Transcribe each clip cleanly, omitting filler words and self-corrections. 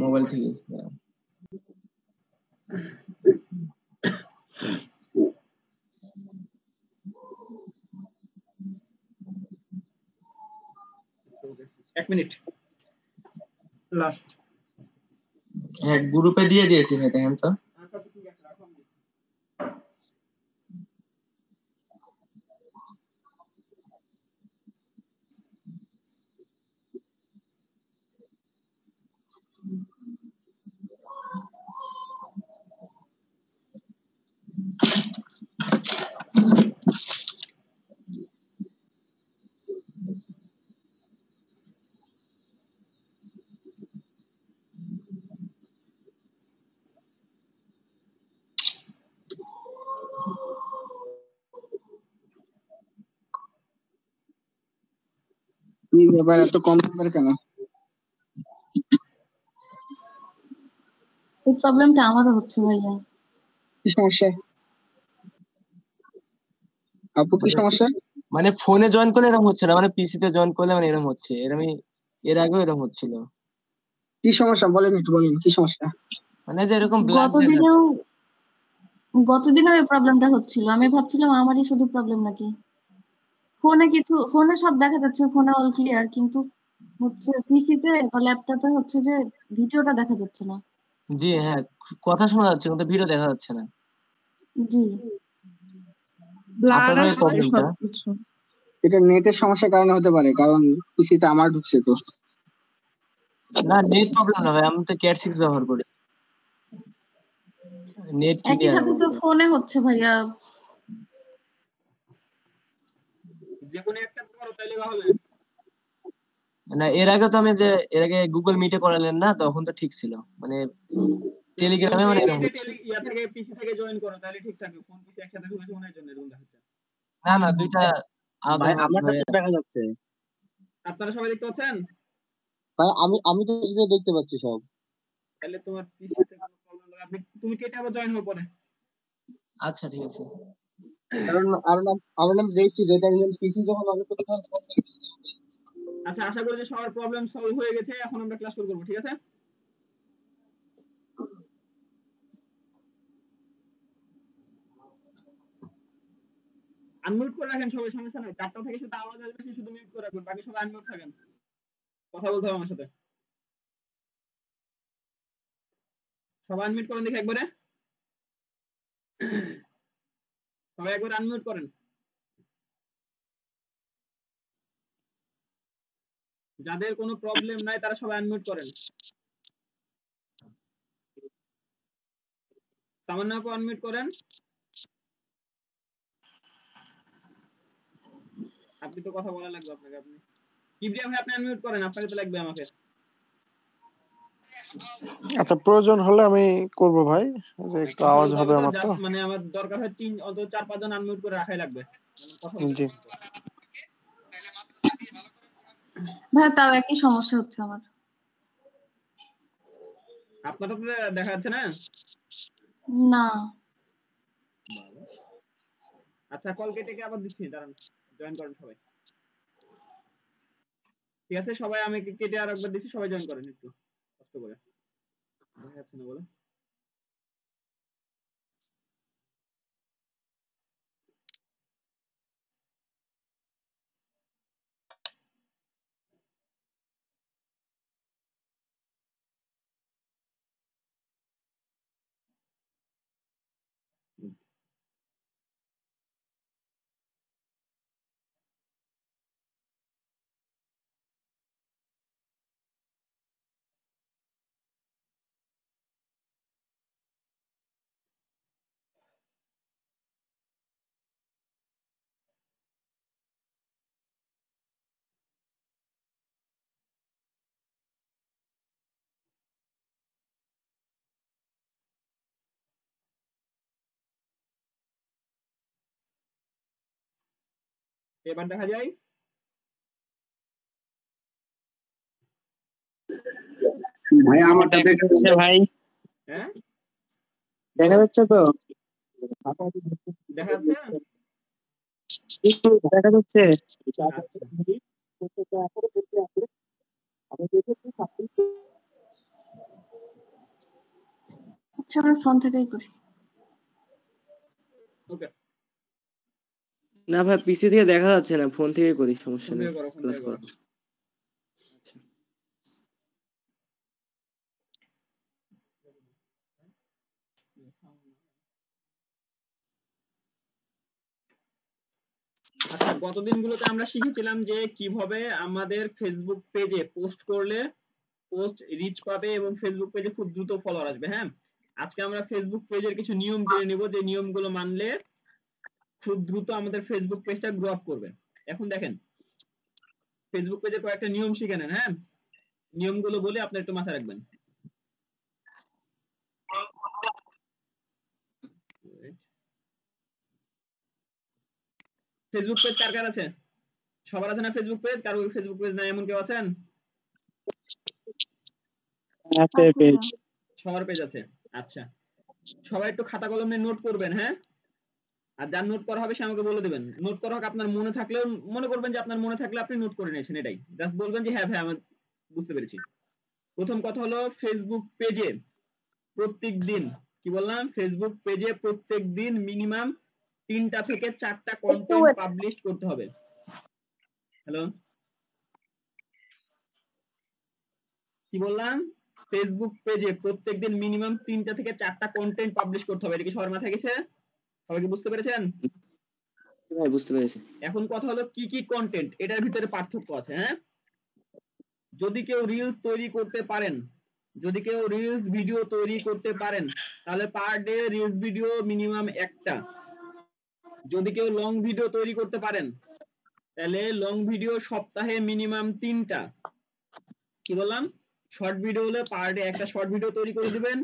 Mobile থেকে। এক minute last. হ্যাঁ গ্রুপে দিয়ে দিয়েছি ভাই, দেখেন তো। আচ্ছা ঠিক আছে রাখো। এই ব্যাপার এত কম নাম্বার কেন? এই প্রবলেমটা আমারও হচ্ছে ভাইয়া। কি সমস্যা আপু, কি সমস্যা? মানে ফোনে জয়েন করলে এরকম হচ্ছে না, মানে পিসি তে জয়েন করলে মানে এরকম হচ্ছে। এরকমই এর আগেও এরকম হচ্ছিল। কি সমস্যা বলেন, একটু বলেন কি সমস্যা। মানে যে এরকম ব্ল্যাক গতদিনও এই প্রবলেমটা হচ্ছিল। আমি ভাবছিলাম আমারই শুধু প্রবলেম নাকি। ফোনে সব দেখা যাচ্ছে, ফোনে অল ক্লিয়ার, কিন্তু হচ্ছে পিসিতে বা ল্যাপটপে হচ্ছে যে ভিডিওটা দেখা যাচ্ছে না। জি হ্যাঁ, কথা শোনা যাচ্ছে কিন্তু ভিডিও দেখা যাচ্ছে না। জি আপনার এই প্রবলেমটা এটা নেটের সমস্যার কারণে হতে পারে, কারণ পিসিতে আমার ঢুকছে তো। না নেট প্রবলেম না ভাই, আমি তো ক্যাট 6 ব্যবহার করি, নেট একই ক্লিয়ার সাথে তো ফোনে হচ্ছে ভাইয়া। যে কোনো একটা করো তাইলে হবে। না এর আগে তো আমি যে এর আগে গুগল মিটে করালেন না, তখন তো ঠিক ছিল। মানে টেলিগ্রামে মানে এরকম হচ্ছে। ইয়া থেকে পিসি থেকে জয়েন করো তাহলে ঠিক থাকবে। ফোন পিসি একসাথে ঢুকেছে মনে হয় জন্য এরকম দেখাচ্ছে। না না দুইটা ভাই আমারটা তো দেখা যাচ্ছে। আপনারা সবাই দেখতে পাচ্ছেন? ভাই আমি তো দেখতে পাচ্ছি সব। তাহলে তোমার পিসিতে কোনো প্রবলেম হবে, তুমি কেটে আবার জয়েন হও পরে। আচ্ছা ঠিক আছে। কারণ আমার নাম দেখছি যেটা পিসি যখন অন করতে হয়। আচ্ছা আশা করি যে সবার প্রবলেম সলভ হয়ে গেছে। এখন আমরা ক্লাস শুরু করব, ঠিক আছে? আনমিউট করে রাখেন সবাই, সমস্যা নাই। 4টা থেকে শুধু আওয়াজ আসবে, সে শুধু মিউট করে রাখবেন, বাকি সবাই আনমিউট থাকেন। কথা বলতে হবে আমার সাথে। সবাই আনমিউট করেন দেখি একবারে। সবাই একবার আনমিউট করেন। যাদের কোনো প্রবলেম নাই তারা সবাই আনমিউট করেন। সামান্য আপু আনমিউট করেন। আপনি তো কথা বলা লাগবে আপনাকে। আপনি কিবরিয়া ভাই আপনি আনমিউট করেন, আপনাকে তো লাগবে আমাকে। আচ্ছা প্রয়োজন হলে আমি করব ভাই, যে একটু আওয়াজ হবে আমার তো। মানে আমার দরকার হয় 3 অন্তত 4-5 জন আনমিউট করে রাখাই লাগবে। জি ভাই তাও একই সমস্যা হচ্ছে আমার। আপনারটা তো দেখা যাচ্ছে না? না আচ্ছা কল কেটে আবার দিচ্ছি, দাঁড়ান জয়েন করেন সবাই। ঠিক আছে সবাই, আমি কেটে আর একবার দিচ্ছি, সবাই জয়েন করেন একটু কষ্ট করে। দেখা যাচ্ছে না বলে। এবার দেখা যায়। ভাই আমারটা দেখা যাচ্ছে ভাই। হ্যাঁ দেখা যাচ্ছে তো? দেখা যাচ্ছে? দেখা যাচ্ছে। আচ্ছা আচ্ছা আমরা ফোন থেকেই করি। ওকে, না ভাই পিসি থেকে দেখা যাচ্ছে না, ফোন থেকে করি, সমস্যা ফোন নেই, থেকে করো, ফোন ক্লাস থেকে করো। করো। আচ্ছা আচ্ছা, গত দিনগুলোতে আমরা শিখেছিলাম যে কিভাবে আমাদের ফেসবুক পেজে পোস্ট করলে পোস্ট রিচ পাবে এবং ফেসবুক পেজে খুব দ্রুত ফলোয়ার আসবে। হ্যাঁ, আজকে আমরা ফেসবুক পেজের কিছু নিয়ম জেনে নেব, যে নিয়মগুলো মানলে খুব দ্রুত আমাদের ফেসবুক পেজটা গ্রো আপ করবে। এখন দেখেন, ফেসবুক পেজে কয়েকটা নিয়ম শিখে নেন। হ্যাঁ, নিয়মগুলো বলে আপনি একটু মাথায় রাখবেন। ফেসবুক পেজ কার কার আছে? সবার আছে না ফেসবুক পেজ? কারো ফেসবুক পেজ নাই এমন কেউ আছেন? সবার পেজ আছে। আচ্ছা, সবাই একটু খাতা কলম নিয়ে নোট করবেন। হ্যাঁ, আর যার নোট করা হবে সে আমাকে বলে দেবেন। নোট করা হোক, আপনার মনে থাকলেও মনে করবেন যে আপনার মনে থাকলে আপনি নোট করে নিয়েছেন, এটাই জাস্ট বলবেন যে হ্যাঁ ভাই আমি বুঝতে পেরেছি। প্রথম কথা হলো, ফেসবুক পেজে প্রত্যেক দিন, কি বললাম, ফেসবুক পেজে প্রত্যেক দিন মিনিমাম 3টা থেকে 4টা কন্টেন্ট পাবলিশ করতে হবে। হ্যালো, কি বললাম? ফেসবুক পেজে প্রত্যেকদিন মিনিমাম 3টা থেকে 4টা কন্টেন্ট পাবলিশ করতে হবে। এটা কি সবার মাথায় গেছে? সবাই কি বুঝতে পেরেছেন? ভাই বুঝতে পেরেছি। এখন কথা হলো কি কি কন্টেন্ট, এটার ভিতরে পার্থক্য আছে। হ্যাঁ, যদি কেউ রিলস তৈরি করতে পারেন, যদি কেউ রিলস ভিডিও তৈরি করতে পারেন, তাহলে per day reels video minimum একটা। যদি কেউ লং ভিডিও তৈরি করতে পারেন, তাহলে লং ভিডিও সপ্তাহে মিনিমাম 3টা। কি বললাম? শর্ট ভিডিও হলে পার ডে একটা শর্ট ভিডিও তৈরি করে দিবেন।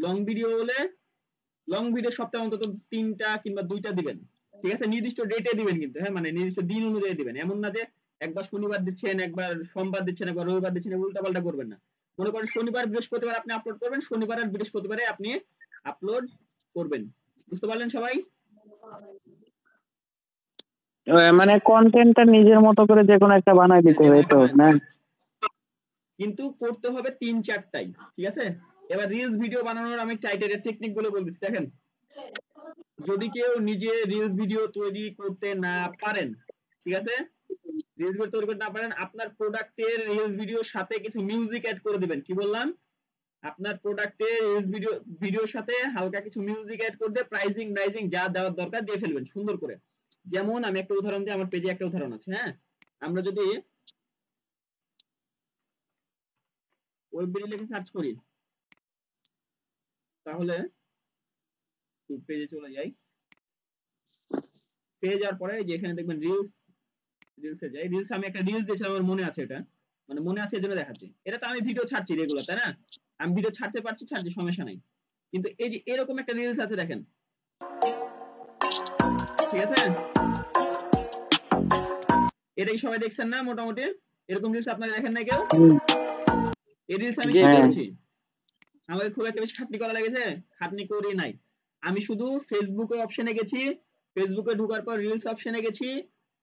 লং ভিডিও হলে লং ভিডিও সপ্তাহে অন্তত 3টা কিংবা 2টা দিবেন। ঠিক আছে, নির্দিষ্ট ডেটে দিবেন কিন্তু। হ্যাঁ, মানে নির্দিষ্ট দিন অনুযায়ী দিবেন। এমন না যে একবার শনিবার দিচ্ছেন, একবার সোমবার দিচ্ছেন, একবার রবিবার দিচ্ছেন, উল্টাপাল্টা করবেন না। মনে করেন শনিবার বৃহস্পতিবার আপনি আপলোড করবেন, শনিবার আর বৃহস্পতিবারে আপনি আপলোড করবেন। বুঝতে পারলেন সবাই? মানে কন্টেন্টটা নিজের মতো করে যে কোনো একটা বানাই দিতে হবে তো না, কিন্তু করতে হবে 3-4টাই। ঠিক আছে, এবার রিলস ভিডিও বানানোর আমি টাইটেলের টেকনিক গুলো বলতেছি। দেখেন, যদি কেউ নিজে রিলস ভিডিও তৈরি করতে না পারেন, ঠিক আছে, রিলস ভিডিও তৈরি করতে না পারেন, আপনার প্রোডাক্টের রিলস ভিডিওর সাথে কিছু মিউজিক অ্যাড করে দিবেন। কি বললাম? আপনার প্রোডাক্টের রিলস ভিডিওর সাথে হালকা কিছু মিউজিক অ্যাড করে দিয়ে প্রাইজিং যা দেওয়ার দরকার দিয়ে ফেলবেন সুন্দর করে। যেমন আমি একটা উদাহরণ দিই, আমার পেজে একটা উদাহরণ আছে। হ্যাঁ, আমরা যদি ওয়েববিডি লিখে সার্চ করি, তাহলে পেজে চলে যাই। পেজ যাওয়ার পরে যে এখানে দেখবেন রিলসে যাই। রিলস আমি একটা রিলস দিয়েছিলাম, আমার মনে আছে, এটা মানে মনে আছে এজন্য দেখাচ্ছি। এটা তো আমি ভিডিও ছাড়ছি রেগুলার, তাই না? আমি ভিডিও ছাড়তে পারছি, ছাড়ছি, সমস্যা নাই। কিন্তু এই যে এরকম একটা রিলস আছে, দেখেন, ঠিক আছে, এটাই সবাই দেখছেন না মোটামুটি? এরকম রিলস আপনারা দেখেন না কেউ? এই রিলস আমি করেছি, আমাকে খুব একটা বেশি খাটনি করা লেগেছে? খাটনি করি নাই। আমি শুধু ফেসবুকে অপশনে গেছি, ফেসবুকে ঢোকার পর রিলস অপশনে গেছি,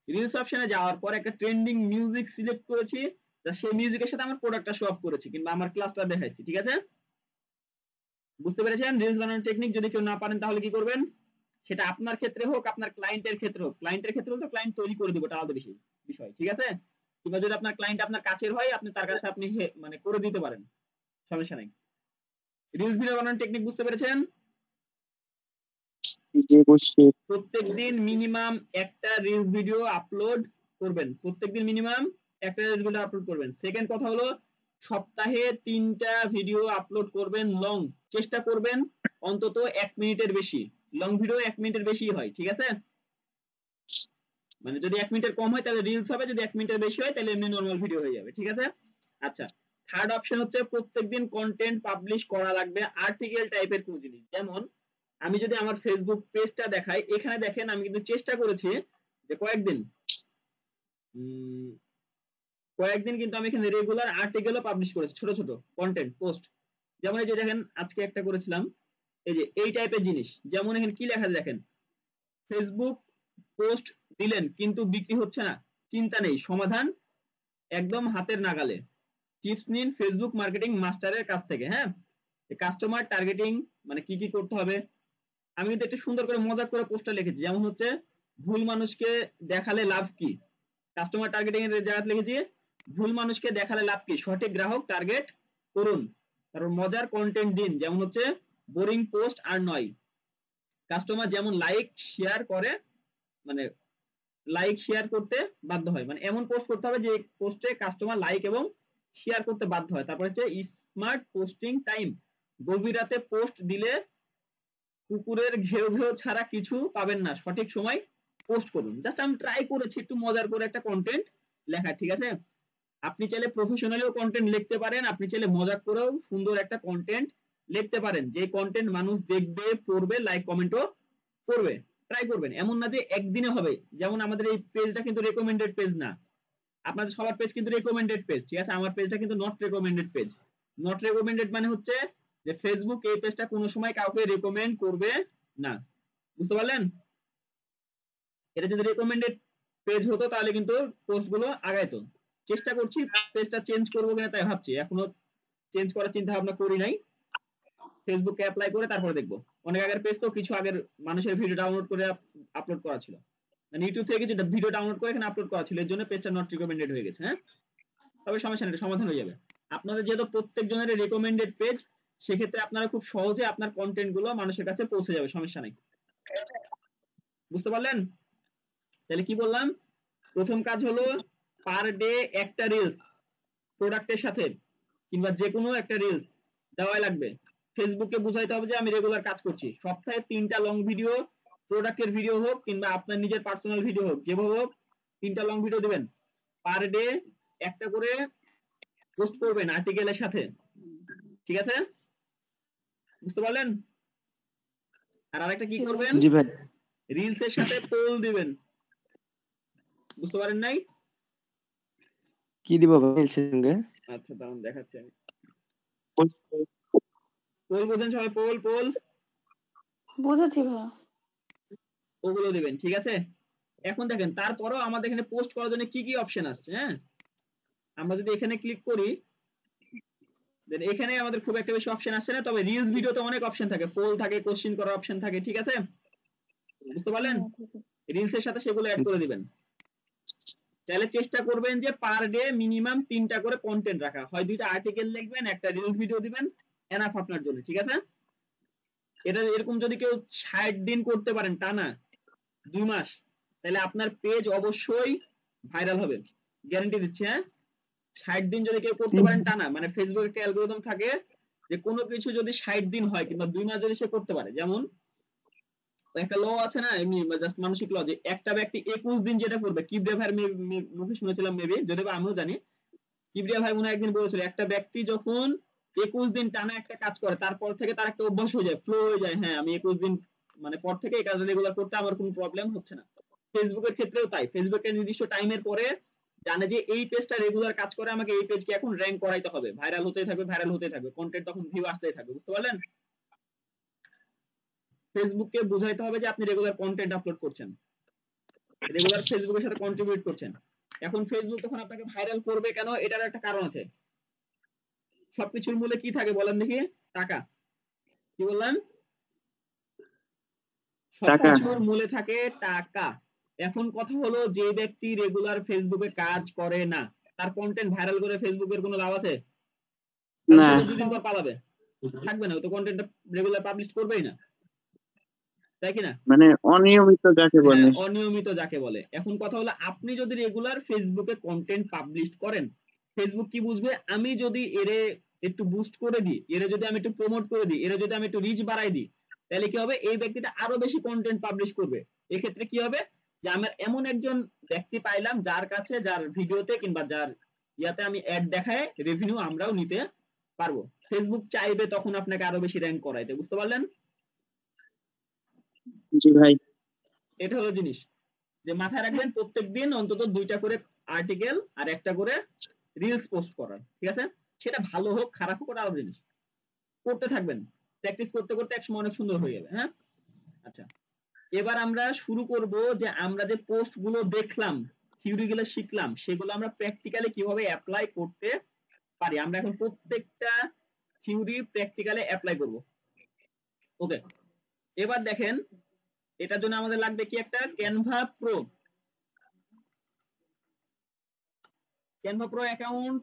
রিলস অপশনে যাওয়ার পর একটা ট্রেন্ডিং মিউজিক সিলেক্ট করেছি, সেই মিউজিকের সাথে আমার প্রোডাক্টটা শো আপ করেছি কিংবা আমার ক্লাসটা দেখাইছি। ঠিক আছে, বুঝতে পেরেছেন রিলস বানানোর টেকনিক? যদি কেউ না পারেন তাহলে কি করবেন? সেটা আপনার ক্ষেত্রে হোক, আপনার ক্লায়েন্টের ক্ষেত্রে হোক। ক্লায়েন্টের ক্ষেত্রে হলে তো ক্লায়েন্ট তৈরি করে দিব, এটা আলাদা বিষয়। ঠিক আছে, কিংবা যদি আপনার ক্লায়েন্ট আপনার কাছের হয়, আপনি তার কাছে আপনি মানে করে দিতে পারেন, সমস্যা নাই। রিলস ভিডিও বানানোর টেকনিক বুঝতে পেরেছেন? প্রত্যেকদিন মিনিমাম একটা রিলস ভিডিও আপলোড করবেন। প্রত্যেকদিন মিনিমাম একটা রিলস ভিডিও আপলোড করবেন। সেকেন্ড কথা হলো, সপ্তাহে 3টা ভিডিও আপলোড করবেন লং। চেষ্টা করবেন অন্তত 1 মিনিটের বেশি। লং ভিডিও 1 মিনিটের বেশি হয়। ঠিক আছে, মানে যদি 1 মিনিটের কম হয় তাহলে রিলস হবে, যদি 1 মিনিটের বেশি হয় তাহলে এমনি নরমাল ভিডিও হয়ে যাবে। ঠিক আছে, আচ্ছা, থার্ড অপশন হচ্ছে প্রত্যেকদিন কন্টেন্ট পাবলিশ করা লাগবে আর্টিকেল টাইপের কোন জিনিস। যেমন আমি যদি আমার ফেসবুক পেজটা দেখাই, এখানে দেখেন আমি কিন্তু চেষ্টা করেছি যে কয়েকদিন কিন্তু আমি এখানে রেগুলার আর্টিকেলও পাবলিশ করেছি, ছোট ছোট কন্টেন্ট পোস্ট। যেমন এই যে দেখেন, আজকে একটা করেছিলাম, এই যে এই টাইপের জিনিস। যেমন এখানে কি লেখা আছে দেখেন, ফেসবুক পোস্ট দিলেন কিন্তু বিক্রি হচ্ছে না, চিন্তা নেই, সমাধান একদম হাতের নাগালে, টিপস নিন ফেসবুক মার্কেটিং মাস্টারের কাছ থেকে। হ্যাঁ, কাস্টমার টার্গেটিং মানে কি কি করতে হবে, আমি কিন্তু একটু সুন্দর করে মজা করে পোস্টটা লিখেছি, যেমন হচ্ছে ভুল মানুষকে দেখালে লাভ কি, কাস্টমার টার্গেটিং এর জায়গায় লিখেছি ভুল মানুষকে দেখালে লাভ কি, সঠিক গ্রাহক টার্গেট করুন, তারপর মজার কন্টেন্ট দিন, যেমন হচ্ছে বোরিং পোস্ট আর নয়, কাস্টমার যেমন লাইক শেয়ার করে মানে লাইক শেয়ার করতে বাধ্য হয়, মানে এমন পোস্ট করতে হবে যে পোস্টে কাস্টমার লাইক এবং শেয়ার করতে বাধ্য হয়। তারপর হচ্ছে স্মার্ট পোস্টিং টাইম, গভীর রাতে পোস্ট দিলে কুকুরের ঘেউ ঘেউ ছাড়া কিছু পাবেন না, সঠিক সময় পোস্ট করুন। জাস্ট আমি ট্রাই করেছি একটু মজার করে একটা কন্টেন্ট লেখা, ঠিক আছে? আপনি চাইলে প্রফেশনালিও কন্টেন্ট লিখতে পারেন, আপনি চাইলে মজা করেও সুন্দর একটা কন্টেন্ট লিখতে পারেন, যে কন্টেন্ট মানুষ দেখবে, পড়বে, লাইক কমেন্টও করবে। ট্রাই করবেন, এমন না যে একদিনে হবে। যেমন আমাদের এই পেজটা কিন্তু রেকমেন্ডেড পেজ না, আপনাদের সবার পেজ কিন্তু রেকমেন্ডেড পেজ, ঠিক আছে? আমার পেজটা কিন্তু not recommended page. Not recommended মানে হচ্ছে যে ফেসবুক এই পেজটা কোনো সময় কাউকে রেকমেন্ড করবে না, বুঝতে পারলেন? এটা যদি রেকমেন্ডেড পেজ হতো তাহলে কিন্তু পোস্টগুলো আগাইতো। চেষ্টা করছি পেজটা চেঞ্জ করবো কিনা তাই ভাবছি, এখনো চেঞ্জ করার চিন্তা ভাবনা করি নাই, ফেসবুকে অ্যাপ্লাই করে তারপরে দেখবো। অনেক আগের পেজ তো, কিছু আগের মানুষের ভিডিও ডাউনলোড করে আপলোড করা ছিল, মানে ইউটিউব থেকে কিছু ভিডিও ডাউনলোড করে এখানে আপলোড করা ছিল, এর জন্য পেজটা নট রিকমেন্ডেড হয়ে গেছে। হ্যাঁ, তবে সমস্যা নেই, সমাধান হয়ে যাবে। আপনাদের যেহেতু প্রত্যেক জনের রেকমেন্ডেড পেজ, সেক্ষেত্রে আপনারা খুব সহজে আপনার কন্টেন্ট গুলো মানুষের কাছে পৌঁছে যাবে, সমস্যা নেই। বুঝতে পারলেন? তাহলে কি বললাম, প্রথম কাজ হলো পার ডে একটা রিলস প্রোডাক্টের সাথে কিংবা যে কোনো একটা রিলস দেওয়াই লাগবে। ফেসবুকে বুঝাইতে হবে যে আমি রেগুলার কাজ করছি। সপ্তাহে 3টা লং ভিডিও, প্রোডাক্টের ভিডিও হোক কিংবা আপনার নিজের পার্সোনাল ভিডিও হোক, যেভাবে হোক 3টা লং ভিডিও দিবেন। পার ডে একটা করে পোস্ট করবেন আর্টিকেলের সাথে, ঠিক আছে? বুঝতে পারলেন? আর আরেকটা কি করবেন, জি ভাই। রিলস এর সাথে পোল দিবেন। বুঝতে পারেন নাই? কি দিব ভাই সঙ্গে? আচ্ছা দাঁড়ান দেখাচ্ছি আমি। পোল বোঝেন সবাই? পোল পোল বুঝেছি ভাইয়া। ওগুলো দিবেন, ঠিক আছে? এখন দেখেন, তারপরও আমাদের এখানে পোস্ট করার জন্য কি কি অপশন আসছে। হ্যাঁ, আমরা যদি এখানে ক্লিক করি, দেন এখানে আমাদের খুব একটা বেশি অপশন আসছে না, তবে রিলস ভিডিওতে অনেক অপশন থাকে, পোল থাকে, কোশ্চেন করার অপশন থাকে, ঠিক আছে? বুঝতে পারলেন? রিলস এর সাথে সেগুলো অ্যাড করে দিবেন। তাহলে চেষ্টা করবেন যে পার ডে মিনিমাম 3টা করে কন্টেন্ট রাখা, হয় 2টা আর্টিকেল লিখবেন, একটা রিলস ভিডিও দিবেন, এনাফ আপনার জন্য, ঠিক আছে? এটা এরকম যদি কেউ 60 দিন করতে পারেন টানা 2 মাস, তাহলে আপনার পেজ অবশ্যই ভাইরাল হবে, গ্যারান্টি দিচ্ছি। হ্যাঁ, 60 দিন যদি কেউ করতে পারেন টানা, মানে ফেসবুক একটা অ্যালগরিদম থাকে যে কোনো কিছু যদি 60 দিন হয় কিংবা 2 মাস যদি সে করতে পারে, যেমন একটা ল আছে না এমনি জাস্ট মানসিক ল, যে একটা ব্যক্তি 21 দিন যেটা করবে, কিবরিয়া ভাইয়ের মুখে শুনেছিলাম মেবি, যদি বা আমিও জানি, কিবরিয়া ভাই মনে হয় একদিন বলেছিল একটা ব্যক্তি যখন 21 দিন টানা একটা কাজ করে, তারপর থেকে তার একটা অভ্যাস হয়ে যায়, ফ্লো হয়ে যায়, হ্যাঁ আমি 21 দিন মানে পর থেকে এই কাজটা রেগুলার করতে আমার কোনো প্রবলেম হচ্ছে না। ফেসবুকের ক্ষেত্রেও তাই, ফেসবুকের নির্দিষ্ট টাইমের পরে জানে যে এই পেজটা রেগুলার কাজ করে, আমাকে এই পেজকে এখন র‍্যাঙ্ক করাইতে হবে, ভাইরাল হতেই থাকবে, ভাইরাল হতেই থাকবে, কন্টেন্ট তখন ভিউ আসতেই থাকবে। বুঝতে পারলেন? ফেসবুককে বুঝাইতে হবে যে আপনি রেগুলার কন্টেন্ট আপলোড করছেন, রেগুলার ফেসবুকের সাথে কন্ট্রিবিউট করছেন। এখন ফেসবুক তখন আপনাকে ভাইরাল করবে কেন, এটার একটা কারণ আছে। সবকিছুর মূলে কি থাকে বলেন দেখি? টাকা। কি বললাম? সবকিছুর মূলে থাকে টাকা। এখন কথা হলো, যে ব্যক্তি রেগুলার ফেসবুকে কাজ করে না, তার কন্টেন্ট ভাইরাল করে ফেসবুকের কোনো লাভ আছে? না, 2 দিন পর পালাবে, থাকবে না, ও তো কন্টেন্টটা রেগুলার পাবলিশ করবেই না, তাই কিনা? মানে অনিয়মিত যাকে বলে। অনিয়মিত যাকে বলে। এখন কথা হলো, আপনি যদি রেগুলার ফেসবুকে কন্টেন্ট পাবলিশ করেন, ফেসবুক কি বুঝবে, আমি যদি এরে একটু বুস্ট করে দিই, এরে যদি আমি একটু প্রমোট করে দিই, এরে যদি আমি একটু রিচ বাড়াই দিই, তাহলে কি হবে, এই ব্যক্তিটা আরো বেশি কন্টেন্ট পাবলিশ করবে। এক্ষেত্রে কি হবে, যে আমার এমন একজন ব্যক্তি পাইলাম যার কাছে, যার ভিডিওতে কিংবা যার ইয়াতে আমি অ্যাড দেখায় রেভিনিউ আমরাও নিতে পারবো। ফেসবুক চাইবে তখন আপনাকে আরো বেশি র‍্যাঙ্ক করাইতে। বুঝতে পারলেন? জি ভাই। এটা হলো জিনিস, যে মাথায় রাখবেন প্রত্যেকদিন অন্তত 2টা করে আর্টিকেল আর একটা করে রিলস পোস্ট করার, ঠিক আছে? সেটা ভালো হোক খারাপ হোক ওটা আলাদা জিনিস, করতে থাকবেন, প্র্যাকটিস করতে করতে একসময় অনেক সুন্দর হয়ে যাবে। হ্যাঁ, আচ্ছা, এবার আমরা শুরু করব যে আমরা যে পোস্ট গুলো দেখলাম, থিওরি গুলো শিখলাম, সেগুলো আমরা প্র্যাকটিক্যালি কিভাবে অ্যাপ্লাই করতে পারি। আমরা এখন প্রত্যেকটা থিওরি প্র্যাকটিক্যালে অ্যাপ্লাই করব। ওকে, এবার দেখেন এটার জন্য আমাদের লাগবে কি একটা Canva pro. Canva pro account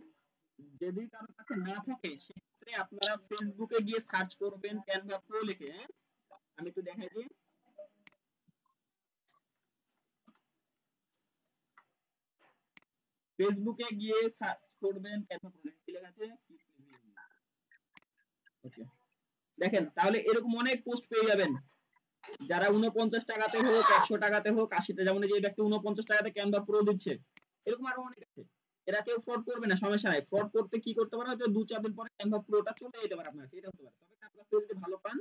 যদি কারোর কাছে না থাকে সেক্ষেত্রে আপনারা ফেসবুকে গিয়ে সার্চ করবেন ক্যানভা প্রো লিখে। আমি একটু দেখাই দিই। ফেসবুকে গিয়ে সার্চ করবেন ক্যানভা প্রো লিখে, কি লেখা আছে? ওকে, দেখেন তাহলে এরকম অনেক পোস্ট পেয়ে যাবেন যারা 49 টাকাতে হোক 100 টাকাতে হোক 80তে, যেমন এই যে এটা একটা 49 টাকাতে ক্যানভা প্রো দিচ্ছে, এরকম আরো অনেক আছে। এরা কেউ ফ্রড করবে না, সমস্যা নাই। ফ্রড করতে কি করতে পারে, হয়তো 2-4 দিন পরে ক্যানভা প্রোটা চলে যেতে পারে আপনার কাছে, এটা হতে পারে। তবে তার কাছ থেকে যদি ভালো পান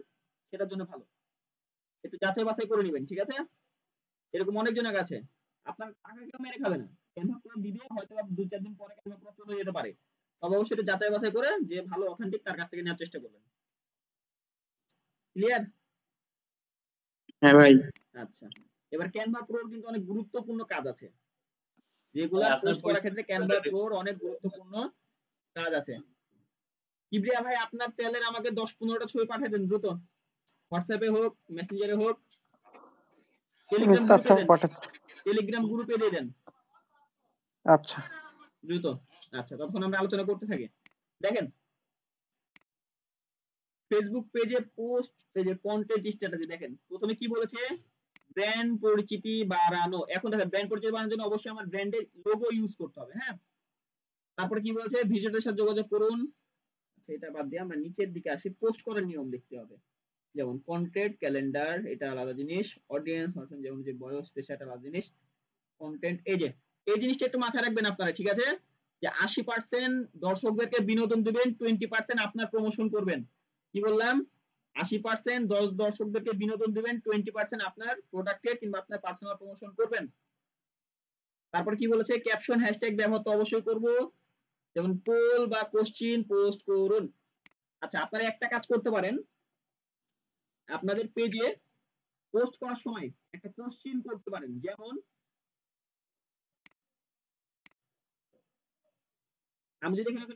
সেটার জন্য ভালো, একটু যাচাই বাছাই করে নেবেন, ঠিক আছে? এরকম অনেকজনের কাছে আপনার টাকা কেউ মেরে খাবে না, ক্যানভা প্রো দিবে হয়তো 2-4 দিন পরে ক্যানভা প্রো চলে যেতে পারে। তবে অবশ্যই এটা যাচাই বাছাই করে যে ভালো অথেন্টিক তার কাছ থেকে নেওয়ার চেষ্টা করবেন। ক্লিয়ার? হ্যাঁ ভাই। আচ্ছা, এবার ক্যানভা প্রোর কিন্তু অনেক গুরুত্বপূর্ণ কাজ আছে, রেগুলার পোস্ট করার ক্ষেত্রে ক্যানভা প্রোর অনেক গুরুত্বপূর্ণ কাজ আছে। কিবরিয়া ভাই আপনার তেলের আমাকে 10-15টা ছবি পাঠিয়ে দেন দ্রুত, হোয়াটসঅ্যাপে হোক মেসেঞ্জারে হোক, টেলিগ্রাম গ্রুপে দেন, টেলিগ্রাম গ্রুপে দিয়ে দেন। আচ্ছা দ্রুত। আচ্ছা, তখন আমরা আলোচনা করতে থাকি। দেখেন ফেসবুক পেজে পোস্ট পেজে কন্টেন্ট স্ট্র্যাটেজি দেখেন, প্রথমে কি বলেছে? ব্র্যান্ড পরিচিতি বাড়ানো। এখন দেখেন ব্র্যান্ড পরিচিতি বাড়ানোর জন্য অবশ্যই আমার ব্র্যান্ডের লোগো ইউজ করতে হবে, হ্যাঁ। তারপরে কি বলেছে? ভিজিটরের সাথে যোগাযোগ করুন। আচ্ছা, এটা বাদ দিয়ে আমরা নিচের দিকে আসি, পোস্ট করার নিয়ম দেখতে হবে। যেমন কন্টেন্ট ক্যালেন্ডার, এটা আলাদা জিনিস। অডিয়েন্স যেমন যে বয়স পেশা, এটা আলাদা জিনিস। কন্টেন্ট, এই জিনিসটা একটু মাথায় রাখবেন আপনারা, ঠিক আছে? যে 80% দর্শকদেরকে বিনোদন দিবেন, 20% আপনার প্রমোশন করবেন। কি বললাম? 80% দর্শকদেরকে বিনোদন দিবেন, 20% আপনার প্রোডাক্টে কিংবা আপনার পার্সোনাল প্রমোশন করবেন। তারপর কি বলেছে? ক্যাপশন হ্যাশট্যাগ ব্যবহার তো অবশ্যই করব, যেমন পোল বা কোশ্চিন পোস্ট করুন। আচ্ছা, আপনারা একটা কাজ করতে পারেন, আপনাদের পেজে পোস্ট করার সময় একটা কোশ্চিন করতে পারেন। যেমন আমি যদি এখানে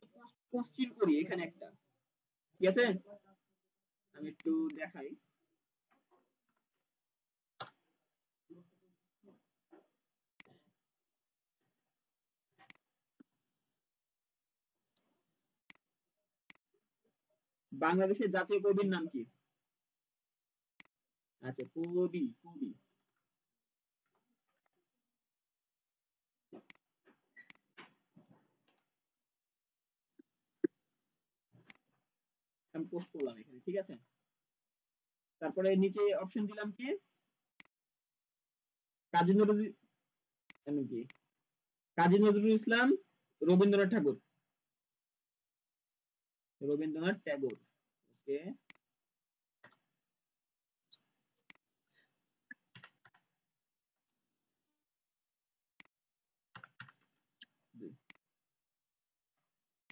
কোশ্চিন করি, এখানে একটা, ঠিক আছে, আমি একটু দেখাই। বাংলাদেশের জাতীয় কবির নাম কি? আচ্ছা, কবি কবি আমি পোস্ট করলাম এখানে, ঠিক আছে। তারপরে নিচে অপশন দিলাম কি? কাজী নজরুল, আমি কি কাজী নজরুল ইসলাম, রবীন্দ্রনাথ ঠাকুর, রবীন্দ্রনাথ ট্যাগোর। ওকে,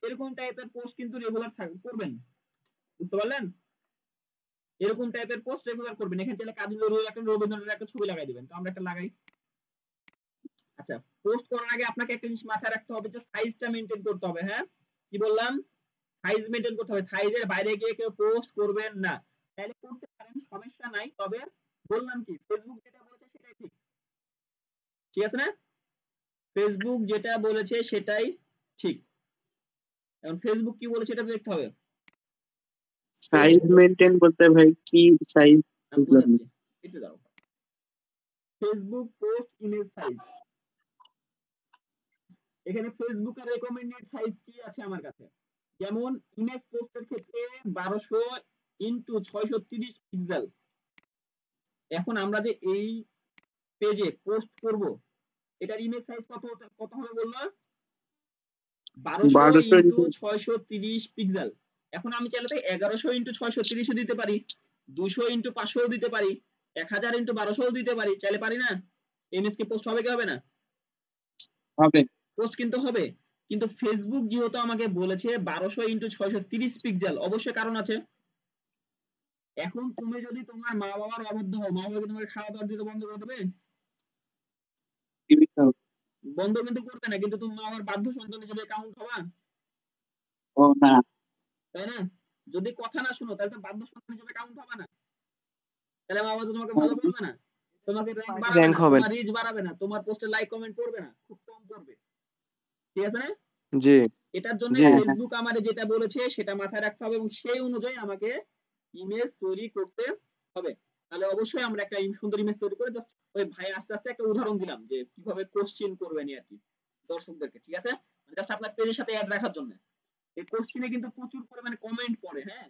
এরকম টাইপের পোস্ট কিন্তু রেগুলার করবেন, বুঝতে পারলেন? এরকম টাইপের পোস্ট রেগুলার করবেন। এখানে চাইলে কাজী নজরুল একটা রবীন্দ্রনাথের একটা ছবি লাগাই দিবেন, তো আমরা একটা লাগাই। আচ্ছা, পোস্ট করার আগে আপনাকে একটা জিনিস মাথায় রাখতে হবে যে সাইজটা মেনটেন করতে হবে, হ্যাঁ। কি বললাম? সাইজ মেনটেন করতে হবে, সাইজের বাইরে গিয়ে কেউ পোস্ট করবেন না। তাহলে করতে পারেন, সমস্যা নাই, তবে বললাম কি ফেসবুক যেটা বলেছে সেটাই ঠিক, ঠিক আছে না? ফেসবুক যেটা বলেছে সেটাই ঠিক। এখন ফেসবুক কি বলেছে এটা দেখতে হবে। সাইজ মেইনটেইন করতে ভাই কি সাইজ? আমি বোঝাচ্ছি, একটু দাঁড়াও। ফেসবুক পোস্ট ইমেজ সাইজ, এখানে ফেসবুকের রেকমেন্ডেড সাইজ কি আছে আমার কাছে? যেমন ইমেজ পোস্টের ক্ষেত্রে 1200x630 পিক্সেল। এখন আমরা যে এই পেজে পোস্ট করব, এটার ইমেজ সাইজ কত হবে বললো? 1200x630 pixel. এখন আমি চাইলে তো 1100x630 দিতে পারি, 200x500 দিতে পারি, 1000x1200 দিতে পারি, চাইলে পারি না? ইমেজ কি পোস্ট হবে কি হবে না? হবে, পোস্ট কিন্তু হবে। কিন্তু ফেসবুক যেহেতু আমাকে বলেছে 1200x630 পিক্সেল, অবশ্যই কারণ আছে। এখন তুমি যদি তোমার মা বাবার অবাধ্য হও, মা বাবা তোমাকে খাওয়া দাওয়া দিতে বন্ধ করে দেবে? বন্ধ কিন্তু করবে না, কিন্তু তুমি মা বাবার বাধ্য সন্তান হিসেবে কাউন্ট হবা, ও না, তাই না? যদি কথা না শুনো তাহলে তো বাধ্য শোনা হিসেবে কাউন্ট হবে না, তাহলে আমার তো তোমাকে ভালো বলবে না, তোমাকে র্যাঙ্ক বাড়াবে র্যাঙ্ক না, হবে তোমার রিচ বাড়াবে না, তোমার পোস্টে লাইক কমেন্ট করবে না, খুব কম করবে, ঠিক আছে না? জি এটার জন্য জি ফেসবুক আমারে যেটা বলেছে সেটা মাথায় রাখতে হবে এবং সেই অনুযায়ী আমাকে ইমেজ তৈরি করতে হবে। তাহলে অবশ্যই আমরা একটা সুন্দর ইমেজ তৈরি করে জাস্ট ওই ভাই আস্তে আস্তে একটা উদাহরণ দিলাম যে কিভাবে কোশ্চেন করবেন আর কি দর্শকদেরকে, ঠিক আছে? জাস্ট আপনার পেজের সাথে অ্যাড রাখার জন্য। এই কোশ্চেনে কিন্তু প্রচুর পরিমাণে কমেন্ট পড়ে, হ্যাঁ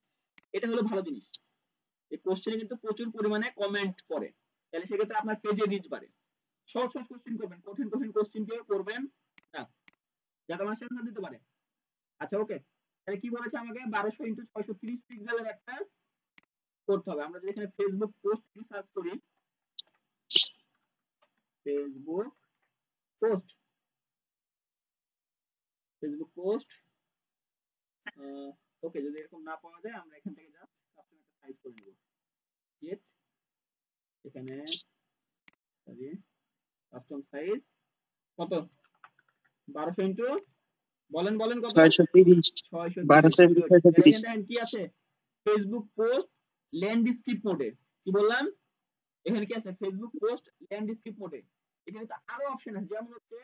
এটা হলো ভালো জিনিস, এই কোশ্চেনে কিন্তু প্রচুর পরিমাণে কমেন্ট পড়ে, তাহলে সেক্ষেত্রে আপনার পেজে রিচ বাড়ে। সহজ সহজ কোশ্চেন করবেন, কঠিন কঠিন কোশ্চেন কেউ করবেন না, যাতে মানুষ অ্যান্সার দিতে পারে। আচ্ছা ওকে, তাহলে কি বলেছে আমাকে 1200x630 পিক্সেলের একটা করতে হবে। আমরা যদি এখানে ফেসবুক পোস্ট সার্চ করি, ফেসবুক পোস্ট, ফেসবুক পোস্ট ওকে, যদি এরকম না পাওয়া যায় আমরা এখান থেকে জাস্ট কাস্টম একটা সাইজ করে নেব, গেট এখানে সরি কাস্টম সাইজ কত 1200 ইনটু বলেন বলেন কত 630 630 1230 দেখেন কি আছে ফেসবুক পোস্ট ল্যান্ডস্কেপ মোডে, কি বললাম এখানে কি আছে ফেসবুক পোস্ট ল্যান্ডস্কেপ মোডে। এখানে তো আরো অপশন আছে, যেমন হচ্ছে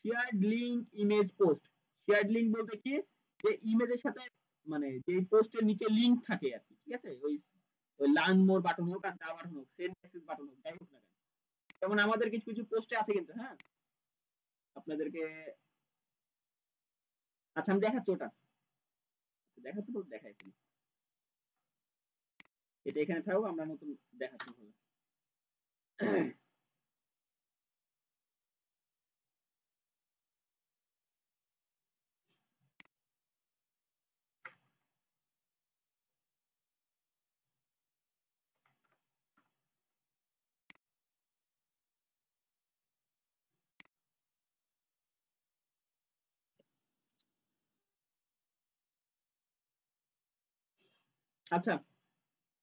shared link image post. Shared link বলতে কি যে ইমেজের সাথে মানে যে পোস্টের নিচে লিংক থাকে আর কি, ঠিক আছে? ওই ওই লার্ন মোর বাটন হোক আর যা বাটন হোক, সেন্ড মেসেজ বাটন হোক, যাই হোক না কেন, যেমন আমাদের কিছু কিছু পোস্টে আছে কিন্তু, হ্যাঁ আপনাদেরকে আচ্ছা আমি দেখাচ্ছি, ওটা দেখাচ্ছি তো দেখাই ফেলি, এটা এখানে থাকো, আমরা নতুন দেখাচ্ছি ভাবে। আচ্ছা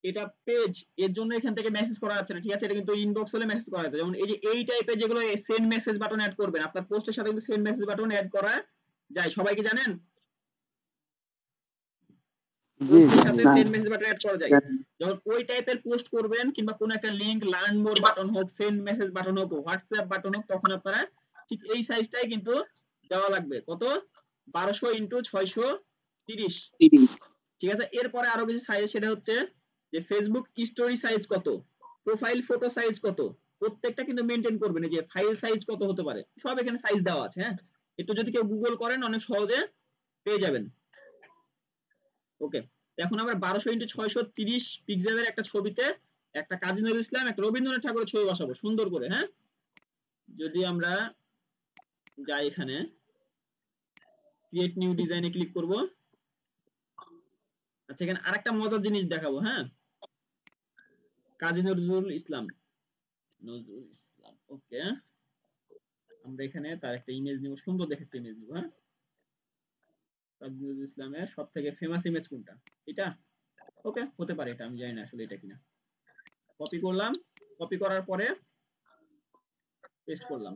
এটা পেজ, এর জন্য এখান থেকে মেসেজ করা যাচ্ছে না, ঠিক আছে? এটা কিন্তু ইনবক্স হলে মেসেজ করা যাবে। যেমন এই যে এই টাইপের যেগুলো সেন্ড মেসেজ বাটন অ্যাড করবেন, আপনার পোস্টের সাথে কিন্তু সেন্ড মেসেজ বাটন অ্যাড করা যায়, সবাই কি জানেন? পোস্টের সাথে সেন্ড মেসেজ বাটন অ্যাড করা যায়। যখন ওই টাইপের পোস্ট করবেন কিংবা কোন একটা লিংক লার্ন মোর বাটন হোক, সেন্ড মেসেজ বাটন হোক, হোয়াটসঅ্যাপ বাটন হোক, তখন আপনারা ঠিক এই সাইজটাই কিন্তু দেওয়া লাগবে। কত 1200 ইনটু 630, ঠিক আছে? এরপরে আরো কিছু সাইজ, সেটা হচ্ছে যে ফেসবুক স্টোরি সাইজ কত, প্রোফাইল ফটো সাইজ কত, প্রত্যেকটা কিন্তু মেনটেন করবেন। যে ফাইল সাইজ কত হতে পারে সব এখানে সাইজ দেওয়া আছে, হ্যাঁ একটু যদি কেউ গুগল করেন অনেক সহজে পেয়ে যাবেন। ওকে, এখন আমরা 1200 ইনটু 630 পিক্সেলের একটা ছবিতে একটা কাজী নজরুল ইসলাম একটা রবীন্দ্রনাথ ঠাকুরের ছবি বসাবো সুন্দর করে, হ্যাঁ যদি আমরা যাই এখানে ক্রিয়েট নিউ ডিজাইনে ক্লিক করব। আচ্ছা এখানে আরেকটা মজার জিনিস দেখাবো, হ্যাঁ কাজী নজরুল ইসলাম, নজরুল ইসলাম ওকে, আমরা এখানে তার একটা ইমেজ নিব, সুন্দর দেখে একটা ইমেজ নিব, হ্যাঁ কাজী নজরুল ইসলামের সবথেকে ফেমাস ইমেজ কোনটা, এটা ওকে হতে পারে, এটা আমি জানি না আসলে এটা কিনা। কপি করলাম, কপি করার পরে পেস্ট করলাম।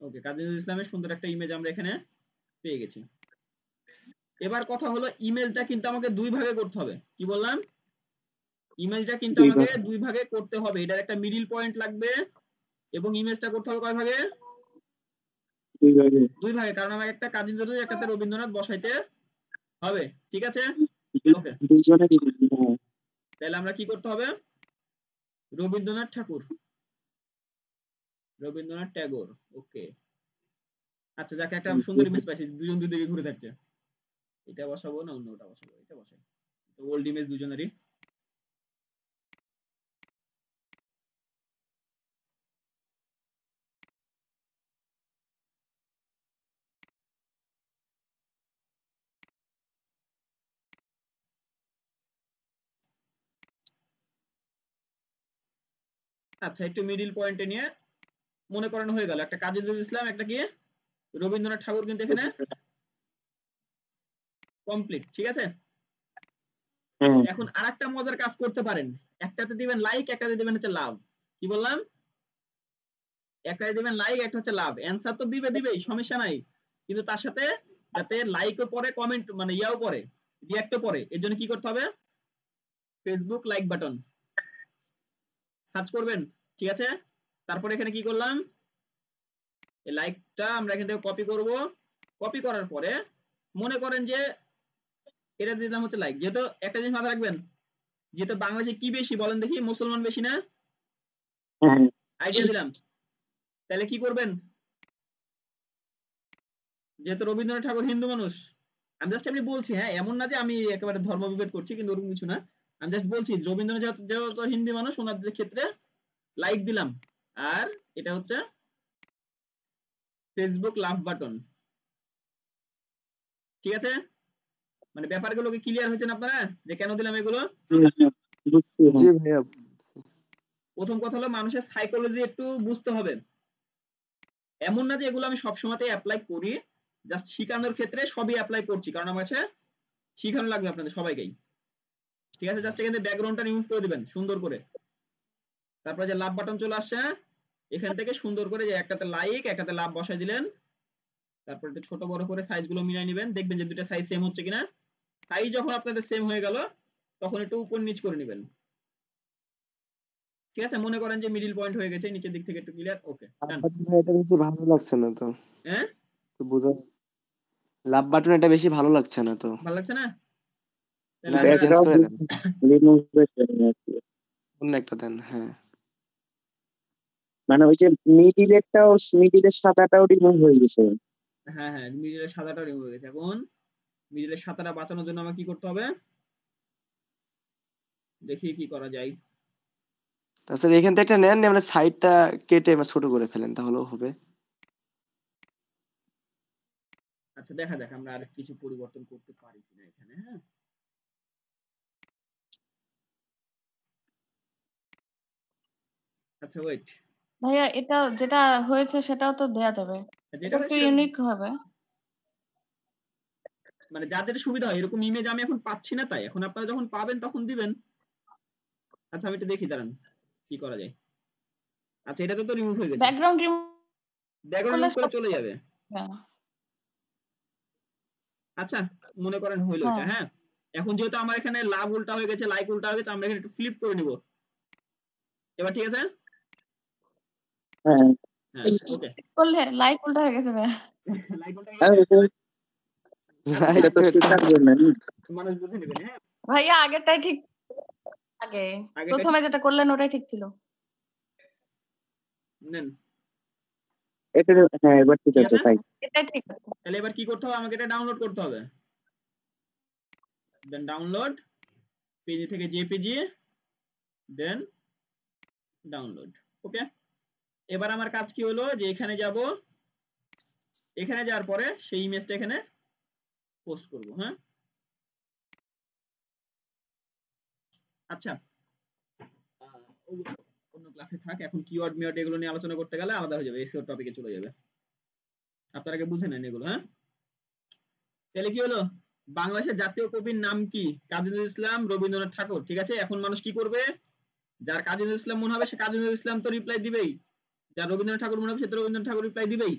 ওকে, কাজী নজরুল ইসলামের সুন্দর একটা ইমেজ আমরা এখানে পেয়ে গেছি। এবার কথা হলো ইমেজটা কিন্তু আমাকে দুই ভাগে করতে হবে, কি বললাম ইমেজটা কিন্তু আমাকে দুই ভাগে করতে হবে, এটার একটা মিডল পয়েন্ট লাগবে এবং ইমেজটা করতে হবে কয় ভাগে, দুই ভাগে, কারণ আমার একটা কাজী নজরুল একটা রবীন্দ্রনাথ বসাইতে হবে, ঠিক আছে? ওকে তাহলে আমরা কি করতে হবে, রবীন্দ্রনাথ ঠাকুর, রবীন্দ্রনাথ ট্যাগোর, ওকে আচ্ছা যাকে একটা সুন্দর ইমেজ পাইছি, দুজন দুই দিকে ঘুরে থাকছে, এটা বসাবো না অন্যটা বসাবো, এটা বসাই, তো ওল্ড ইমেজ দুজনেরই। আচ্ছা একটু মিডিল পয়েন্টে নিয়ে মনে করেন হয়ে গেল একটা কাজী নজরুল ইসলাম একটা কি রবীন্দ্রনাথ ঠাকুর কিন্তু এখানে কমপ্লিট, ঠিক আছে? এখন আরেকটা মজার কাজ করতে পারেন, একটাতে দিবেন লাইক একটাতে দিবেন হচ্ছে লাভ, কি বললাম একটাতে দিবেন লাইক একটা হচ্ছে লাভ, অ্যানসার তো দিবেই সমস্যা নাই, কিন্তু তার সাথে যাতে লাইকও পড়ে, কমেন্ট মানে ইয়াও পড়ে, রিঅ্যাক্টও পড়ে। এর জন্য কি করতে হবে? ফেসবুক লাইক বাটন সার্চ করবেন, ঠিক আছে? তারপর এখানে কি করলাম, এই লাইকটা আমরা এখান থেকে কপি করব। কপি করার পরে মনে করেন যে এটা দিলাম হচ্ছে লাইক। যেহেতু একটা জিনিস মাথায় রাখবেন, যেহেতু বাংলাদেশে কি বেশি বলেন দেখি, মুসলমান বেশি না? আইডিয়া দিলাম। তাহলে কি করবেন, যেহেতু রবীন্দ্রনাথ ঠাকুর হিন্দু মানুষ, আমি জাস্ট আমি বলছি, হ্যাঁ এমন না যে আমি একেবারে ধর্ম বিভেদ করছি, কিন্তু ওরকম কিছু না, আমি জাস্ট বলছি রবীন্দ্রনাথ যেহেতু হিন্দু মানুষ, ওনাদের ক্ষেত্রে লাইক দিলাম। আর এটা হচ্ছে ফেসবুক লাভ বাটন, ঠিক আছে? মানে ব্যাপারগুলো কি ক্লিয়ার হয়েছে না আপনারা, যে কেন দিলাম এগুলো? জি ভাইয়া। প্রথম কথা হলো মানুষের সাইকোলজি একটু বুঝতে হবে। এমন না যে এগুলো আমি সবসময়তে অ্যাপ্লাই করি, জাস্ট শিখানোর ক্ষেত্রে সবই অ্যাপ্লাই করছি, কারণ আমার কাছে শিখানো লাগবে আপনাদের সবাইকেই, ঠিক আছে? জাস্ট এখানে ব্যাকগ্রাউন্ডটা রিমুভ করে দিবেন সুন্দর করে। তারপরে যে লাভ বাটন চলে আসছে, এখান থেকে সুন্দর করে যে একটাতে লাইক একটাতে লাভ বসাই দিলেন। তারপর একটু ছোট বড় করে সাইজ গুলো মিলাই নেবেন, দেখবেন যে দুটো সাইজ সেম হচ্ছে কিনা। সাইজ যখন আপনাদের সেম হয়ে গেল, তখন একটু উপর নিচ করে নেবেন, ঠিক আছে? মনে করেন যে মিডিল পয়েন্ট হয়ে গেছে, নিচের দিক থেকে একটু ক্লিয়ার, ওকে ডান। এটা বেশি ভালো লাগছে না তো, হ্যাঁ একটু বোঝা। লাভ বাটন এটা বেশি ভালো লাগছে না তো। ভালো লাগছে না? না, তাহলে এটা চেঞ্জ আমরা করে দেন, অন্য একটা দেন। হ্যাঁ, মানে ওই যে মিডিলেরটাও, মিডিলের সাদাটাও রিমুভ হয়ে গেছে। হ্যাঁ হ্যাঁ মিডিলের সাদাটা রিমুভ হয়ে গেছে। এখন মিডিলের সাদাটা বাঁচানোর জন্য আমার কি করতে হবে, দেখি কি করা যায়। তাছাড়া এখান থেকে একটা নেন, নিয়ে আমরা সাইডটা কেটে ছোট করে ফেলেন, তাহলেও হবে। আচ্ছা দেখা যাক আমরা আর কিছু পরিবর্তন করতে পারি কিনা এখানে। হ্যাঁ আচ্ছা ওয়েট, ভাইয়া এটা যেটা হয়েছে সেটাও তো দেয়া যাবে, যেটা এটা হয় একটু সেটা ইউনিক হবে। মানে যার যেটা সুবিধা হয়, এরকম ইমেজ আমি এখন পাচ্ছি না, তাই এখন আপনারা যখন পাবেন তখন দিবেন। আচ্ছা আমি একটু দেখি দাঁড়ান কি করা যায়। আচ্ছা এটা তো রিমুভ হয়ে গেছে, ব্যাকগ্রাউন্ড রিমুভ ব্যাকগ্রাউন্ড করলে রিমুভ করে সব চলে যাবে। হ্যাঁ আচ্ছা মনে করেন হইলো এটা। হ্যাঁ এখন যেহেতু আমার এখানে লাভ উল্টা হয়ে গেছে, লাইক উল্টা হয়ে গেছে, আমরা এখানে একটু ফ্লিপ করে নিব এবার, ঠিক আছে? হ্যাঁ, হ্যাঁ ওকে করলে লাইক উল্টা হয়ে গেছে ভাইয়া। লাইক উল্টা হয়ে গেছে, এটা তো শেখার জন্য। মানুষ বুঝে নেবেন। হ্যাঁ ভাইয়া আগেরটাই ঠিক, আগে আগেটা প্রথমে যেটা করলেন ওটাই ঠিক ছিল। নেন, এটা হ্যাঁ এবার ঠিক ঠিক আছে আছে? তাই। এটাই ঠিক আছে। তাহলে এবার কি করতে হবে, আমাকে এটা ডাউনলোড করতে হবে। দেন ডাউনলোড, পেজি থেকে জেপিজি, দেন ডাউনলোড, ওকে। এবার আমার কাজ কি হলো, যে এখানে যাব, এখানে যাওয়ার পরে সেই ইমেজটা এখানে পোস্ট করব। হ্যাঁ আচ্ছা অন্য ক্লাসে থাক, এখন কিওয়ার্ড মিওয়ার্ড এগুলো নিয়ে আলোচনা করতে গেলে আলাদা হয়ে যাবে, এসইও টপিকে চলে যাবে, আপনারা আগে বুঝে নেন এগুলো। হ্যাঁ তাহলে কি হলো, বাংলাদেশের জাতীয় কবির নাম কি? কাজী নজরুল ইসলাম, রবীন্দ্রনাথ ঠাকুর, ঠিক আছে? এখন মানুষ কি করবে, যার কাজী নজরুল ইসলাম মনে হবে সে কাজী নজরুল ইসলাম তো রিপ্লাই দিবেই, যার রবীন্দ্রনাথ ঠাকুর মনে হবে সে তো রবীন্দ্রনাথ ঠাকুর রিপ্লাই দিবেই।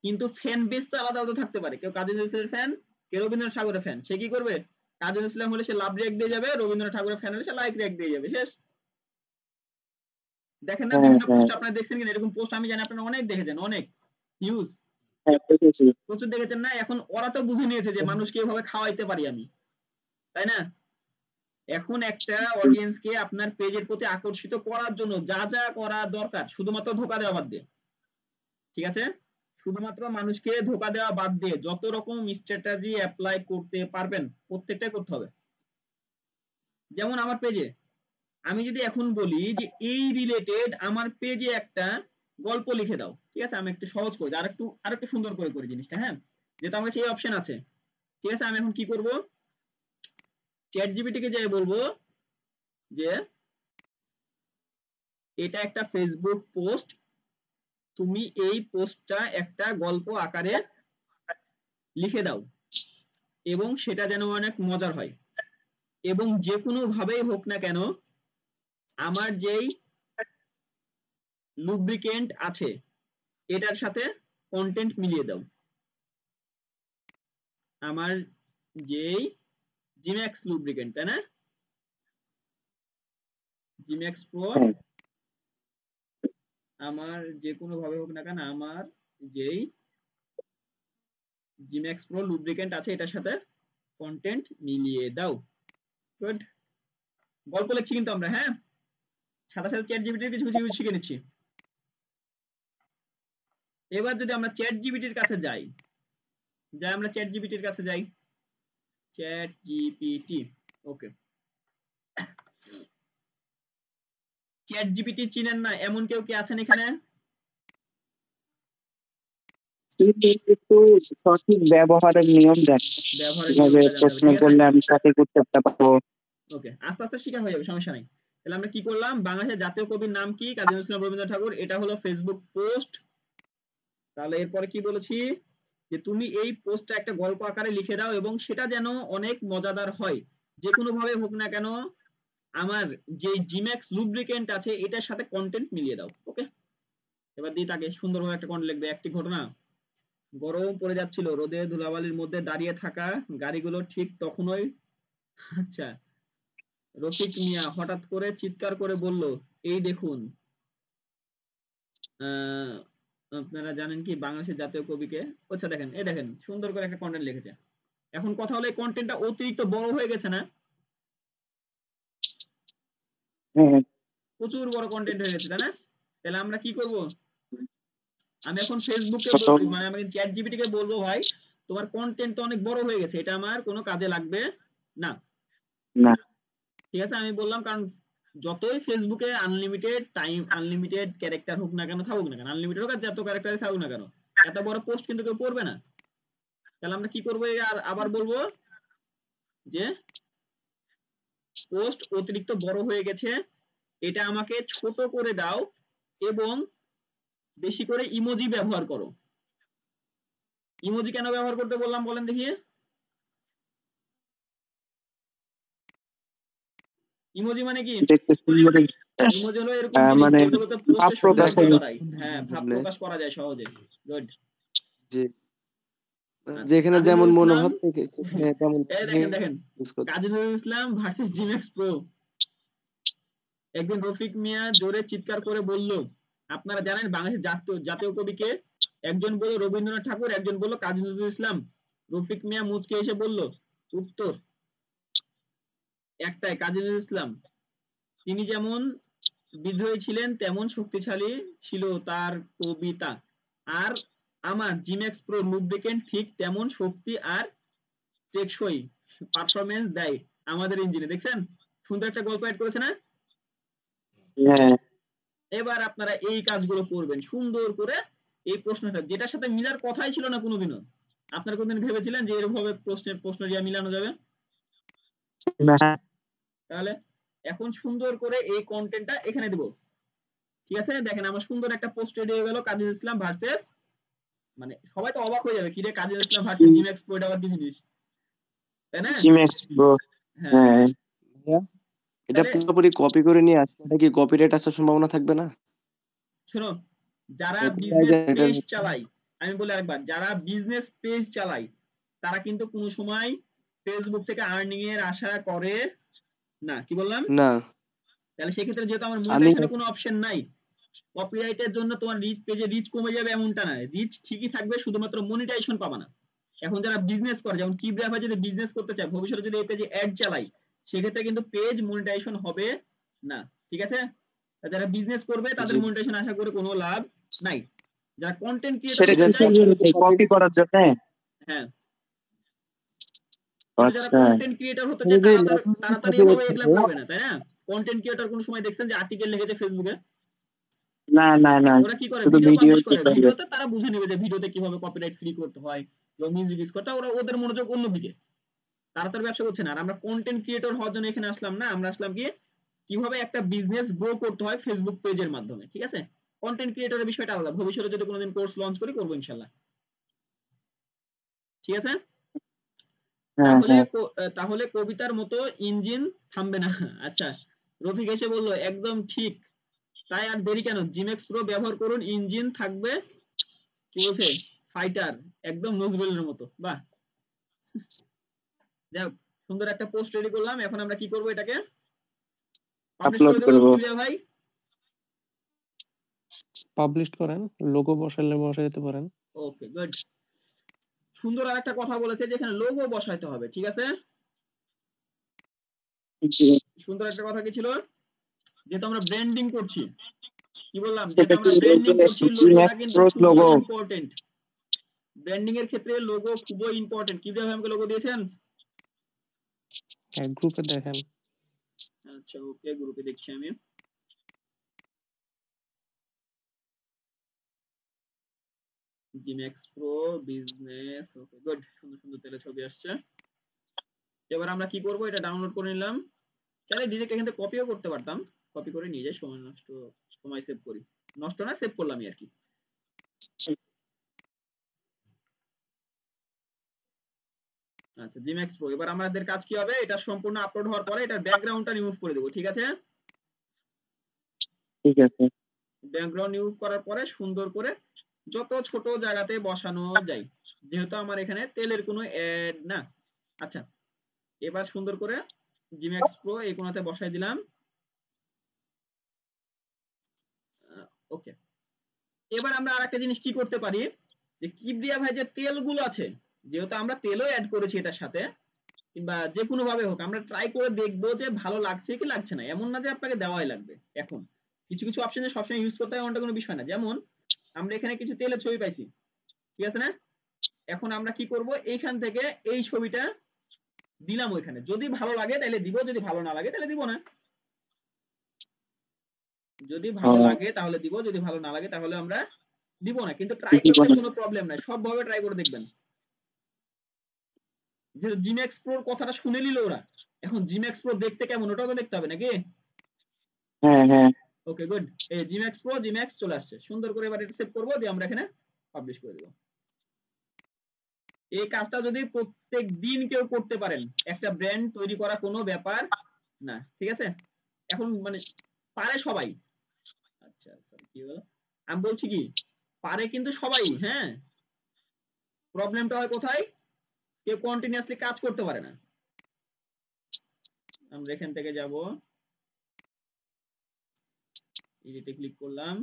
কিন্তু ফ্যান বেস তো আলাদা আলাদা থাকতে পারে, কেউ কাজী নজরুল ইসলামের ফ্যান, কেউ রবীন্দ্রনাথ ঠাকুরের ফ্যান। সে কি করবে, কাজী নজরুল ইসলাম হলে সে লাভ রিঅ্যাক্ট দিয়ে যাবে, রবীন্দ্রনাথ ঠাকুরের ফ্যান হলে সে লাইক রিঅ্যাক্ট দিয়ে যাবে, শেষ। দেখেন না হ্যাঁ বিভিন্ন হ্যাঁ পোস্ট আপনারা দেখছেন কিনা, এরকম পোস্ট আমি জানি আপনারা অনেক দেখেছেন, অনেক ইউজ হ্যাঁ দেখেছি। প্রচুর দেখেছেন না? এখন ওরা তো বুঝে নিয়েছে যে মানুষকে এভাবে খাওয়াইতে পারি আমি, তাই না? এখন একটা অডিয়েন্সকে আপনার পেজের প্রতি আকর্ষিত করার জন্য যা যা করা দরকার, শুধুমাত্র ধোকা দেওয়া বাদ দিয়ে, ঠিক আছে? শুধুমাত্র মানুষকে ধোকা দেওয়া বাদ দিয়ে যত রকম স্ট্র্যাটেজি অ্যাপ্লাই করতে পারবেন প্রত্যেকটাই করতে হবে। যেমন আমার পেজে আমি যদি এখন বলি যে এই রিলেটেড আমার পেজে একটা গল্প লিখে দাও, ঠিক আছে? আমি একটু সহজ করে আরেকটু সুন্দর করে করি জিনিসটা। হ্যাঁ যেহেতু আমার কাছে এই অপশন আছে, ঠিক আছে? আমি এখন কি করব, চ্যাট জিপিটিকে যাই বলবো যে এটা একটা ফেসবুক পোস্ট, তুমি এই পোস্টটা একটা গল্প আকারে লিখে দাও এবং সেটা যেন অনেক মজার হয়, এবং যে কোনো ভাবেই হোক না কেন আমার যেই লুব্রিকেন্ট আছে এটার সাথে কন্টেন্ট মিলিয়ে দাও। আমার যেই জিম্যাক্স লুব্রিকেন্ট, তাই না? জিম্যাক্স প্রো হ্যাঁ। আমার যে কোনো ভাবে হোক না কেন আমার যেই জিম্যাক্স প্রো লুব্রিকেন্ট আছে এটার সাথে কন্টেন্ট মিলিয়ে দাও। গুড। গল্প লিখছি কিন্তু আমরা, হ্যাঁ, সাথে সাথে চ্যাট জিপিটির কিছু কিছু শিখে নিচ্ছি। এবার যদি আমরা চ্যাট জিপিটির কাছে যাই, আমরা চ্যাট জিপিটির কাছে যাই, চ্যাট জিপিটি, ওকে। চ্যাট জিপিটি চিনেন না এমন কেউ কি আছেন এখানে? একটু সঠিক ব্যবহারের নিয়ম দেন, ব্যবহারের কিভাবে নিয়মটা জানতে হবে, প্রশ্ন ঠিক আছে? করলে আমি সঠিক উত্তরটা পাবো। ওকে, আস্তে আস্তে শেখা হয়ে যাবে, সমস্যা নাই। তাহলে আমরা কি করলাম, বাংলাদেশের জাতীয় কবির নাম কি? কাজী নজরুল ইসলাম রবীন্দ্রনাথ ঠাকুর, এটা হলো ফেসবুক পোস্ট। তাহলে এরপরে কি বলেছি, যে তুমি এই পোস্টটা একটা গল্প আকারে লিখে দাও এবং সেটা যেন অনেক মজাদার হয়, যে কোনো ভাবে হোক না কেন আমার যে জিম্যাক্স লুব্রিকেন্ট আছে এটার সাথে কন্টেন্ট মিলিয়ে দাও। ওকে, এবার দিই তাকে সুন্দরভাবে একটা কন্টেন্ট লিখবে। একটি ঘটনা, গরম পড়ে যাচ্ছিল, রোদে ধুলাবালির মধ্যে দাঁড়িয়ে থাকা গাড়িগুলো ঠিক তখনই, আচ্ছা, রফিক মিয়া হঠাৎ করে চিৎকার করে বলল, এই দেখুন, আপনারা জানেন কি বাংলাদেশের জাতীয় কবিকে? আচ্ছা দেখেন, এই দেখেন সুন্দর করে একটা কন্টেন্ট লিখেছে। এখন কথা হলো এই কন্টেন্টটা অতিরিক্ত বড় হয়ে গেছে না? হ্যাঁ, প্রচুর বড় কন্টেন্ট হয়ে গেছে, তাই না? তাহলে আমরা কি করব, আমি এখন ফেসবুককে ছোট মানে আমি চ্যাট জিপিটি কে বলবো, ভাই তোমার কন্টেন্ট তো অনেক বড় হয়ে গেছে, এটা আমার কোনো কাজে লাগবে না। না। ঠিক আছে, আমি বললাম, কারণ যতই ফেসবুকে আনলিমিটেড টাইম, আনলিমিটেড ক্যারেক্টার হোক না কেন, থাকুক না কেন, আনলিমিটেড হোক আর যত ক্যারেক্টার থাকুক না কেন, এত বড় পোস্ট কিন্তু কেউ পড়বে না। তাহলে আমরা কি করবো, আর আবার বলবো যে পোস্ট অতিরিক্ত বড় হয়ে গেছে, এটা আমাকে ছোট করে দাও এবং বেশি করে ইমোজি ব্যবহার করো। ইমোজি কেন ব্যবহার করতে বললাম বলেন দেখি? ইমোজি মানে কি? দেখতে সুন্দর, ইমোজি হলো এরকম জিনিস মানে যেগুলোতে ভাব পোস্টের প্রকাশ সৌন্দর্য দেখায় বাড়ায়, হ্যাঁ, ভাব বললে প্রকাশ করা যায় সহজে। গুড। যে আচ্ছা, যেখানে কাজী যেমন নজরুল ইসলাম, মনোভাব থেকে সেখানে তেমন এই দেখেন দেখেন, ইউজ করতে। Kazi Nazrul Islam versus জিম্যাক্স pro. একদিন রফিক মিয়া জোরে চিৎকার করে বলল, আপনারা জানেন বাংলাদেশের জাতীয় কবিকে? একজন বলল রবীন্দ্রনাথ ঠাকুর, একজন বলল কাজী নজরুল ইসলাম। রফিক মিয়া মুচকে এসে বলল, উত্তর একটাই, কাজী নজরুল ইসলাম। তিনি যেমন বিদ্রোহী ছিলেন তেমন শক্তিশালী ছিল তার কবিতা, আর আমার জিম্যাক্স প্রো লুব্রিকেন্ট ঠিক তেমন শক্তি আর টেকসই পারফরমেন্স দেয় আমাদের ইঞ্জিনে। দেখছেন সুন্দর একটা গল্প অ্যাড করেছে না? হ্যাঁ, এবার আপনারা এই কাজগুলো করবেন সুন্দর করে। এই প্রশ্নটা যেটার সাথে মিলার কথাই ছিল না কোনোদিনও, আপনারা কোনদিন ভেবেছিলেন যে এরকম ভাবে প্রশ্ন দিয়ে মিলানো যাবে? না। তাহলে এখন সুন্দর করে এই কন্টেন্টটা এখানে দেব। ঠিক আছে, দেখেন আমার সুন্দর একটা পোস্ট রেডি হয়ে গেল, কাজী নজরুল ইসলাম ভার্সেস, মানে সবাই তো অবাক হয়ে যাবে, কি রে কাজী নজরুল ইসলাম ভার্সেস জিম্যাক্স প্রো, এটা আবার কি জিনিস, তাই না? জিম্যাক্স প্রো। হ্যাঁ, হ্যাঁ, ভাইয়া, এটা তাহলে পুরোপুরি কপি করে নিয়ে আসছে, এটা কি কপিরাইট আসার সম্ভাবনা থাকবে না? শোনো, যারা Copyright বিজনেস এটা পেজ চালায়, আমি বলি আরেকবার, যারা বিজনেস পেজ চালায় তারা কিন্তু কোনো সময় ফেসবুক থেকে আর্নিং এর আশা করে না। কি বললাম? না, তাহলে সেক্ষেত্রে যেহেতু আমার আমি মনিটাইজেশনের কোনো অপশন নাই, কপিরাইটের জন্য তোমার পেজে রিচ কমে যাবে এমনটা না, রিচ ঠিকই থাকবে, শুধুমাত্র মনিটাইজেশন পাবা না। এখন যারা বিজনেস করে, যেমন কিব্রা ভাই যদি বিজনেস করতে চায়, ভবিষ্যতে যদি এই পেজে অ্যাড চালাই, সেক্ষেত্রে কিন্তু পেজ মনিটাইজেশন হবে না। ঠিক আছে, যারা বিজনেস করবে তাদের জি মনিটাইজেশন আশা করে কোনো লাভ নাই। যারা কন্টেন্ট ক্রিয়েটর সেটা হতে কি চায়, কপি করার জন্য? হ্যাঁ, কিন্তু যারা আচ্ছা। কন্টেন্ট ক্রিয়েটর হতে চায় যদি তাড়াতাড়ি এভাবে এগুলা করবে না, তাই না? কন্টেন্ট ক্রিয়েটর কোন সময় দেখছেন যে আর্টিকেল লিখেছে ফেসবুকে? না না না, ওরা কি করে, শুধু ভিডিও ভিডিও পাবলিশ কি করে, করবে? ভিডিওতে তারা বুঝে নেবে যে ভিডিওতে কিভাবে কপিরাইট ফ্রি করতে হয় বা মিউজিক ইউজ করতে হয়, ওরা ওদের মনোযোগ অন্যদিকে, তাড়াতাড়ি ব্যবসা করছে না। আর আমরা কন্টেন্ট ক্রিয়েটর হওয়ার জন্য এখানে আসলাম না, আমরা আসলাম কি কিভাবে একটা বিজনেস গ্রো করতে হয় ফেসবুক পেজের মাধ্যমে। ঠিক আছে, কন্টেন্ট ক্রিয়েটরের বিষয়টা আলাদা, ভবিষ্যতে যদি কোনোদিন কোর্স লঞ্চ করি করবো ইনশাআল্লাহ। ঠিক আছে, হ্যাঁ তাহলে হ্যাঁ, তাহলে কবিতার মতো ইঞ্জিন থামবে না। আচ্ছা, রফিক এসে বললো, একদম ঠিক, তাই আর দেরি কেন, জিম্যাক্স প্রো ব্যবহার করুন, ইঞ্জিন থাকবে, কি বলছে, ফাইটার, একদম নজরুলের মতো। বাহ, যাই হোক, সুন্দর একটা পোস্ট রেডি করলাম। এখন আমরা কি করব, এটাকে পাবলিশ আপলোড করে দেব। করব। কিভাবে ভাই? পাবলিশ করেন, লোগো বসাইলে বসাইতে পারেন। Okay good. সুন্দর আরেকটা কথা বলেছে যে এখানে লোগো বসাইতে হবে, ঠিক আছে? জি, সুন্দর একটা কথা কি ছিল, যেহেতু আমরা ব্র্যান্ডিং করছি, কি বললাম, সেটা যেহেতু আমরা কি ব্র্যান্ডিং করছি, লোগোটা কিন্তু Pro খুবই logo? ইম্পর্টেন্ট। ব্র্যান্ডিং এর ক্ষেত্রে লোগো খুবই ইম্পর্টেন্ট। কিভাবে আমাকে লোগো দিয়েছেন? হ্যাঁ, গ্রুপে দেখেন। আচ্ছা ওকে, গ্রুপে দেখছি আমি। জিম্যাক্স প্রো বিজনেস, ওকে গুড, সুন্দর সুন্দর তেলে ছবি আসছে। এবার আমরা কি করব, এটা ডাউনলোড করে নিলাম। চাইলে ডিরেক্ট এখান থেকে কপিও করতে পারতাম, কপি করে নিয়ে যাই, সময় নষ্ট, সময় সেভ করি, নষ্ট না, সেভ করলামই আর কি। আচ্ছা জিম্যাক্স প্রো, এবার আমাদের কাজ কি হবে, এটা সম্পূর্ণ আপলোড হওয়ার পরে এটা ব্যাকগ্রাউন্ডটা রিমুভ করে দেব, ঠিক আছে? ঠিক আছে। ব্যাকগ্রাউন্ড রিমুভ করার পরে সুন্দর করে যত ছোট জায়গাতে বসানো যায়, যেহেতু আমার এখানে তেলের কোনো অ্যাড না। আচ্ছা এবার সুন্দর করে জিম্যাক্স প্রো এই কোণাতে বসাই দিলাম। ওকে, এবার আমরা আরেকটা জিনিস কি করতে পারি, যে কিবরিয়া ভাই যে তেলগুলো আছে, যেহেতু আমরা তেলও অ্যাড করেছি এটার সাথে, কিংবা যে কোনো ভাবে হোক আমরা ট্রাই করে দেখবো যে ভালো লাগছে কি লাগছে না। এমন না যে আপনাকে দেওয়াই লাগবে। এখন কিছু কিছু অপশন সবসময় ইউজ করতে হয় এমনটা কোনো বিষয় না। যেমন আমরা এখানে কিছু তেলের ছবি পাইছি, ঠিক আছে না? এখন আমরা কি করব, এইখান থেকে এই ছবিটা দিলাম ওইখানে, যদি ভালো লাগে তাহলে দিব, যদি ভালো না লাগে তাহলে দিব না। যদি ভালো লাগে তাহলে দিব, যদি ভালো না লাগে তাহলে আমরা দিব না। কিন্তু ট্রাই করতে কোনো প্রবলেম নাই, সব ভাবে ট্রাই করে দেখবেন। যে জিম্যাক্স প্রোর কথাটা শুনে নিল ওরা, এখন জিম্যাক্স প্রো দেখতে কেমন ওটাও তো দেখতে হবে নাকি? হ্যাঁ হ্যাঁ, ওকে গুড, এই জিম্যাক্স প্রো, জিম্যাক্স চলে আসছে। সুন্দর করে এবার এটা সেভ করব, দিয়ে আমরা এখানে পাবলিশ করে দেব। এই কাজটা যদি প্রত্যেক দিন কেউ করতে পারেন, একটা ব্র্যান্ড তৈরি করা কোনো ব্যাপার না, ঠিক আছে? এখন মানে পারে সবাই। আচ্ছা সরি কি হলো, আমি বলছি কি পারে কিন্তু সবাই, হ্যাঁ। প্রবলেমটা হয় কোথায়, কেউ কন্টিনিউয়াসলি কাজ করতে পারে না। আমরা এখান থেকে যাব, এডিটে ক্লিক করলাম,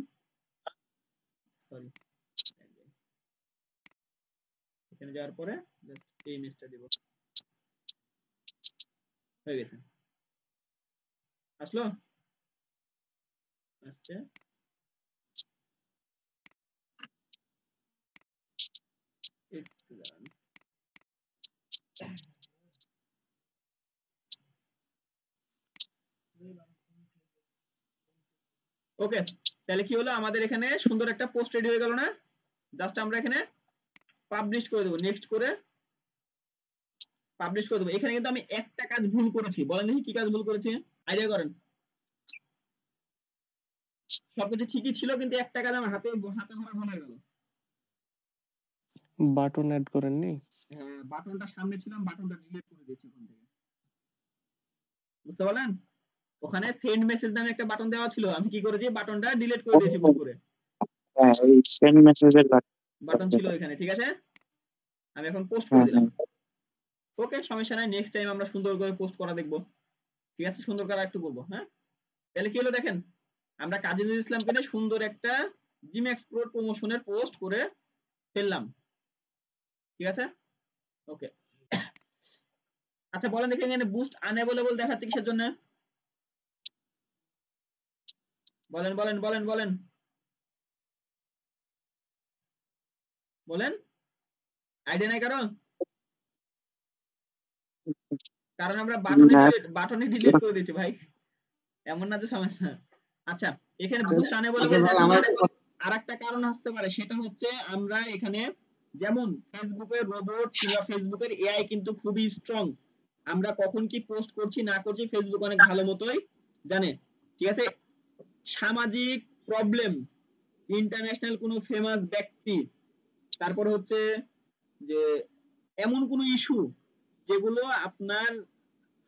সরি এখানে যাওয়ার পরে জাস্ট এই ইমেজটা দিব, হয়ে গেছে। আসলো, আসছে। একটু দাঁড়ান, ওকে তাহলে কি হলো, আমাদের এখানে সুন্দর একটা পোস্ট রেডি হয়ে গেল না? জাস্ট আমরা এখানে পাবলিশ করে দেবো, নেক্সট করে পাবলিশ করে দেবো। এখানে কিন্তু আমি একটা কাজ ভুল করেছি, বলেন দেখি কি কাজ ভুল করেছি, আইডিয়া করেন। সবকিছু ঠিকই ছিল কিন্তু একটা কাজ আমার হাতে হাতে ধরা ভুল হয়ে গেল। বাটন অ্যাড করেননি? হ্যাঁ বাটনটা সামনে ছিল, বাটনটা ডিলিট করে দিয়েছি ওখান থেকে, বুঝতে পারলেন? ওখানে সেন্ড মেসেজ নামে একটা বাটন দেওয়া ছিল, আমি কি করেছি বাটনটা ডিলিট করে দিয়েছি ভুল করে। হ্যাঁ এই সেন্ড মেসেজের বাটন ছিল এখানে, ঠিক আছে? আমি এখন পোস্ট করে দিলাম। ওকে সমস্যা নাই, নেক্সট টাইম আমরা সুন্দর করে পোস্ট করা দেখবো, ঠিক আছে? সুন্দর করে একটু করবো, হ্যাঁ। তাহলে কি হলো দেখেন, আমরা কাজী নজরুল ইসলামকে নিয়ে সুন্দর একটা জিম্যাক্স প্রো প্রমোশনের পোস্ট করে ফেললাম, ঠিক আছে? ওকে আচ্ছা বলেন দেখি এখানে বুস্ট আনএভেলেবল দেখাচ্ছে কিসের জন্য? বলেন বলেন বলেন বলেন বলেন, আইডিয়া নাই কারণ? কারণ আমরা বাটনে ডিলিট করে দিয়েছি ভাই, এমন না যে সমস্যা। আচ্ছা এখানে বুস্ট আনএভেলেবল আরেকটা কারণ আসতে পারে, সেটা হচ্ছে আমরা এখানে যেমন ফেসবুকের রোবট কিংবা ফেসবুকের এআই কিন্তু খুবই স্ট্রং, আমরা কখন কি পোস্ট করছি না করছি ফেসবুক অনেক ভালো মতোই জানে, ঠিক আছে? সামাজিক প্রবলেম, ইন্টারন্যাশনাল কোনো ফেমাস ব্যক্তি, তারপর হচ্ছে যে এমন কোনো ইস্যু যেগুলো আপনার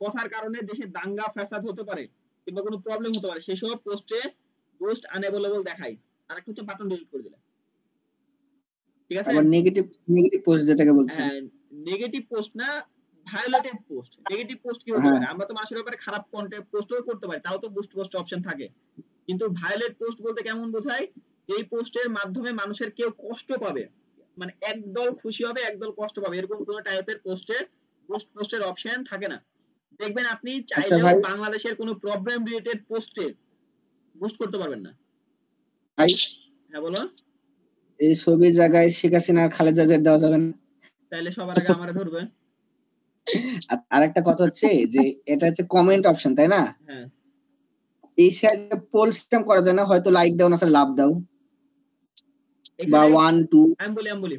কথার কারণে দেশে দাঙ্গা ফ্যাসাদ হতে পারে কিংবা কোনো প্রবলেম হতে পারে, সেসব পোস্টে পোস্ট আনএভেলেবল দেখায়। আরেকটা হচ্ছে বাটন ডিলিট করে দিলে, ঠিক আছে? আবার নেগেটিভ পোস্ট যেটাকে বলছেন, হ্যাঁ নেগেটিভ পোস্ট না, ভায়োলেটেড পোস্ট। নেগেটিভ পোস্ট কি হতে হ্যাঁ পারে? আমরা তো মানুষের ব্যাপারে খারাপ কন্টেন্ট পোস্টও করতে পারি, তাও তো বুস্ট পোস্ট অপশন থাকে। কিন্তু ভায়োলেট পোস্ট বলতে কেমন বোঝায়? এই পোস্টের মাধ্যমে মানুষের কেউ কষ্ট পাবে, মানে একদল খুশি হবে একদল কষ্ট পাবে, এরকম কোন টাইপের পোস্টে বুস্ট পোস্টের অপশন থাকে না। দেখবেন আপনি আচ্ছা চাইলেও ভাই, বাংলাদেশের কোনো প্রবলেম রিলেটেড পোস্টে বুস্ট করতে পারবেন না। ভাই হ্যাঁ বলো। এই ছবির জায়গায় শেখ হাসিনা আর খালেদা জিয়া দেওয়া যাবে না? তাইলে সবার আগে আমারে ধরবে। আর একটা কথা হচ্ছে যে এটা হচ্ছে কমেন্ট অপশন, তাই না? হ্যাঁ এই সাইডে পোল সিস্টেম করা যায় না? হয়তো লাইক দাও না, লাভ দাও, বা এখানে 1 2। আমি বলি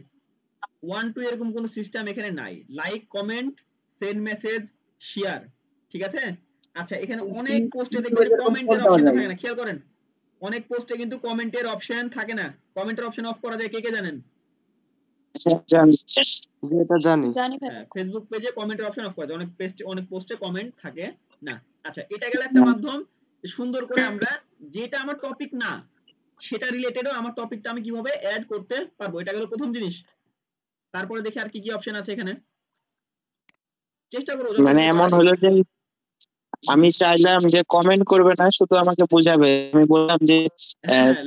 1 2 এরকম কোনো সিস্টেম এখানে নাই। Like, comment, send message, share, ঠিক আছে? আচ্ছা, এখানে অনেক পোস্টে দেখবেন যে কমেন্টের অপশনটা থাকে না, খেয়াল করেন। অনেক পোস্টে কিন্তু কমেন্টের অপশন থাকে না। কমেন্টের অপশন অফ করা যায়, কে কে জানেন? যেটা জানি। জানি ভাই। হ্যাঁ, ফেসবুক পেজে কমেন্টের অপশন অফ করা যায়। অনেক পোস্টে কমেন্ট থাকে না। আচ্ছা, এটা গেল একটা মাধ্যম সুন্দর করে আমরা যেটা আমার টপিক না সেটা রিলেটেডও আমার টপিকটা আমি কিভাবে অ্যাড করতে পারবো, এটা গেল প্রথম জিনিস। তারপরে দেখি আর কি কি অপশন আছে এখানে, চেষ্টা করবো মানে এমন হলো যে আমি চাইলাম যে কমেন্ট করবে না, শুধু আমাকে বোঝাবে। আমি বললাম যে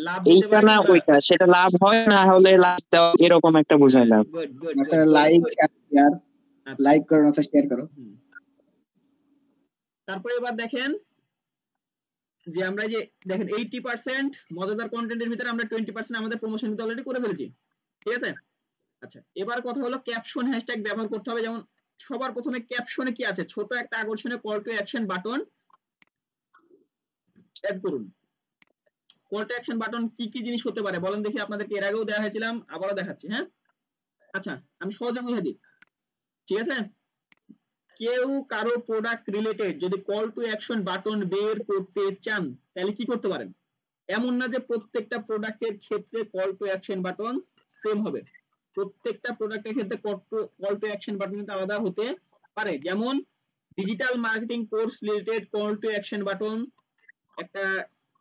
লাভ দিতে এইটা পারে না কিংবা ওইটা, সেটা লাভ হয় না হলে লাভ দেওয়া, এরকম একটা বুঝাইলাম। গুড গুড আচ্ছা, লাইক আর শেয়ার, লাইক করো না শেয়ার করো। তারপরে এবার দেখেন যে আমরা যে দেখেন 80% মজাদার কন্টেন্টের ভিতরে আমরা 20% আমাদের প্রমোশন কিন্তু অলরেডি করে ফেলেছি, ঠিক আছে? আচ্ছা, এবার কথা হলো ক্যাপশন হ্যাশট্যাগ ব্যবহার করতে হবে। যেমন সবার প্রথমে ক্যাপশনে কি আছে? ছোট একটা আকর্ষণীয় call to action button add করুন। কল টু অ্যাকশন বাটন কি কি জিনিস হতে পারে বলেন দেখি, আপনাদেরকে এর আগেও দেওয়া হয়েছিলাম, আবারও দেখাচ্ছি। হ্যাঁ, আচ্ছা আমি সহজে বুঝিয়ে দিই, ঠিক আছে? কেউ কারো প্রোডাক্ট রিলেটেড যদি কল টু অ্যাকশন বাটন বের করতে চান তাহলে কি করতে পারেন? এমন না যে প্রত্যেকটা প্রোডাক্টের ক্ষেত্রে call to action button same হবে। প্রত্যেকটা প্রোডাক্টের ক্ষেত্রে কল টু অ্যাকশন বাটন কিন্তু আলাদা হতে পারে। যেমন digital marketing course related call to action button একটা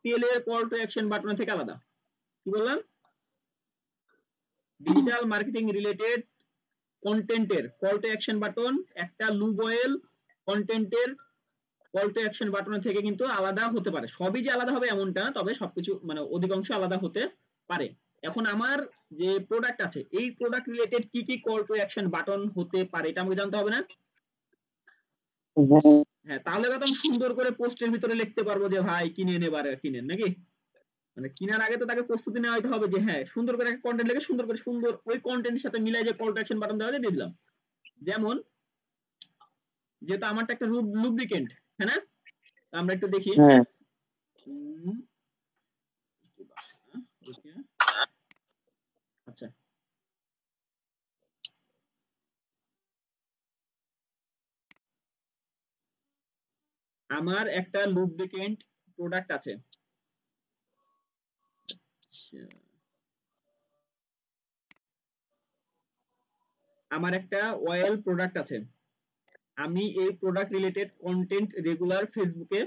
তেলের কল টু অ্যাকশন বাটনের থেকে আলাদা। কি বললাম? ডিজিটাল মার্কেটিং রিলেটেড কন্টেন্টের কল টু অ্যাকশন বাটন একটা লুব অয়েল কন্টেন্টের কল টু অ্যাকশন বাটনের থেকে কিন্তু আলাদা হতে পারে। সবই যে আলাদা হবে এমনটা, তবে সবকিছু মানে অধিকাংশ আলাদা হতে পারে। এখন আমার যে প্রোডাক্ট আছে এই প্রোডাক্ট রিলেটেড কি কি কল টু অ্যাকশন বাটন হতে পারে এটা আমাকে জানতে হবে না? হ্যাঁ, তাহলে তো আমি সুন্দর করে পোস্টের ভিতরে লিখতে পারবো যে ভাই কিনে নেবার কিনেন, নাকি? মানে কেনার আগে তো তাকে প্রস্তুতি নেওয়া হবে যে হ্যাঁ সুন্দর করে একটা কন্টেন্ট লিখে সুন্দর ওই কন্টেন্টের সাথে মিলাই যে কল টু অ্যাকশন বাটন দেওয়া যায় দিয়ে দিলাম। যেমন যেটা আমারটা একটা লুব্রিকেন্ট, হ্যাঁ না? আমরা একটু দেখি। আচ্ছা, আমার একটা লুব্রিকেন্ট প্রোডাক্ট আছে। আমার একটা অয়েল প্রোডাক্ট আছে। আমি এই প্রোডাক্ট রিলেটেড কন্টেন্ট রেগুলার ফেসবুকে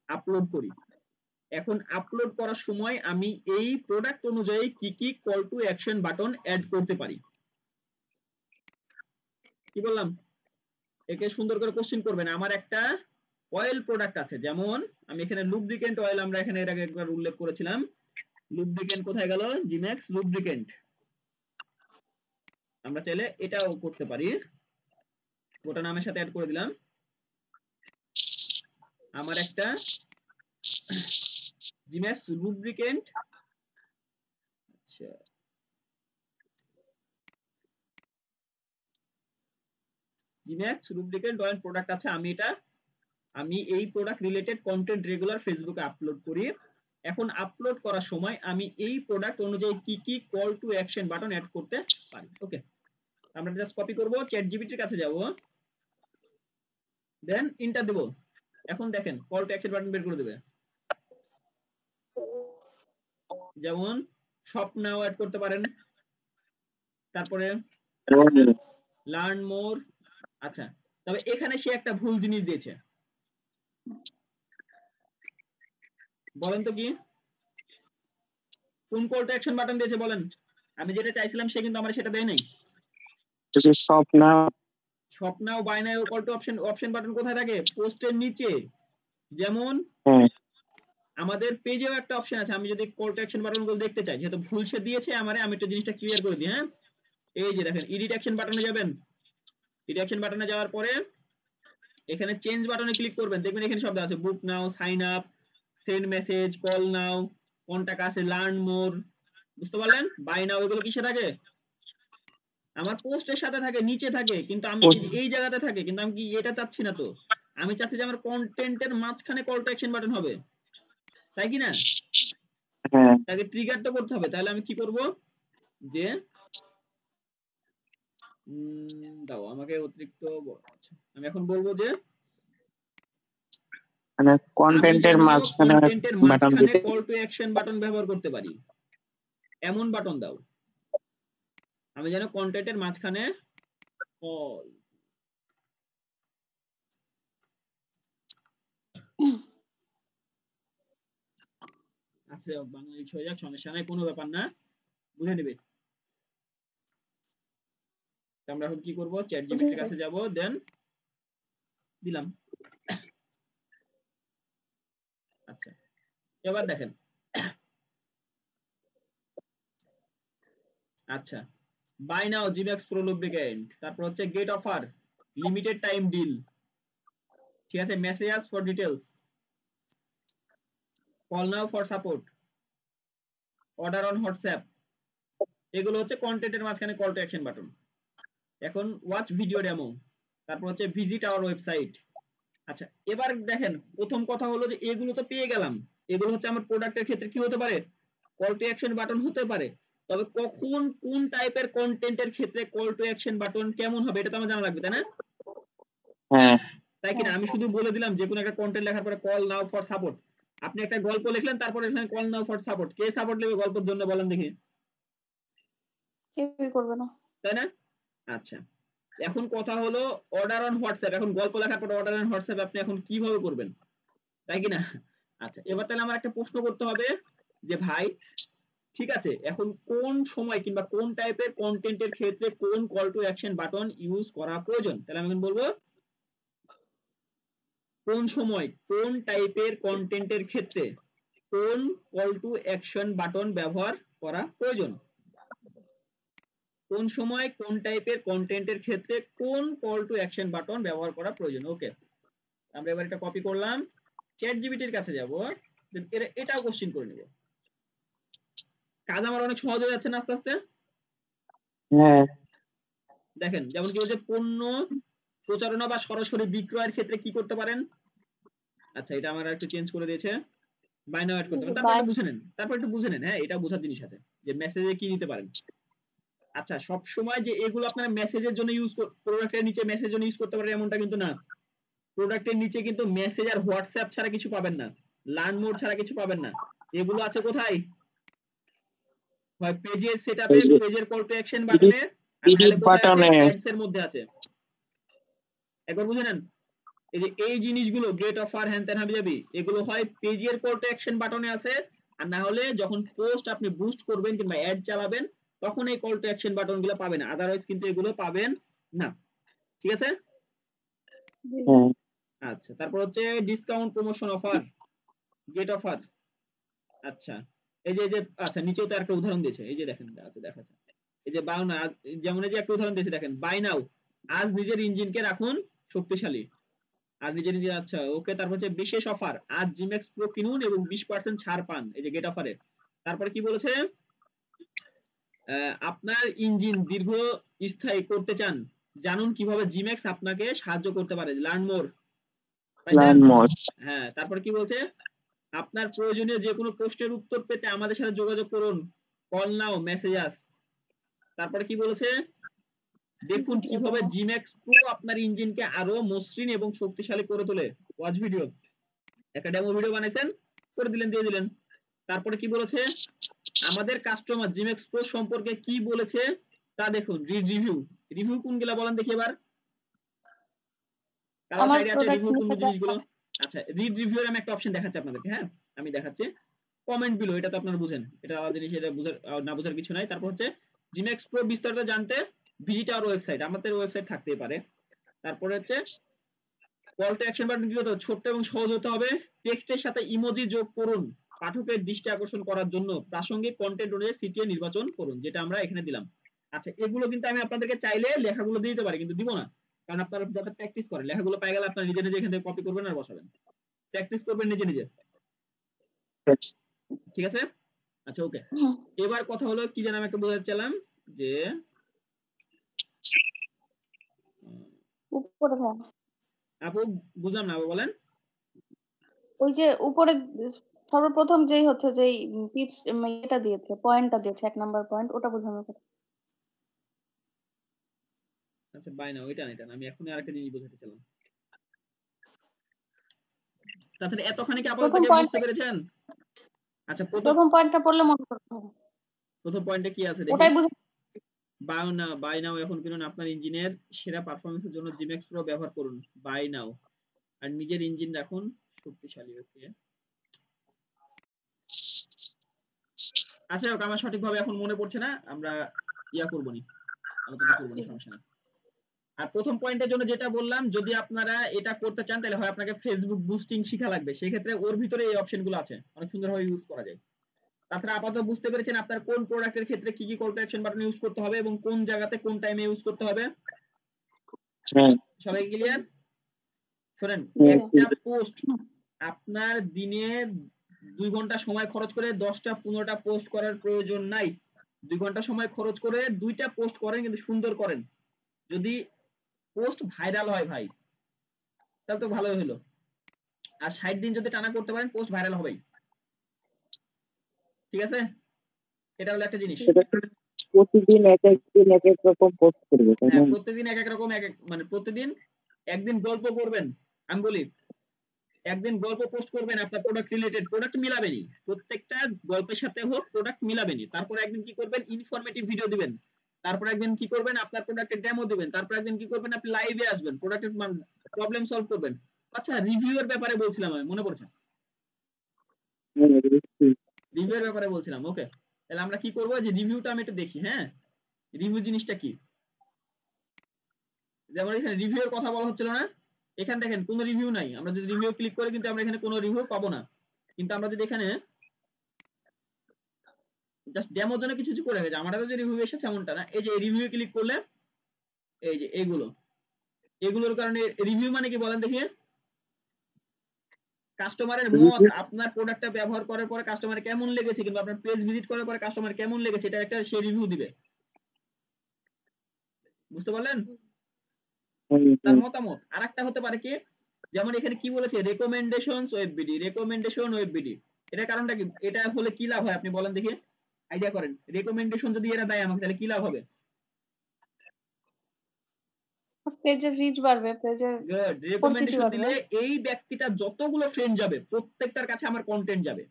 আপলোড করি। এখন আপলোড করার সময় আমি এই প্রোডাক্ট অনুযায়ী কি কি call to action button add করতে পারি? কি বললাম? একে সুন্দর করে কোশ্চেন করবেন। আমার একটা অয়েল প্রোডাক্ট আছে, যেমন আমি এখানে লুব্রিকেন্ট অয়েল আমরা এখানে এর আগে একবার উল্লেখ করেছিলাম। লুব্রিকেন্ট কোথায় গেল? জিম্যাক্স লুব্রিকেন্ট। আমরা চাইলে এটাও করতে পারি, ওটা নামের সাথে অ্যাড করে দিলাম। আমার একটা জিম্যাক্স লুব্রিকেন্ট, আচ্ছা জিম্যাক্স লুব্রিকেন্ট অয়েল প্রোডাক্ট আছে। আমি এই প্রোডাক্ট রিলেটেড কন্টেন্ট রেগুলার ফেসবুকে আপলোড করি। এখন আপলোড করার সময় আমি এই প্রোডাক্ট অনুযায়ী কি কি call to action button add করতে পারি। ওকে, আমরা জাস্ট কপি করব, চ্যাটজিপিটির কাছে যাব, দেন এন্টার দেব। এখন দেখেন কল টু অ্যাকশন বাটন বের করে দেবে। যেমন শপ নাও অ্যাড করতে পারেন, তারপরে লার্ন মোর। আচ্ছা, তবে এখানে সে একটা ভুল জিনিস দিয়েছে, বলেন তো কি? কোন কল টু অ্যাকশন বাটন দিয়েছে বলেন? আমি যেটা চাইছিলাম সে কিন্তু আমার সেটা দেয় নাই। Shop now shop now, buy now, call to option button কোথায় থাকে? পোস্টের নিচে। যেমন আমাদের পেজেও একটা অপশন আছে, আমি যদি কল টু অ্যাকশন বাটন গুলো দেখতে চাই, যেহেতু ভুল সে দিয়েছে আমারে, আমি একটু জিনিসটা ক্লিয়ার করে দিই। হ্যাঁ, এই যে দেখেন এডিট অ্যাকশন বাটনে যাবেন, এডিট অ্যাকশন বাটনে যাওয়ার পরে এখানে চেঞ্জ বাটনে ক্লিক করবেন, দেখবেন এখানে শব্দ আছে book now, sign up, send message, call now, contact আছে, লার্ন মোর, বুঝতে পারলেন? বাই নাও এগুলো কিসে থাকে? আমার পোস্টের সাথে থাকে, নিচে থাকে, কিন্তু আমি এই জায়গাতে থাকে, কিন্তু আমি কি এটা চাচ্ছি না। তো আমি চাচ্ছি যে আমার কন্টেন্টের মাঝখানে কল টু অ্যাকশন বাটন হবে, তাই কি না? তাকে ট্রিগার তো করতে হবে। তাহলে আমি কি করব, যে দাও আমাকে অতিরিক্ত, আমি এখন বলবো যে মানে কন্টেন্টের মাঝখানে বাটন দিতে, কল টু অ্যাকশন বাটন ব্যবহার করতে পারি, এমন বাটন দাও আমি যেন কন্টেন্টের মাঝখানে কল। আচ্ছা বাংলাদেশ হয়ে যাক, সমস্যা নাই, কোনো ব্যাপার না, বুঝে নেবে। আমরা এখন কি করব, চ্যাট জিপিটির কাছে যাব, দেন দিলাম। আচ্ছা এবার দেখেন, আচ্ছা buy now Gmax pro lubricant, তারপর হচ্ছে get offer, limited time deal, ঠিক আছে, messages for details, call now for support, order on WhatsApp, এগুলো হচ্ছে কন্টেন্টের মাঝখানে কল টু অ্যাকশন বাটন। এখন ওয়াচ ভিডিও ডেমো, তারপর হচ্ছে ভিজিট আওয়ার ওয়েবসাইট। আচ্ছা এবার দেখেন, প্রথম কথা হলো যে এগুলো তো পেয়ে গেলাম, এগুলো হচ্ছে আমার প্রোডাক্টের ক্ষেত্রে কি হতে পারে, কল টু অ্যাকশন বাটন হতে পারে। তবে কখন কোন টাইপের কন্টেন্টের ক্ষেত্রে কল টু অ্যাকশন বাটন কেমন হবে এটা তো আমার জানা লাগবে, তাই না? তাই কিনা? আমি শুধু বলে দিলাম যে কোনো একটা কন্টেন্ট লেখার পরে কল নাও ফর সাপোর্ট, আপনি একটা গল্প লিখলেন, তারপরে এখানে call now for support, K support নেবে গল্পের জন্য বলেন দেখি? কেউই করবে না, তাই না? আচ্ছা এখন কথা হলো অর্ডার অন হোয়াটসঅ্যাপ, এখন গল্প লেখার পর অর্ডার অন হোয়াটসঅ্যাপ আপনি এখন কিভাবে করবেন, তাই কি না? আচ্ছা এবার তাহলে আমার একটা প্রশ্ন করতে হবে যে ভাই ঠিক আছে, এখন কোন সময় কিংবা কোন টাইপের কন্টেন্টের ক্ষেত্রে কোন call to action button use করা প্রয়োজন, তাহলে আমি এখন বলবো কোন সময় কোন টাইপের কন্টেন্টের ক্ষেত্রে কোন কল টু অ্যাকশন বাটন ব্যবহার করা প্রয়োজন, কোন সময় কোন টাইপের কন্টেন্টের ক্ষেত্রে কোন কল টু অ্যাকশন বাটন ব্যবহার করা প্রয়োজন। ওকে, আমরা এবার এটা কপি করলাম, চ্যাট জিপিটির কাছে যাব, এটাও কোশ্চেন করে নেব। কাজ আমার অনেক সহজ হয়ে যাচ্ছে না আস্তে আস্তে। দেখেন যেমন কি বলছে, পণ্য প্রচারণা বা সরাসরি বিক্রয়ের ক্ষেত্রে কি করতে পারেন। আচ্ছা এটা আমার একটু চেঞ্জ করে দিয়েছে, বাই নাও অ্যাড করতে পারেন, তারপর একটু বুঝে নেন, হ্যাঁ এটা বোঝার জিনিস আছে যে মেসেজে কি দিতে পারেন। আচ্ছা সব সময় যে এগুলো আপনারা মেসেজের জন্য ইউজ, প্রোডাক্টের নিচে মেসেজের জন্য ইউজ করতে পারেন এমনটা কিন্তু না। প্রোডাক্টের নিচে কিন্তু মেসেজ আর হোয়াটসঅ্যাপ ছাড়া কিছু পাবেন না, লার্ন মোড ছাড়া কিছু পাবেন না। এগুলো আছে কোথায়, হয় পেজের সেটআপে, পেজের কল টু অ্যাকশন বাটনে, আর নাহলে কোথায় আছে, অ্যাডস এর মধ্যে আছে। একবার বুঝে নেন, এই যে এই জিনিসগুলো গেট অফার হ্যান ত্যান হাবিজাবি, এগুলো হয় পেজের কল টু অ্যাকশন বাটনে আছে, আর না হলে যখন পোস্ট আপনি বুস্ট করবেন কিংবা অ্যাড চালাবেন তখন এই কল টু অ্যাকশন বাটনগুলো পাবেন, আদারওয়াইজ কিন্তু এগুলো পাবেন না। ঠিক আছে? আচ্ছা তারপর হচ্ছে discount, promotion, offer, get offer. আচ্ছা এই যে আচ্ছা নিচেও তো একটা উদাহরণ দিয়েছে, এই যে দেখেন আচ্ছা দেখাচ্ছে, এই যে বাই নাও, যেমন এই যে একটা উদাহরণ দিয়েছে দেখেন, বাই নাও আজ নিজের ইঞ্জিনকে রাখুন শক্তিশালী, আর নিজের নিজে। আচ্ছা ওকে, তারপর হচ্ছে বিশেষ অফার, আজ জিম্যাক্স প্রো কিনুন এবং 20% ছাড় পান, এই যে গেট অফারে। তারপরে কি বলেছে, আপনার ইঞ্জিন দীর্ঘ স্থায়ী করতে চান, জানুন কিভাবে জিম্যাক্স আপনাকে সাহায্য করতে পারে, লার্ন মোর। হ্যাঁ তারপরে কি বলছে, আপনার প্রয়োজনীয় যে কোনো প্রশ্নের উত্তর পেতে আমাদের সাথে যোগাযোগ করুন, কল নাও, মেসেজাস। তারপরে কি বলেছে, দেখুন কিভাবে জিম্যাক্স প্রো আপনার ইঞ্জিনকে আরো মসৃণ এবং শক্তিশালী করে তোলে, ওয়াচ ভিডিও, একটা ডেমো ভিডিও বানাইছেন, করে দিলেন, দিয়ে দিলেন। তারপরে কি বলেছে, আমাদের কাস্টমার জিম্যাক্স প্রো সম্পর্কে কি বলেছে তা দেখুন, রিড রিভিউ। রিভিউ কোনগুলা বলেন দেখি এবার, কারো সাইডে আছে রিভিউ কোন জিনিসগুলো। আচ্ছা রিড রিভিউ এর আমি একটা অপশন দেখাচ্ছি আপনাদেরকে, হ্যাঁ আমি দেখাচ্ছি, কমেন্ট বিলো, এটা তো আপনারা বুঝেন, এটা আলাদা জিনিস, এটা বুঝার না বুঝার কিছু নাই। তারপর হচ্ছে জিম্যাক্স প্রো বিস্তারিত জানতে ভিজিট আওয়ার ওয়েবসাইট, আমাদের ওয়েবসাইট থাকতেই পারে। তারপরে হচ্ছে কল টু অ্যাকশন বাটন কি হতে হবে? ছোট্ট এবং সহজ হতে হবে। টেক্সটের সাথে ইমোজি যোগ করুন। পাঠকের দৃষ্টি আকর্ষণ করার জন্য প্রাসঙ্গিক কন্টেন্ট অনুযায়ী সিটিএ নির্বাচন করুন, যেটা আমরা এখানে দিলাম। আচ্ছা, এগুলো কিন্তু আমি আপনাদেরকে চাইলে লেখাগুলো দিয়ে দিতে পারি, কিন্তু দিব না, কারণ আপনারা যাতে প্র্যাকটিস করেন। লেখাগুলো পাই গেলে আপনারা নিজে নিজে এখান থেকে কপি করবেন আর বসাবেন, প্র্যাকটিস করবেন নিজে নিজে। ঠিক আছে? আচ্ছা, ওকে। এবার কথা হলো কি যেন আমি একটা বোঝাতে চাইলাম যে উপরে ভাই, আপু বুঝলাম না, আপু বলেন। ওই যে উপরে সর্বপ্রথম যেই হচ্ছে যেই টিপস এটা দিয়েছে, পয়েন্টটা দিয়েছে 1 নাম্বার পয়েন্ট, ওটা বোঝানোর কথা। আচ্ছা, বাই না, ওইটা না, এটা না, আমি এখনই আরেকটা জিনিস বোঝাতে চাইলাম। তাছাড়া এতখানি কি আপাতত প্রথম কেউ পয়েন্ট, বুঝতে পেরেছেন? আচ্ছা, প্রথম পয়েন্টটা পড়লে মনে করতে হবে, প্রথম পয়েন্টে কি আছে দেখি। ওটাই বুঝে। বাই নাও এখন কিনুন, আপনার ইঞ্জিনের সেরা পারফরমেন্সের জন্য জিম্যাক্স প্রো ব্যবহার করুন। বাই নাও, আর নিজের ইঞ্জিন রাখুন শক্তিশালী। ওকে, আচ্ছা, আমার সঠিকভাবে এখন মনে পড়ছে না, আমরা করবো নি, আলোচনা করবো নি, সমস্যা না। আর প্রথম পয়েন্টের জন্য যেটা বললাম, যদি আপনারা এটা করতে চান তাহলে হয় আপনাকে ফেসবুক বুস্টিং শিখা লাগবে, সেই ক্ষেত্রে ওর ভিতরে এই অপশনগুলো আছে, অনেক সুন্দরভাবে ইউজ করা যায়। তাছাড়া আপাতত বুঝতে পেরেছেন আপনার কোন প্রোডাক্টের ক্ষেত্রে কি কি call to action button use করতে হবে এবং কোন জায়গাতে কোন টাইমে ইউজ করতে হবে। সবাই ক্লিয়ার? শোনেন, একটা পোস্ট আপনার দিনে 2 ঘন্টা সময় খরচ করে 10টা 15টা পোস্ট করার প্রয়োজন নাই। 2 ঘন্টা সময় খরচ করে 2টা পোস্ট করেন, কিন্তু সুন্দর করেন। যদি পোস্ট ভাইরাল হয় ভাই, তাহলে তো ভালোই হলো। আর 60 দিন যদি টানা করতে পারেন, পোস্ট ভাইরাল হবেই। ঠিক আছে? এটা হলো একটা জিনিস। প্রতিদিন এক এক দিন এক এক রকম পোস্ট করবে, তাই না? প্রতিদিন এক এক রকম, মানে প্রতিদিন একদিন গল্প করবেন। আমি বলি, একদিন গল্প পোস্ট করবেন আপনার প্রোডাক্ট রিলেটেড, প্রোডাক্ট মিলাবেনই, প্রত্যেকটা গল্পের সাথে হোক প্রোডাক্ট মিলাবেনই। তারপর একদিন কি করবেন, ইনফরমেটিভ ভিডিও দিবেন। তারপর একদিন কি করবেন, আপনার প্রোডাক্টের ডেমো দিবেন। তারপর একদিন কি করবেন, আপনি লাইভে আসবেন, প্রোডাক্টের প্রবলেম সলভ করবেন। আচ্ছা, রিভিউয়ের ব্যাপারে বলছিলাম আমি, মনে পড়ছে? রিভিউয়ের ব্যাপারে বলছিলাম। ওকে, তাহলে আমরা কি করব, যে রিভিউটা আমি একটু দেখি। হ্যাঁ, রিভিউ জিনিসটা কি? যেমন এখানে রিভিউয়ের কথা বলা হচ্ছিল না, এখানে দেখেন কোনো রিভিউ নাই। আমরা যদি রিভিউ ক্লিক করি, কিন্তু আমরা এখানে কোনো রিভিউ পাবো না। কিন্তু আমরা যদি এখানে জাস্ট ডেমোর জন্য কিছু কিছু করে রেখেছি, আমাদের যে রিভিউ এসেছে এমনটা না। এই যে রিভিউ ক্লিক করলে এই যে এগুলোর কারণে রিভিউ মানে কি বলেন দেখি? কাস্টমারের মত, আপনার প্রোডাক্টটা ব্যবহার করার পরে কাস্টমার কেমন লেগেছে, কিংবা আপনার পেজ ভিজিট করার পরে কাস্টমার কেমন লেগেছে, এটা একটা সে রিভিউ দিবে। বুঝতে পারলেন? তার মতামত। আরেকটা হতে পারে কি, যেমন এখানে কি বলেছে, recommendations web BD, recommendation web BD. এটার কারণটা কি? এটা হলে কি লাভ হয় আপনি বলেন দেখি, আইডিয়া করেন। রেকমেন্ডেশন যদি এরা দেয় আমাকে, তাহলে কি লাভ হবে? পেজের রিচ বাড়বে, পেজের গুড। রেকমেন্ডেশন দিলে এই ব্যক্তিটা যতগুলো ফ্রেন্ড যাবে, প্রত্যেকটার কাছে আমার কন্টেন্ট যাবে।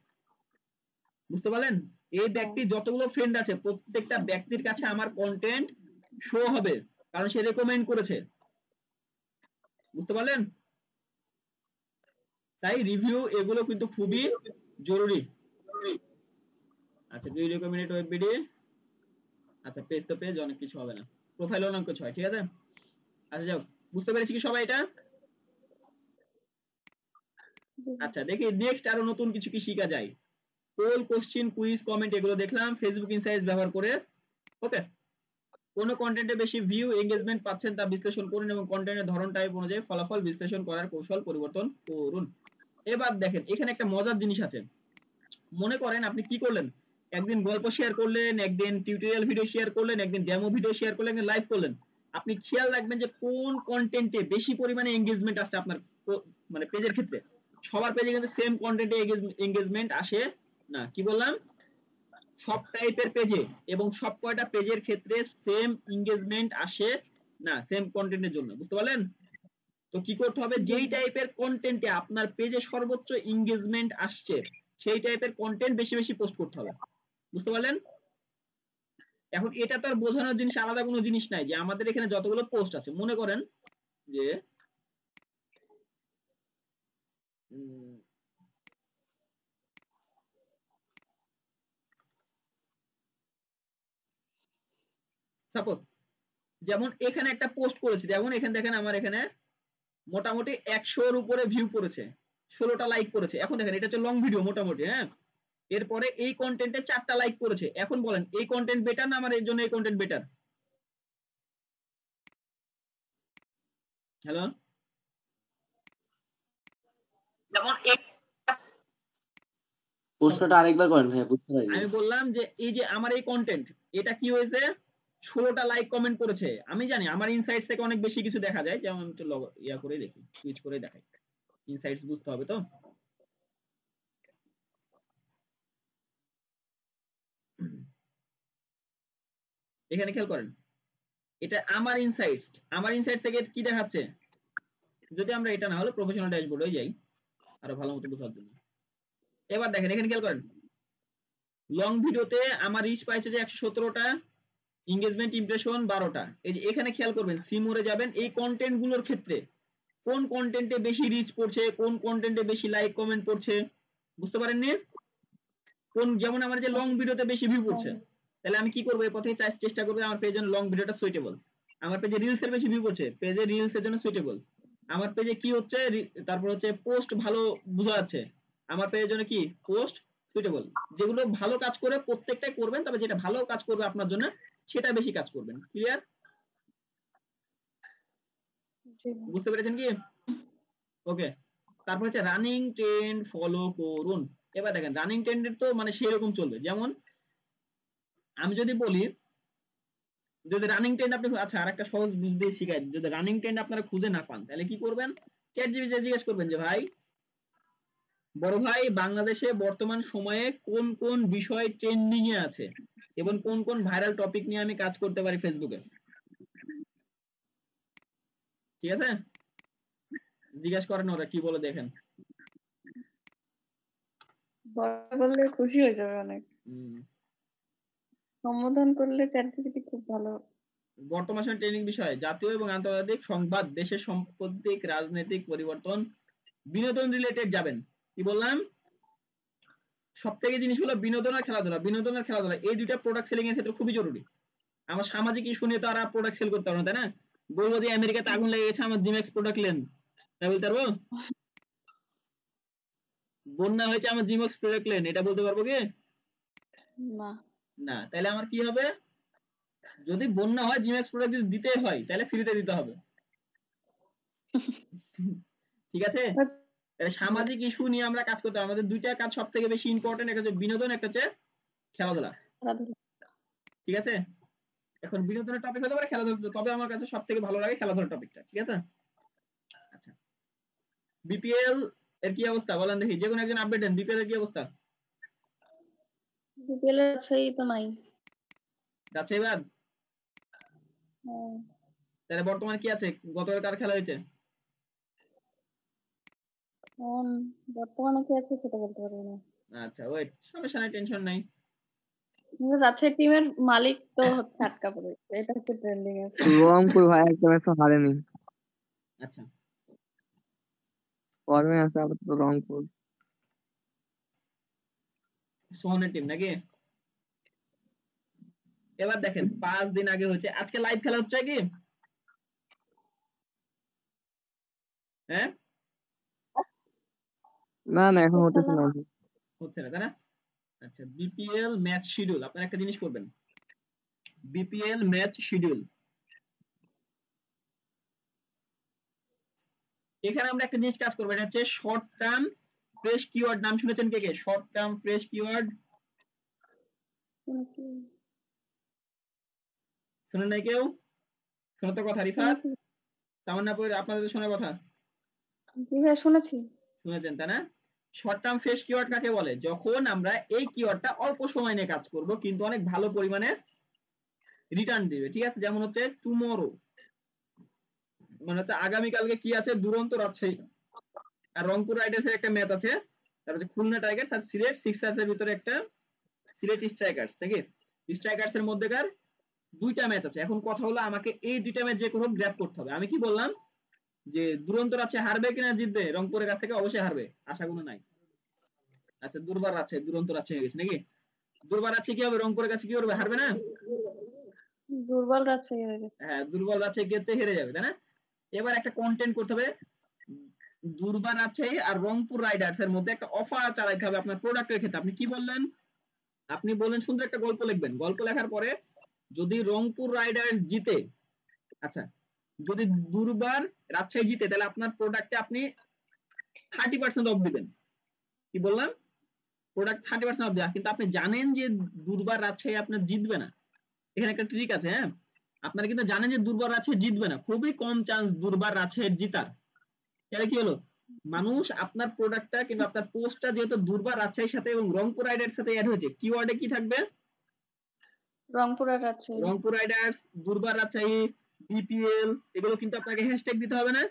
বুঝতে পারলেন? এই ব্যক্তি যতগুলো ফ্রেন্ড আছে, প্রত্যেকটা ব্যক্তির কাছে আমার কন্টেন্ট শো হবে, কারণ সে রেকমেন্ড করেছে। বুঝতে পারলেন? তাই রিভিউ এগুলো কিন্তু খুবই জরুরি। আচ্ছা, দুই রেকমেন্ডেড ওয়েব বিডি। আচ্ছা, পেজ তো পেজ, অনেক কিছু হবে না, প্রোফাইল অনেক কিছু হয়। ঠিক আছে? আচ্ছা, যাও, বুঝতে পেরেছি কি সবাই এটা? আচ্ছা, দেখি নেক্সট আরো নতুন কিছু কি শেখা যায়। পোল, কোশ্চেন, কুইজ, কমেন্ট এগুলো দেখলাম ফেসবুক ইনসাইটস ব্যবহার করে। ওকে, কোন কন্টেন্টে বেশি ভিউ এঙ্গেজমেন্ট পাচ্ছেন তা বিশ্লেষণ করুন এবং কন্টেন্টের ধরন টাইপ অনুযায়ী ফলাফল বিশ্লেষণ করার কৌশল পরিবর্তন করুন। এবার দেখেন, এখানে একটা মজার জিনিস আছে। মনে করেন আপনি কি করলেন, একদিন গল্প শেয়ার করলেন, একদিন টিউটোরিয়াল ভিডিও শেয়ার করলেন, একদিন ডেমো ভিডিও শেয়ার করলেন, একদিন লাইভ করলেন। আপনি খেয়াল রাখবেন যে কোন কন্টেন্টে বেশি পরিমাণে এঙ্গেজমেন্ট আসছে আপনার মানে পেজের ক্ষেত্রে। সবার পেজে কিন্তু সেম কন্টেন্টে এঙ্গেজমেন্ট আসে না। কি বললাম? সব টাইপের পেজে এবং সব কয়টা পেজের ক্ষেত্রে সেম এঙ্গেজমেন্ট আসে না সেম কন্টেন্টের জন্য। বুঝতে পারলেন? তো কি করতে হবে, যেই টাইপের কন্টেন্টে আপনার পেজে সর্বোচ্চ এঙ্গেজমেন্ট আসছে, সেই টাইপের কন্টেন্ট বেশি বেশি পোস্ট করতে হবে। বুঝতে পারলেন? এখন এটা তো আর বোঝানোর জিনিস, আলাদা কোনো জিনিস নাই, যে আমাদের এখানে যতগুলো পোস্ট আছে, মনে করেন যে সাপোজ যেমন এখানে একটা পোস্ট করেছি, যেমন এখানে দেখেন আমার এখানে মোটামুটি 100-এর উপরে ভিউ করেছে, 16টা লাইক করেছে। এখন দেখেন এটা হচ্ছে লং ভিডিও মোটামুটি, হ্যাঁ। এরপরে এই কন্টেন্টে 4টা লাইক করেছে। এখন বলেন এই কন্টেন্ট বেটার না আমার এর জন্য এই কন্টেন্ট বেটার? হ্যালো, যেমন প্রশ্নটা আরেকবার করেন ভাই, বুঝতে পারিনি। আমি বললাম যে এই যে আমার এই কন্টেন্ট, এটা কি হয়েছে, 16টা লাইক কমেন্ট করেছে। আমি জানি আমার ইনসাইটস থেকে অনেক বেশি কিছু দেখা যায়, যেমন একটু ইয়া করে দেখি, সুইচ করে দেখাই, ইনসাইটস বুঝতে হবে তো। এখানে খেয়াল করেন, এটা আমার ইনসাইটস থেকে কি দেখাচ্ছে, যদি আমরা এটা না হলে প্রফেশনাল ড্যাশবোর্ডে যাই আরো ভালো মতো বোঝার জন্য। এবার দেখেন এখানে খেয়াল করেন, লং ভিডিওতে আমার রিচ পাইছে যে 117টা, এনগেজমেন্ট ইমপ্রেশন 12টা। এই যে এখানে খেয়াল করবেন, সিমোরে যাবেন, এই কন্টেন্ট গুলোর ক্ষেত্রে কোন কন্টেন্টে বেশি রিচ পড়ছে, কোন কন্টেন্টে বেশি লাইক কমেন্ট পড়ছে, বুঝতে পারেননি? কোন, যেমন আমার যে লং ভিডিওতে বেশি ভিউ পড়ছে, তাহলে আমি কি করবো, এই পথে চেষ্টা করবো আমার পেজের লং ভিডিওটা সুইটেবল। আমার পেজে রিলস এর বেশি ভিউ পড়ছে, পেজে রিলস এর জন্য সুইটেবল। আমার পেজে কি হচ্ছে, তারপর হচ্ছে পোস্ট ভালো বোঝা যাচ্ছে, আমার পেজের জন্য কি পোস্ট সুইটেবল। যেগুলো ভালো কাজ করে প্রত্যেকটাই করবেন, তবে যেটা ভালো কাজ করবে আপনার জন্য সেটা বেশি কাজ করবেন। ক্লিয়ার? বুঝতে পেরেছেন কি? ওকে। তারপর হচ্ছে রানিং ট্রেন্ড ফলো করুন। এবার দেখেন রানিং ট্রেন্ডের তো মানে সেরকম চলবে, যেমন আমি যদি বলি, যদি রানিং ট্রেন্ড আপনি, আচ্ছা আরেকটা সহজ বুঝতে শিখাই, যদি রানিং ট্রেন্ড আপনারা খুঁজে না পান তাহলে কি করবেন, চ্যাট জিপিটিতে জিজ্ঞেস করবেন যে ভাই, বড় ভাই, বাংলাদেশে বর্তমান সময়ে কোন কোন বিষয় ট্রেন্ডিং এ আছে এবং কোন কোন ভাইরাল টপিক নিয়ে আমি কাজ করতে পারি ফেসবুকে। ঠিক আছে, জিজ্ঞেস করেন ওরা কি বলে, দেখেন। বললে খুশি হয়ে যাবে অনেক, সম্বোধন করলে চ্যাটজিপিটি খুব ভালো। বর্তমান সময় ট্রেন্ডিং বিষয়, জাতীয় এবং আন্তর্জাতিক সংবাদ, দেশের সাম্প্রতিক রাজনৈতিক পরিবর্তন, বিনোদন রিলেটেড যাবেন। কি বললাম, সব থেকে জিনিস হলো বিনোদন আর খেলাধুলা। বিনোদন আর খেলাধুলা এই দুইটা প্রোডাক্ট সেলিং এর ক্ষেত্রে খুবই জরুরি। আমার সামাজিক ইস্যু নিয়ে তো আর প্রোডাক্ট সেল করতে পারবো না, তাই না? বলবো যে আমেরিকাতে আগুন লেগে গেছে, আমার জিমেক্স প্রোডাক্ট নেন, তাই বলতে পারবো? বন্যা হয়েছে, আমার জিমেক্স প্রোডাক্ট নেন, এটা বলতে পারবো কি? না। না। তাহলে আমার কি হবে, যদি বন্যা হয় জিমেক্স প্রোডাক্ট যদি দিতে হয় তাহলে ফ্রিতে দিতে হবে। ঠিক আছে, সামাজিক ইস্যু নিয়ে আমরা কাজ করতে, আমাদের দুইটা কাজ সব থেকে বেশি ইম্পর্টেন্ট, একটা হচ্ছে বিনোদন, একটা হচ্ছে খেলাধুলা। ঠিক আছে, এখন বিনোদনের টপিক হতে পারে খেলাধুলা, তবে আমার কাছে সব থেকে ভালো লাগে খেলাধুলার টপিকটা। ঠিক আছে, আচ্ছা বিপিএল এর কি অবস্থা বলেন দেখি, যে কোনো একজন আপডেট দেন, বিপিএল এর কি অবস্থা? বিপিএল এর আছেই তো নাই, যাচ্ছে বাদ। তাহলে বর্তমানে কি আছে, গতকাল কার খেলা হয়েছে? বর্তমানে কি আছে সেটা বলতে পারবো না। আচ্ছা ওয়েট, সমস্যা নাই, টেনশন নাই। রাজশাহী টিমের মালিক তো হচ্ছে আটকা পড়েছে, এটা হচ্ছে ট্রেন্ডিং এ। রংপুর ভাই একটা ম্যাচ হারেনি, আচ্ছা ফর্মে আছে আপাতত রংপুর। সোহনের টিম নাকি? এবার দেখেন 5 দিন আগে হচ্ছে, আজকে লাইভ খেলা হচ্ছে কি? হ্যাঁ না না এখন হতেছে না, হচ্ছে না, তাই না? আচ্ছা বিপিএল ম্যাচ শিডিউল, আপনারা একটা জিনিস করবেন, বিপিএল ম্যাচ শিডিউল, এখানে আমরা একটা জিনিস কাজ করবো, এটা হচ্ছে শর্ট টার্ম ফ্রেশ কিওয়ার্ড। নাম শুনেছেন কে কে শর্ট টার্ম ফ্রেশ কিওয়ার্ড? শুনেন নাই কেউ? শোনো তো কথা, রিফাত তামান্না, আপনাদের শোনার কথা শুনেছি, শুনেছেন তাই না? শর্ট টার্ম ফ্রেশ কিওয়ার্ড কাকে বলে, যখন আমরা এই কিওয়ার্ডটা অল্প সময় নিয়ে কাজ করব কিন্তু অনেক ভালো পরিমাণে রিটার্ন দিবে। ঠিক আছে, যেমন হচ্ছে টুমরো, মানে হচ্ছে আগামীকালকে কি আছে, দুরন্ত রাজশাহী আর রংপুর রাইডার্স এর একটা ম্যাচ আছে, তারপর খুলনা টাইগার্স আর সিলেট সিক্সার্স এর ভিতরে একটা সিলেট স্ট্রাইকার্স, ঠিক আছে, স্ট্রাইকার্স এর মধ্যেকার দুইটা ম্যাচ আছে। এখন কথা হলো আমাকে এই দুইটা ম্যাচ যে কোনো গ্র্যাব করতে হবে। আমি কি বললাম যে দুরন্ত রাজশাহী হারবে কিনা জিতবে, রংপুরের কাছ থেকে অবশ্যই হারবে, আশা কোনো নাই। আচ্ছা দুর্বার আছে, দুরন্ত রাজশাহী হয়ে গেছে নাকি? দুর্বার আছে কি হবে, রংপুরের কাছে কি করবে, হারবে না? দুর্বল রাজশাহী হয়ে গেছে। হ্যাঁ, দুর্বল রাজশাহী গেছে হেরে যাবে, তাই না? এবার একটা কন্টেন্ট করতে হবে, দুর্বার রাজশাহী আর রংপুর রাইডার্স এর মধ্যে একটা অফার চালাইতে হবে আপনার প্রোডাক্টের ক্ষেত্রে। আপনি কি বললেন? আপনি বললেন সুন্দর একটা গল্প লিখবেন। গল্প লেখার পরে যদি রংপুর রাইডার্স জিতে, আচ্ছা যদি দুর্বার রাজশাহী জিতে, তাহলে আপনার প্রোডাক্টে আপনি 30% অফ দিবেন। কি বললাম? প্রোডাক্ট 30% অফ দেওয়া, কিন্তু আপনি জানেন যে দুর্বার রাজশাহী আপনার জিতবে না। এখানে একটা ট্রিক আছে, হ্যাঁ, আপনারা কিন্তু জানেন যে দুর্বার রাজশাহী জিতবে না, খুবই কম চান্স দুর্বার রাজশাহীর জিতার। তাহলে কি হলো, মানুষ আপনার প্রোডাক্টটা কিংবা আপনার পোস্টটা যেহেতু দুর্বার রাজশাহীর সাথে এবং রংপুর রাইডার্স সাথে অ্যাড হয়েছে, কিওয়ার্ডে কি থাকবে? রংপুর আর রাজশাহী। রংপুর রাইডার্স, দুর্বার রাজশাহী, বিপিএল, এগুলো কিন্তু আপনাকে হ্যাশট্যাগ দিতে হবে না?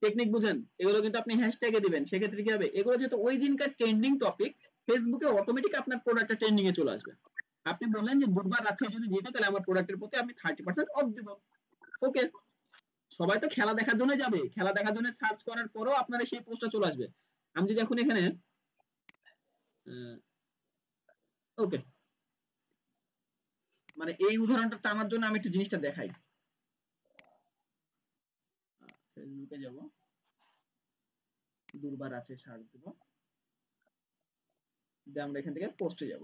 টেকনিক বুঝেন? এগুলো কিন্তু আপনি হ্যাশট্যাগে দিবেন। সেক্ষেত্রে কি হবে, এগুলো যেহেতু ওই দিনকার ট্রেন্ডিং টপিক, ফেসবুকে অটোমেটিক আপনার প্রোডাক্টটা ট্রেন্ডিং এ চলে আসবে। আপনি বললেন যে দুর্বার রাজশাহী যদি জিতে, তাহলে আমার প্রোডাক্টের প্রতি আমি 30% অফ দিব। ওকে, সবাই তো খেলা দেখার জন্য যাবে, খেলা দেখার জন্য সার্চ করার পরেও আপনার সেই পোস্টটা চলে আসবে। আমি যদি এখন এখানে ওকে, মানে এই উদাহরণটা টানার জন্য আমি একটু জিনিসটা দেখাই। ফেসবুকে যাব, দুর্বার আছে সার্চ দেব, দিয়ে আমরা এখান থেকে পোস্টে যাব।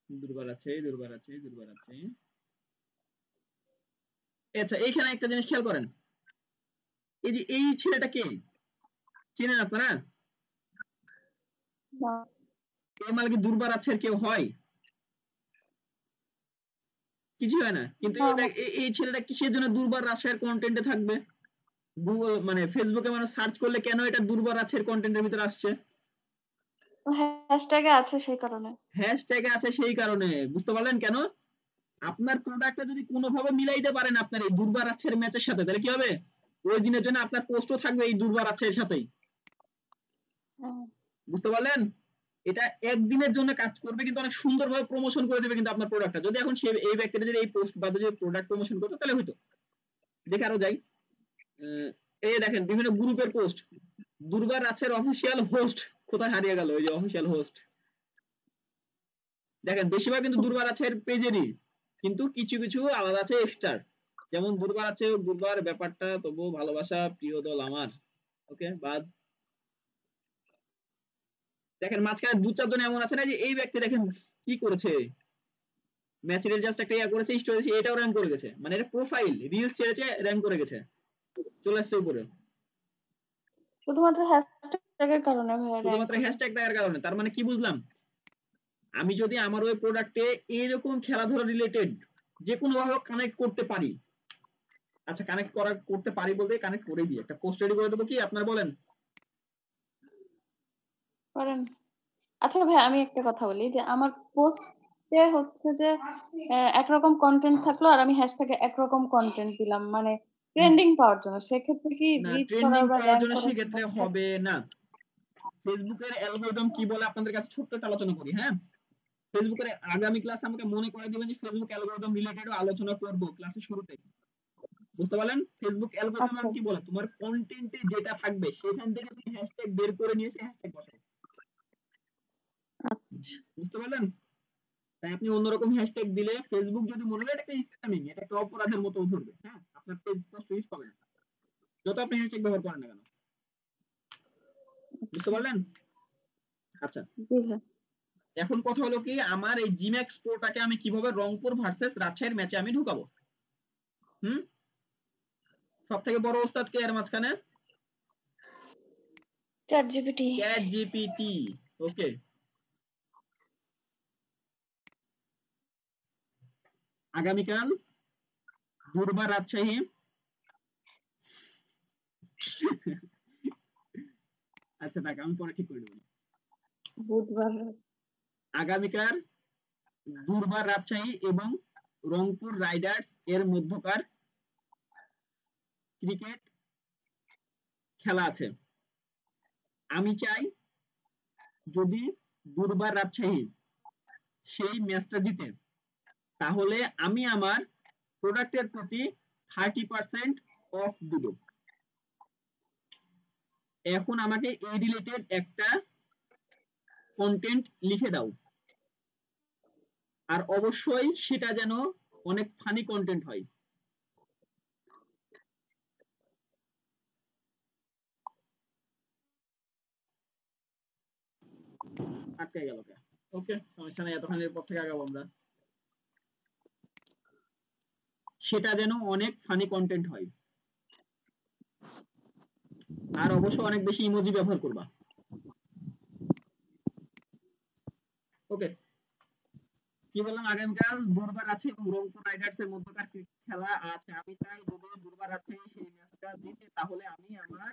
দুর্বার আছে, দুর্বার আছে, দুর্বার আছে। আচ্ছা, এইখানে একটা জিনিস খেয়াল করেন, এই যে এই ছেলেটা কে চেনেন আপনারা? এই মানে কি দুর্বার আছে কেউ হয়? কিছু হয় না। কিন্তু এই ছেলেটা কিসের জন্য দুর্বার রাজশাহীর কন্টেন্টে থাকবে? গুগল মানে ফেসবুকে মানুষ সার্চ করলে কেন এটা দুর্বার রাজশাহীর কন্টেন্টের ভিতরে আসছে? হ্যাশট্যাগে আছে সেই কারণে। হ্যাশট্যাগে আছে সেই কারণে। বুঝতে পারলেন কেন? আপনার প্রোডাক্টটা যদি কোনোভাবে মিলাইতে পারেন আপনার এই দুর্বার রাজশাহীর ম্যাচের সাথে, তাহলে কি হবে, ওই দিনের জন্য আপনার পোস্টও থাকবে এই দুর্বার রাজশাহীর সাথেই। বুঝতে পারলেন? এটা একদিনের জন্য কাজ করবে, কিন্তু অনেক সুন্দরভাবে প্রমোশন করে দেবে কিন্তু আপনার প্রোডাক্টটা। যদি এখন সে এই ব্যক্তিটা যদি এই পোস্ট বাদে যদি প্রোডাক্ট প্রমোশন করতো, তাহলে হয়তো। দেখে আরো যাই, এই দেখেন বিভিন্ন গ্রুপের পোস্ট, দুর্বার রাজশাহীর অফিসিয়াল হোস্ট কোথায় হারিয়ে গেল? ওই যে অফিসিয়াল হোস্ট, দেখেন বেশিরভাগ কিন্তু দুর্বার রাজশাহীর পেজেরই, কিন্তু কিছু কিছু আলাদা আছে এক্সট্রা, যেমন দুর্বার আছে, দুর্বার ব্যাপারটা তবু ভালোবাসা, প্রিয় দল আমার, ওকে বাদ। দেখেন মাঝখানে দু চারজন এমন আছে না, যে এই ব্যক্তি দেখেন কি করেছে, ম্যাচের জাস্ট একটা ইয়া করেছে, স্টোরি, এটাও র্যাঙ্ক করে গেছে, মানে এটা প্রোফাইল রিলস ছেড়েছে, র্যাঙ্ক করে গেছে, চলে আসছে উপরে, শুধুমাত্র হ্যাশট্যাগের কারণে। শুধুমাত্র হ্যাশট্যাগ দেওয়ার কারণে। তার মানে কি বুঝলাম, আমি যদি আমার ওই প্রোডাক্টে এইরকম খেলাধুলা রিলেটেড যে কোনো ভাবে কানেক্ট করতে পারি, আচ্ছা কানেক্ট করতে পারি বলতে কানেক্ট করে দিই, একটা পোস্ট রেডি করে দেবো, কি আপনারা বলেন? করেন। আচ্ছা ভাই, আমি একটা কথা বলি, যে আমার পোস্টে হচ্ছে যে একরকম কন্টেন্ট থাকলো আর আমি হ্যাশট্যাগে একরকম কন্টেন্ট দিলাম, মানে ট্রেন্ডিং পাওয়ার জন্য, সেক্ষেত্রে কি না, রিচ ট্রেন্ডিং করার বা পাওয়ার র্যাঙ্ক জন্য করার সেক্ষেত্রে হবে না। ফেসবুকের অ্যালগরিদম কি বলে আপনাদের কাছে ছোট্ট একটা আলোচনা করি, হ্যাঁ। ফেসবুকের আগামী ক্লাসে আমাকে মনে করে দিবেন যে ফেসবুক অ্যালগরিদম রিলেটেড আলোচনা করব ক্লাসের শুরুতে। বুঝতে পারলেন? ফেসবুক অ্যালগরিদম কি বলে, তোমার কন্টেন্টে যেটা থাকবে সেখান থেকে তুমি হ্যাশট্যাগ বের করে নিয়ে এসে হ্যাশট্যাগ বসাও। বুঝতে পারলেন? তাই আপনি অন্যরকম হ্যাশট্যাগ দিলে ফেসবুক যদি মনে হয় এটা একটা স্প্যামিং, এটা একটা অপরাধের মতো ধরবে, হ্যাঁ, আপনার পেজ পোস্ট রিচ পাবে না যত আপনি হ্যাশট্যাগ ব্যবহার করেন না কেন। বুঝতে পারলেন? আচ্ছা, এখন কথা হলো কি, আমার এই জিম্যাক্স প্রোটাকে আমি কিভাবে রংপুর ভার্সেস রাজশাহীর ম্যাচে আমি ঢুকাবো? সব থেকে বড় ওস্তাদ কে এর মাঝখানে? Chat GPT. ওকে, আগামীকাল দুর্বার রাজশাহী, আচ্ছা দেখ আমি পরে ঠিক করে দেবো, বুধবার, আগামীকাল দুর্বার রাজশাহী এবং রংপুর রাইডার্স এর মধ্যকার ক্রিকেট খেলা আছে। আমি চাই যদি দুর্বার রাজশাহী সেই ম্যাচটা জিতে, তাহলে আমি আমার প্রোডাক্টের প্রতি 30% অফ দিব। এখন আমাকে এই রিলেটেড একটা কন্টেন্ট লিখে দাও, আর অবশ্যই সেটা যেন অনেক ফানি কন্টেন্ট হয়। আটকে গেল। ওকে, সমস্যা নেই, এতক্ষণের পর থেকে আগাবো আমরা। সেটা যেন অনেক ফানি কন্টেন্ট হয়, আর অবশ্য অনেক বেশি ইমোজি ব্যবহার করবা। ওকে, কি বললাম, আগামীকাল দুর্বার আছে এবং রংপুর রাইডার্স এর মধ্যকার খেলা আছে। আমি চাই যদি দুর্বার আছে সেই ম্যাচটা জিতে, তাহলে আমি আমার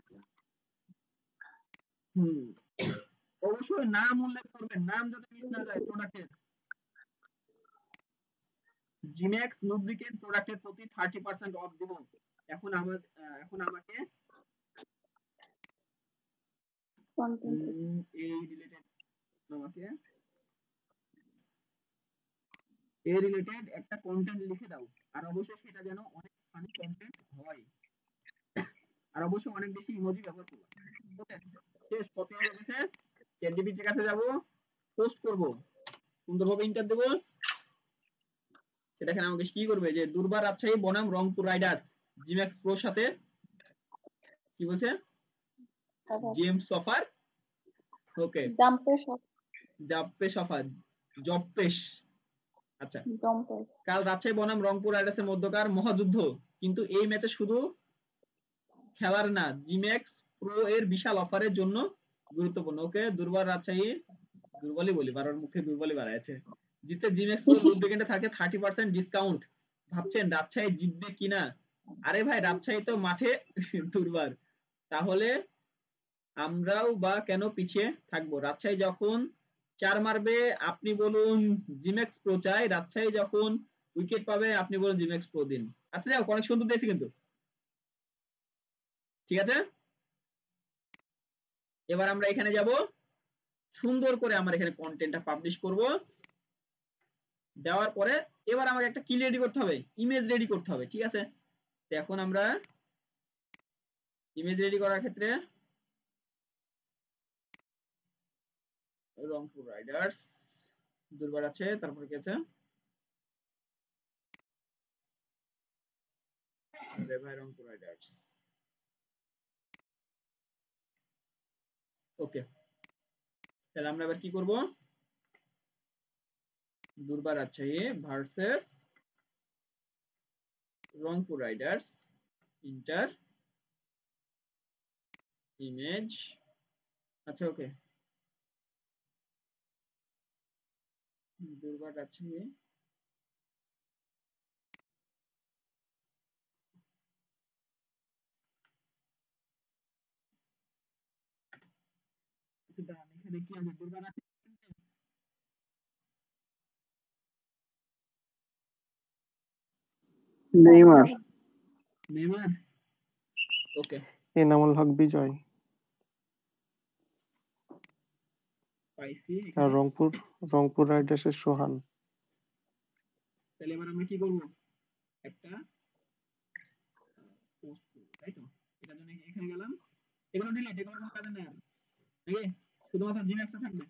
অবশ্যই নাম উল্লেখ করবেন, নাম যাতে মিস না যায় প্রোডাক্টের। জিম্যাক্স লুব্রিকেন্ট প্রোডাক্টের প্রতি 30% অফ দিব। এখন আমাকে এই রিলেটেড একটা কন্টেন্ট লিখে দাও, আর অবশ্যই সেটা যেন অনেক ফানি কন্টেন্ট হয়, আর অবশ্যই অনেক বেশি ইমোজি ব্যবহার করবে। ওকে, শেষ। কপি হয়ে গেছে, চ্যাটজিপিটির কাছে যাব, পোস্ট করব, সুন্দরভাবে ইন্টার দেব। সেটা এখানে আমাকে কি করবে, যে দুর্বার রাজশাহী বনাম রংপুর রাইডার্স জিম্যাক্স প্রোর সাথে কি বলছে, জেমস অফার। ওকে, জাম্পেশ অফার, জবপেশ। আচ্ছা, কাল রাজশাহী বনাম রংপুর রাইডার্সের মধ্যকার মহাযুদ্ধ, কিন্তু এই ম্যাচে শুধু খেলার না, জিম্যাক্স প্রো এর বিশাল অফারের জন্য গুরুত্বপূর্ণ। ওকে, দুর্বার রাজশাহী, দুর্বলই বলি, বারবার মুখে দুর্বলই বাড়াচ্ছে, জিতে জিম্যাক্স প্রো লুব্রিকেন্টে থাকে 30% ডিসকাউন্ট। ভাবছেন রাজশাহী জিতবে কিনা? আরে ভাই, রাজশাহী তো মাঠে দুর্বার, তাহলে আমরাও বা কেন পিছিয়ে থাকবো? রাজশাহী যখন 4 মারবে আপনি বলুন জিম্যাক্স প্রো চাই, রাজশাহী যখন উইকেট পাবে আপনি বলুন জিম্যাক্স প্রো দিন। আচ্ছা, যাও, অনেক সুন্দর দিয়েছি কিন্তু, ঠিক আছে। এবার আমরা এখানে যাব, সুন্দর করে আমার এখানে কন্টেন্টটা পাবলিশ করব। দেওয়ার পরে এবার আমাকে একটা কি রেডি করতে হবে, ইমেজ রেডি করতে হবে, ঠিক আছে। তো এখন আমরা ইমেজ রেডি করার ক্ষেত্রে রংপুর রাইডার্স দুর্বার আছে, তারপরে কি আছে, ভাই রংপুর রাইডার্স। ওকে, তাহলে আমরা এবার কি করব, দুর্বার Rajshahi versus Rangpur Riders, inter image. আচ্ছা, ওকে, দুর্বার রাজশাহী, এখানে কি আছে, দুর্বার নেইমার। ওকে, এনামুল হক বিজয়। পাইছি। আর রংপুর রাইডার্সের সোহান। তাহলে এবার আমরা কি করব, একটা পোস্ট করব, তাই তো। এটার জন্য এখানে গেলাম, এগুলো ডিলিট, এগুলো কোনো কাজে নেই আর, নাকি শুধুমাত্র জিম্যাক্সে থাকবে,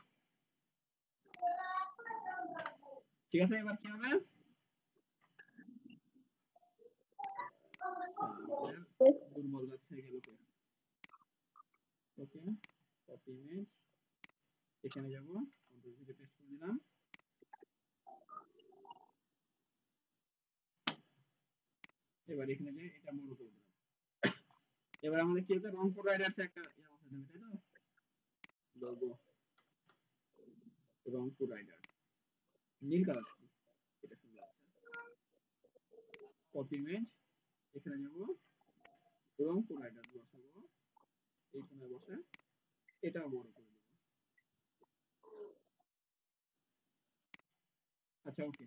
ঠিক আছে। এবার কি হবে, দুর্বল যাচ্ছে গেল। ওকে, কপি ইমেজ, এখানে যাব, কন্ট্রোল ভিতে পেস্ট করে দিলাম। এবার এখানে যে এটা বড় করে দিলাম। এবার আমাদের কি হচ্ছে, রংপুর রাইডার্স একটা বসাতে হবে, তাই তো, লোগো রংপুর রাইডার্স নীল কালার, এটা সুন্দর আছে। কপি ইমেজ, এখানে যাব, রংপুর রাইডার্স বসাবো, এই কোণে বসে এটাও বড় করে দেব। আচ্ছা, ওকে,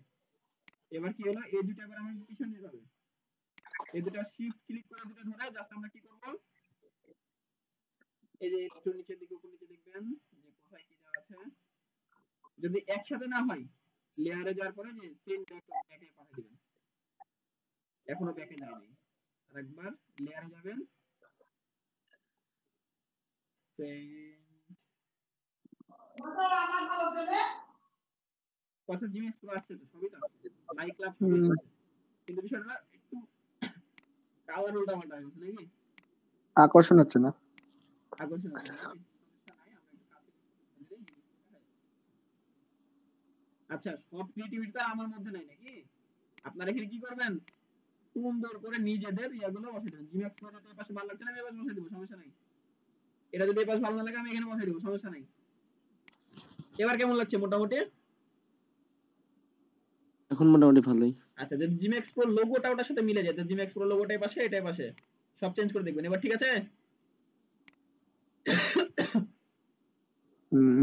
এবার কি হলো, এই দুটো এবার আমাকে পিছনে নিতে হবে, এই দুটো শিফট ক্লিক করে দুটো ধরে জাস্ট আমরা কি করব, এই যে একটু নিচের দিকে, উপর নিচে দেখবেন যে কোথায় কি দেওয়া আছে, যদি একসাথে না হয় লেয়ারে যাওয়ার পরে যে সেন্ড ব্যাকে পাঠিয়ে দিবেন, এখনো ব্যাকে যায়নি, আরেকবার লেয়ারে যাবেন, সেন্ড কথা জিনিস তো আসছে তো সবই তো আসছে লাইক লাভ সবই আসছে কিন্তু বিষয়টা একটু কালার উল্টা পাল্টা হয়ে গেছে নাকি আকর্ষণ হচ্ছে না আকর্ষণ হচ্ছে নাকি সমস্যা নাই আমরা একটু কাছে আচ্ছা সব ক্রিয়েটিভিটি তো আমার মধ্যে নাই নাকি আপনারা এখানে কি করবেন সুন্দর করে নিজেদের ইয়াগুলো বসে দেবেন জিম্যাক্স প্রোটা এই পাশে ভালো লাগছে না আমি এবার বসে দেব সমস্যা নাই এটা যদি এই পাশে ভালো না লাগে আমি এখানে বসে দেব সমস্যা নাই এবার কেমন লাগছে মোটামুটি এখন মোটামুটি ভালোই। আচ্ছা যদি জিম্যাক্স প্রো লোগোটা ওটার সাথে মিলে যায় তো জিম্যাক্স প্রো লোগোটা এই পাশে এটাই পাশে সব চেঞ্জ করে দেখবেন এবার ঠিক আছে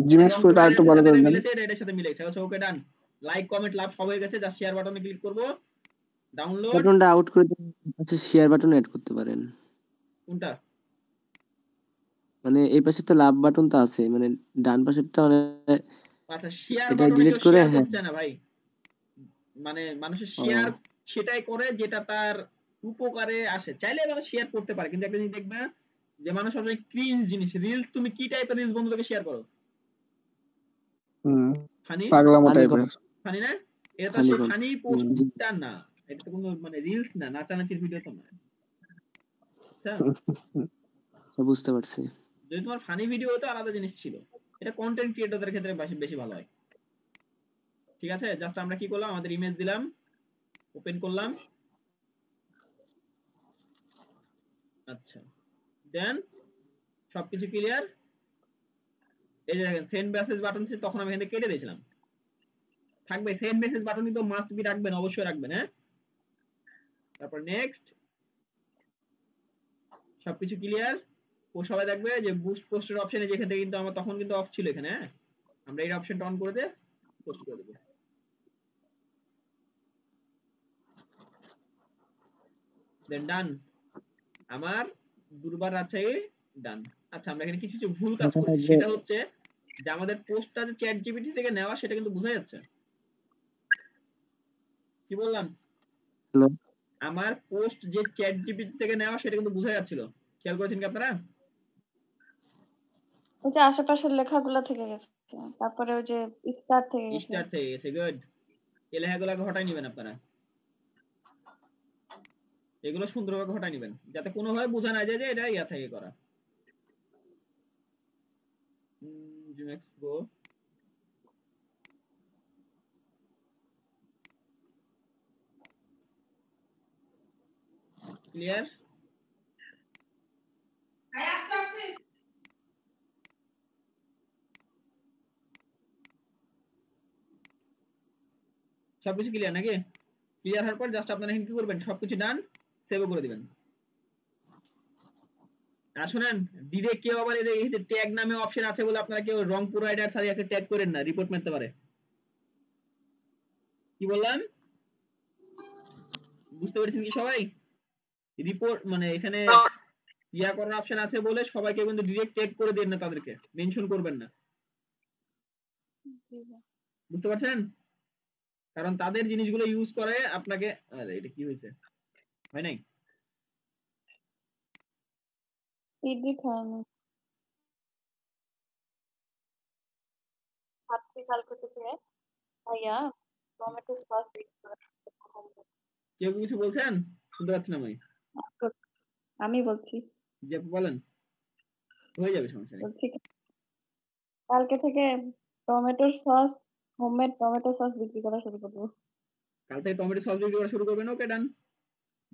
জিম্যাক্স প্রোটা একটু বড় করে দেন মিলেছে এটার সাথে মিলেছে আচ্ছা ওকে ডান লাইক কমেন্ট লাভ সব হয়ে গেছে জাস্ট শেয়ার বাটনে ক্লিক করব ডাউনলোড বাটনটা আউট করে দিন আচ্ছা শেয়ার বাটন অ্যাড করতে পারেন কোনটা মানে এই পাশে তো লাভ বাটন তো আছে মানে ডান পাশেরটা মানে আচ্ছা শেয়ার এটা বাটনে ডিলিট কেউ করে শেয়ার হ্যাঁ করছে না ভাই মানে মানুষের শেয়ার সেটাই করে যেটা তার উপকারে আসে চাইলে মানুষ শেয়ার করতে পারে কিন্তু একটা জিনিস দেখবে যে মানুষ সবসময় ক্রিঞ্জ জিনিস রিলস তুমি কি টাইপের রিলস বন্ধুদেরকে শেয়ার করো ফানি পাগলামো টাইপের ফানি না এটা তো সেই ফানি পোস্টটা না এটা তো কোনো মানে রিলস না নাচানাচির ভিডিও তো না আচ্ছা বুঝতে পারছি যদি তোমার ফানি ভিডিও হতো আলাদা জিনিস ছিল এটা কন্টেন্ট ক্রিয়েটরদের ক্ষেত্রে বেশি ভালো হয় ঠিক আছে জাস্ট আমরা কি করলাম আমাদের ইমেজ দিলাম ওপেন করলাম আচ্ছা দেন সবকিছু ক্লিয়ার এই যে দেখেন সেন্ড মেসেজ বাটন ছিল তখন আমি এখানে কেটে দিয়েছিলাম থাকবে সেন্ড মেসেজ বাটন কিন্তু মাস্ট বি রাখবেন অবশ্যই রাখবেন হ্যাঁ তারপর নেক্সট সবকিছু ক্লিয়ার ও সবাই দেখবে যে বুস্ট পোস্টের অপশনে যেখান থেকে কিন্তু আমার তখন কিন্তু অফ ছিল এখানে হ্যাঁ আমরা এই অপশনটা অন করে দিয়ে পোস্ট করে দেব দেন ডান আমার দুর্বার রাজশাহী ডান আচ্ছা আমরা এখানে কিছু ভুল কাজ করি সেটা হচ্ছে যে আমাদের পোস্টটা যে চ্যাট জিপিটি থেকে নেওয়া সেটা কিন্তু বোঝা যাচ্ছে কি বললাম হ্যালো আমার পোস্ট যে চ্যাট জিপিটি থেকে নেওয়া সেটা কিন্তু বোঝা যাচ্ছিল খেয়াল করেছেন কি আপনারা ওই যে আশেপাশের লেখাগুলো থেকে গেছে তারপরে ওই যে স্টার থেকে গেছে স্টার থেকে গেছে গুড এই লেখাগুলোকে হটাই নেবেন আপনারা এগুলো সুন্দরভাবে হটাই নেবেন যাতে কোনোভাবে বোঝা না যায় যে এটা ইয়া থেকে করা নেক্সট গো ক্লিয়ার সবকিছু ক্লিয়ার নাকি ক্লিয়ার হওয়ার পর জাস্ট আপনারা এখানে কি করবেন সবকিছু ডান সেভ করে দিবেন আর শুনেন ডিরেক্ট কেউ আবার এই যে ট্যাগ নামে অপশন আছে বলে আপনারা কেউ রংপুর রাইডার সারিয়াকে ট্যাগ করেন না রিপোর্ট মারতে পারে কি বললাম বুঝতে পেরেছেন কি সবাই রিপোর্ট মানে এখানে ইয়া করার অপশন আছে বলে সবাইকে কিন্তু ডাইরেক্ট ট্যাগ করে দেন না তাদেরকে মেনশন করবেন না বুঝতে পারছেন কারণ তাদের জিনিসগুলো ইউজ করে আপনাকে আরে এটা কি হয়েছে হয় নাই এডিট হয় না হাতে কালকে থেকে ভাইয়া টমেটো সস কেউ কিছু বলছেন শুনতে পাচ্ছি না আমি বলছি যে বলেন হয়ে যাবে সমস্যা নেই ঠিক কালকে থেকে tomato sauce homemade tomato sauce বিক্রি করা শুরু করব কাল থেকে টমেটো সস বিক্রি করা শুরু করবেন ওকে ডান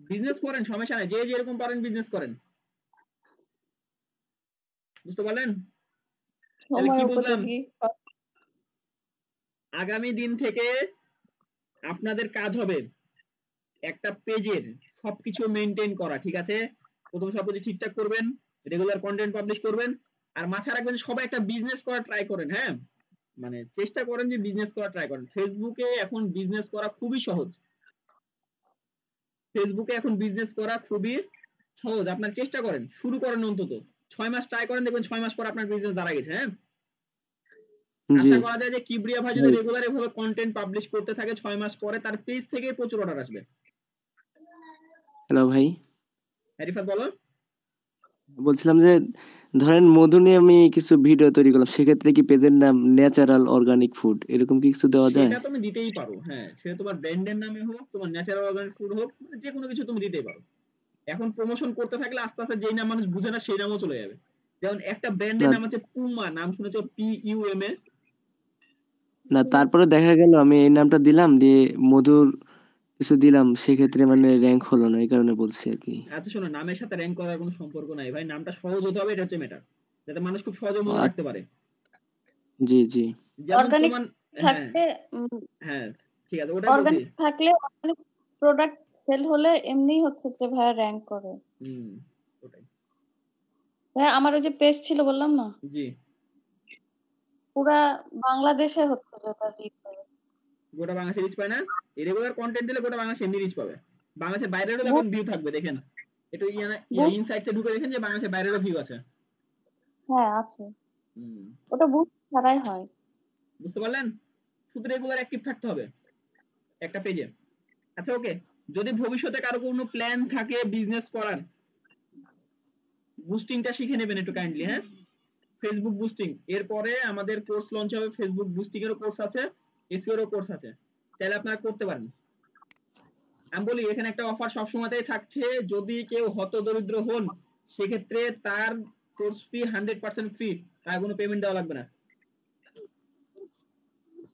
বিজনেস করেন সমস্যা নাই যে যেরকম পারেন বিজনেস করেন বুঝতে পারলেন তাহলে কি বুঝলাম আগামী দিন থেকে আপনাদের কাজ হবে একটা পেজের সবকিছু মেইনটেইন করা ঠিক আছে প্রথম সবকিছু ঠিকঠাক করবেন রেগুলার কন্টেন্ট পাবলিশ করবেন আর মাথায় রাখবেন সবাই একটা বিজনেস করা ট্রাই করেন হ্যাঁ মানে চেষ্টা করেন যে বিজনেস করা ট্রাই করেন ফেসবুকে এখন বিজনেস করা খুবই সহজ ফেসবুকে এখন বিজনেস করা খুবই সহজ আপনার চেষ্টা করেন শুরু করেন অন্তত 6 মাস ট্রাই করেন দেখবেন 6 মাস পর আপনার বিজনেস দাঁড়া গেছে হ্যাঁ আশা করা যায় যে কিবরিয়া ভাই যদি রেগুলার এভাবে কন্টেন্ট পাবলিশ করতে থাকে 6 মাস পরে তার পেজ থেকে প্রচুর অর্ডার আসবে হ্যালো ভাই আরিফাত বলো বলছিলাম যে ধরেন মধু নিয়ে আমি কিছু ভিডিও তৈরি করলাম, সেক্ষেত্রে কি পেজের নাম ন্যাচারাল অর্গানিক ফুড এরকম কি কিছু দেওয়া যায়? সেটা তুমি দিতেই পারো, হ্যাঁ, সেটা তোমার ব্র্যান্ডের নামে হোক, তোমার ন্যাচারাল অর্গানিক ফুড হোক, মানে যে কোনো কিছু তুমি দিতেই পারো। এখন প্রমোশন করতে থাকলে আস্তে আস্তে যেই নাম মানুষ বুঝে না সেই নামও চলে যাবে। যেমন একটা ব্র্যান্ডের না নাম আছে পুমা, নাম শুনেছো? PUMA। না, তারপরে দেখা গেল আমি এই নামটা দিলাম, দিয়ে মধুর কিছু দিলাম, সেক্ষেত্রে মানে র্যাঙ্ক হলো না, এই কারণে বলছি আর কি। আচ্ছা শোনো, নামের সাথে র্যাঙ্ক করার কোনো সম্পর্ক নাই ভাই, নামটা সহজ হতে হবে, এটা হচ্ছে ম্যাটার, যাতে মানুষ খুব সহজে মনে রাখতে পারে। জি জি। যেমন অর্গানিক তোমার, হ্যাঁ থাকলে হ্যাঁ ঠিক আছে, ওটাই বলছি। অর্গানিক থাকলে অর্গানিক প্রোডাক্ট সেল হলে এমনিই হচ্ছে যে ভাইয়া র্যাঙ্ক করে। ওটাই। ভাইয়া আমার ওই যে পেজ ছিল বললাম না, জি, পুরা বাংলাদেশে হচ্ছে যে ওটা reach করে। গোটা বাংলাদেশে রিচ পায় না? রেগুলার কন্টেন্ট দিলে গোটা বাংলাদেশে এমনি রিচ পাবে। বাংলাদেশের বাইরেরও এখন ভিউ থাকবে, দেখেন একটু Boost- ইনসাইটসে ঢুকে দেখেন যে বাংলাদেশের বাইরেরও ভিউ আছে। হ্যাঁ আছে, হুম, ওটা বুস্ট ছাড়াই হয়। বুঝতে পারলেন? শুধু রেগুলার অ্যাক্টিভ থাকতে হবে একটা পেজে। আচ্ছা ওকে, যদি ভবিষ্যতে কারো কোনো প্ল্যান থাকে বিজনেস করার, বুস্টিংটা শিখে নেবেন একটু কাইন্ডলি, হ্যাঁ, ফেসবুক বুস্টিং। এরপরে আমাদের কোর্স লঞ্চ হবে, ফেসবুক বুস্টিং এরও কোর্স আছে, এসইও এরও কোর্স আছে, চাইলে আপনারা করতে পারেন। আমি বলি এখানে একটা অফার সবসময়তেই থাকছে, যদি কেউ হতদরিদ্র হন সেক্ষেত্রে তার কোর্স ফি 100% ফ্রি, তার কোনো পেমেন্ট দেওয়া লাগবে না।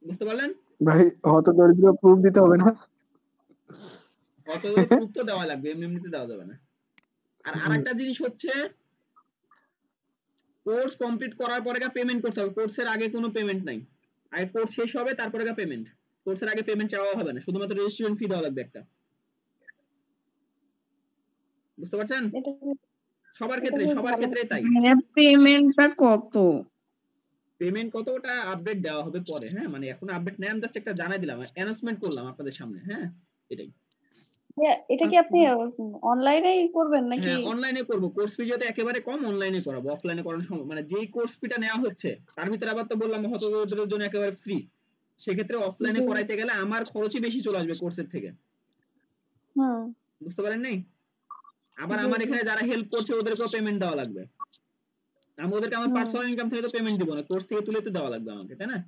বুঝতে পারলেন? ভাই হত দরিদ্র প্রুফ দিতে হবে না? হতদরিদ্র প্রুফ তো দেওয়া লাগবে, এমনিতে দেওয়া যাবে না। আর আরেকটা জিনিস হচ্ছে, কোর্স কমপ্লিট করার পরে পেমেন্ট করতে হবে, কোর্সের আগে কোনো পেমেন্ট নাই। আগে কোর্স শেষ হবে তারপরে পেমেন্ট, কোর্সের আগে পেমেন্ট চাওয়া হবে না, শুধুমাত্র রেজিস্ট্রেশন ফি দেওয়া লাগবে একটা। বুঝতে পারছেন? এটা সবার এটা বেশ ভালো। ক্ষেত্রে তাই। পেমেন্টটা কত? পেমেন্ট কত ওটা আপডেট দেওয়া হবে পরে, হ্যাঁ, মানে এখন আপডেট নেই, আমি জাস্ট একটা জানাই দিলাম, অ্যানাউন্সমেন্ট করলাম আপনাদের সামনে, হ্যাঁ, এটাই। এটা কি আপনি অনলাইনেই করবেন নাকি? হ্যাঁ অনলাইনে করব, কোর্স ফি যেহেতু একেবারে কম, অনলাইনে করাবো, অফলাইনে করানো সম্ভব মানে যেই কোর্স ফিটা নেওয়া হচ্ছে তার ভিতরে আবার তো বললাম হতদরিদ্রদের জন্য একেবারে ফ্রি, সেক্ষেত্রে অফলাইনে করাইতে গেলে আমার খরচই বেশি চলে আসবে কোর্সের থেকে। হুম, বুঝতে পারেন নাই? আবার আমার এখানে যারা হেল্প করছে ওদেরকেও পেমেন্ট দেওয়া লাগবে, আমি ওদেরকে আমার পার্সোনাল ইনকাম থেকে তো পেমেন্ট দিব না, কোর্স থেকে তুলে তো দেওয়া লাগবে আমাকে, তাই না?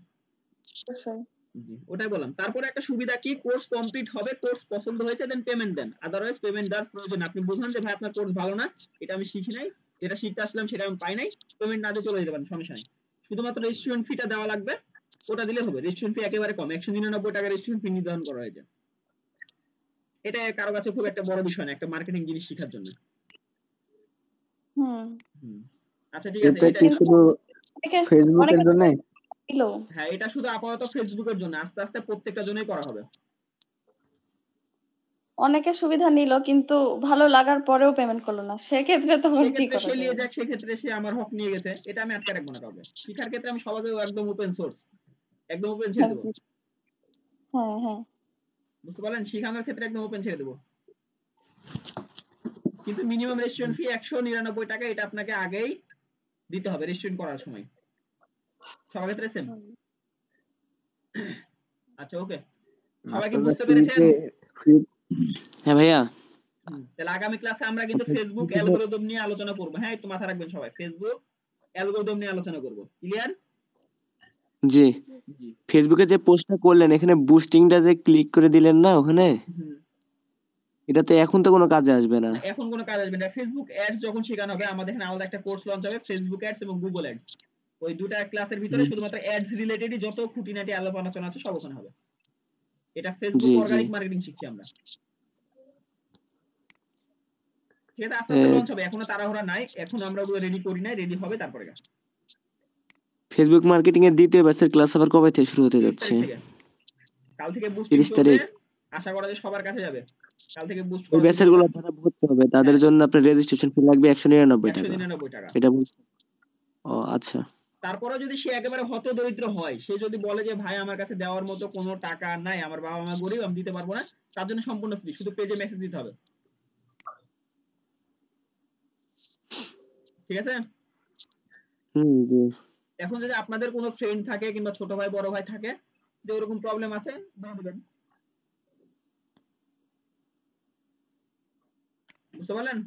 অবশ্যই। জি ওটাই বললাম। তারপরে একটা সুবিধা কি, কোর্স কমপ্লিট হবে, কোর্স পছন্দ হয়েছে দেন পেমেন্ট দেন, আদারওয়াইজ পেমেন্ট দেওয়ার প্রয়োজন। আপনি বুঝলেন যে ভাই আপনার কোর্স ভালো না, এটা আমি শিখি নাই, যেটা শিখতে আসলাম সেটা আমি পাই নাই, পেমেন্ট না দিয়ে চলে যেতে পারেন, সমস্যা নেই। শুধুমাত্র রেজিস্ট্রেশন ফিটা দেওয়া লাগবে, ওটা দিলে হবে। রেজিস্ট্রেশন ফি একেবারে কম, 199 টাকা রেজিস্ট্রেশন ফি নির্ধারণ করা হয়েছে। এটা কারো কাছে খুব একটা বড় বিষয় না একটা মার্কেটিং জিনিস শেখার জন্য। আচ্ছা ঠিক আছে, এটা কি শুধু ফেসবুকের জন্য? হ্যাঁ এটা শুধু আপাতত ফেসবুকের জন্য, আস্তে আস্তে প্রত্যেকটা জন্যই করা হবে। অনেকে সুবিধা নিল কিন্তু ভালো লাগার পরেও পেমেন্ট করলো না, সেক্ষেত্রে তখন কি করা সে নিয়ে যাবে? যাক, সেক্ষেত্রে সে আমার হক নিয়ে গেছে, এটা আমি আটকে রাখবো না কাউকে। শিক্ষার ক্ষেত্রে আমি সবাইকে একদম ওপেন সোর্স, একদম ওপেন ছেড়ে দেবো। হ্যাঁ হ্যাঁ, বুঝতে পারলেন? শিখানোর ক্ষেত্রে একদম ওপেন ছেড়ে দেবো, কিন্তু মিনিমাম রেজিস্ট্রেশন ফি 199 টাকা, এটা আপনাকে আগেই দিতে হবে রেজিস্ট্রেশন করার সময়, সবার ক্ষেত্রে সেম। আচ্ছা ওকে, সবাই কি বুঝতে পেরেছেন? হ্যাঁ ভাইয়া। তাহলে আগামী ক্লাসে আমরা কিন্তু ফেসবুক অ্যালগরিদম নিয়ে আলোচনা করব, হ্যাঁ একটু মাথা রাখবেন সবাই, ফেসবুক অ্যালগরিদম নিয়ে আলোচনা করব, ক্লিয়ার? জি। ফেসবুকে যে পোস্টটা করলেন এখানে বুস্টিংটা যে ক্লিক করে দিলেন না ওখানে, এটা তো এখন তো কোনো কাজে আসবে না। এখন কোনো কাজ আসবে না, ফেসবুক অ্যাডস যখন শেখানো হবে আমাদের এখানে আলাদা একটা কোর্স লঞ্চ হবে, ফেসবুক অ্যাডস এবং গুগল অ্যাডস। ওই দুটো ক্লাসের ভিতরে শুধুমাত্র অ্যাডস রিলেটেডই যত খুঁটিনাটি আলোচনা আছে সব ওখানে হবে। এটা ফেসবুক অর্গানিক মার্কেটিং শিখছি আমরা, ঠিক আছে? আস্তে আস্তে লঞ্চ হবে, এখনো তাড়াহুড়া নাই, এখন আমরা ওগুলো রেডি করি নাই, রেডি হবে তারপরে। ফেসবুক মার্কেটিং এর দ্বিতীয় ব্যাচের ক্লাস আবার কবে থেকে শুরু হতে যাচ্ছে? কাল থেকে বুস্টিং চলবে, আশা করা যায় সবার কাছে যাবে। কাল থেকে বুস্ট ওই ব্যাচের গুলো যারা ভর্তি হবে তাদের জন্য আপনার রেজিস্ট্রেশন ফি লাগবে 199 টাকা। 199 টাকা। এটা বলছেন? ও আচ্ছা। তারপরে যদি সে একেবারে হতদরিদ্র হয়, সে যদি বলে যে ভাই আমার কাছে দেওয়ার মতো কোনো টাকা নাই, আমার বাবা মা গরিব, আমি দিতে পারবো না, তার জন্য সম্পূর্ণ ফ্রি, শুধু পেজে মেসেজ দিতে হবে, ঠিক আছে? এখন যদি আপনাদের কোনো ফ্রেন্ড থাকে কিংবা ছোট ভাই বড় ভাই থাকে যে ওরকম প্রবলেম আছে, বলবেন। বুঝতে পারলেন?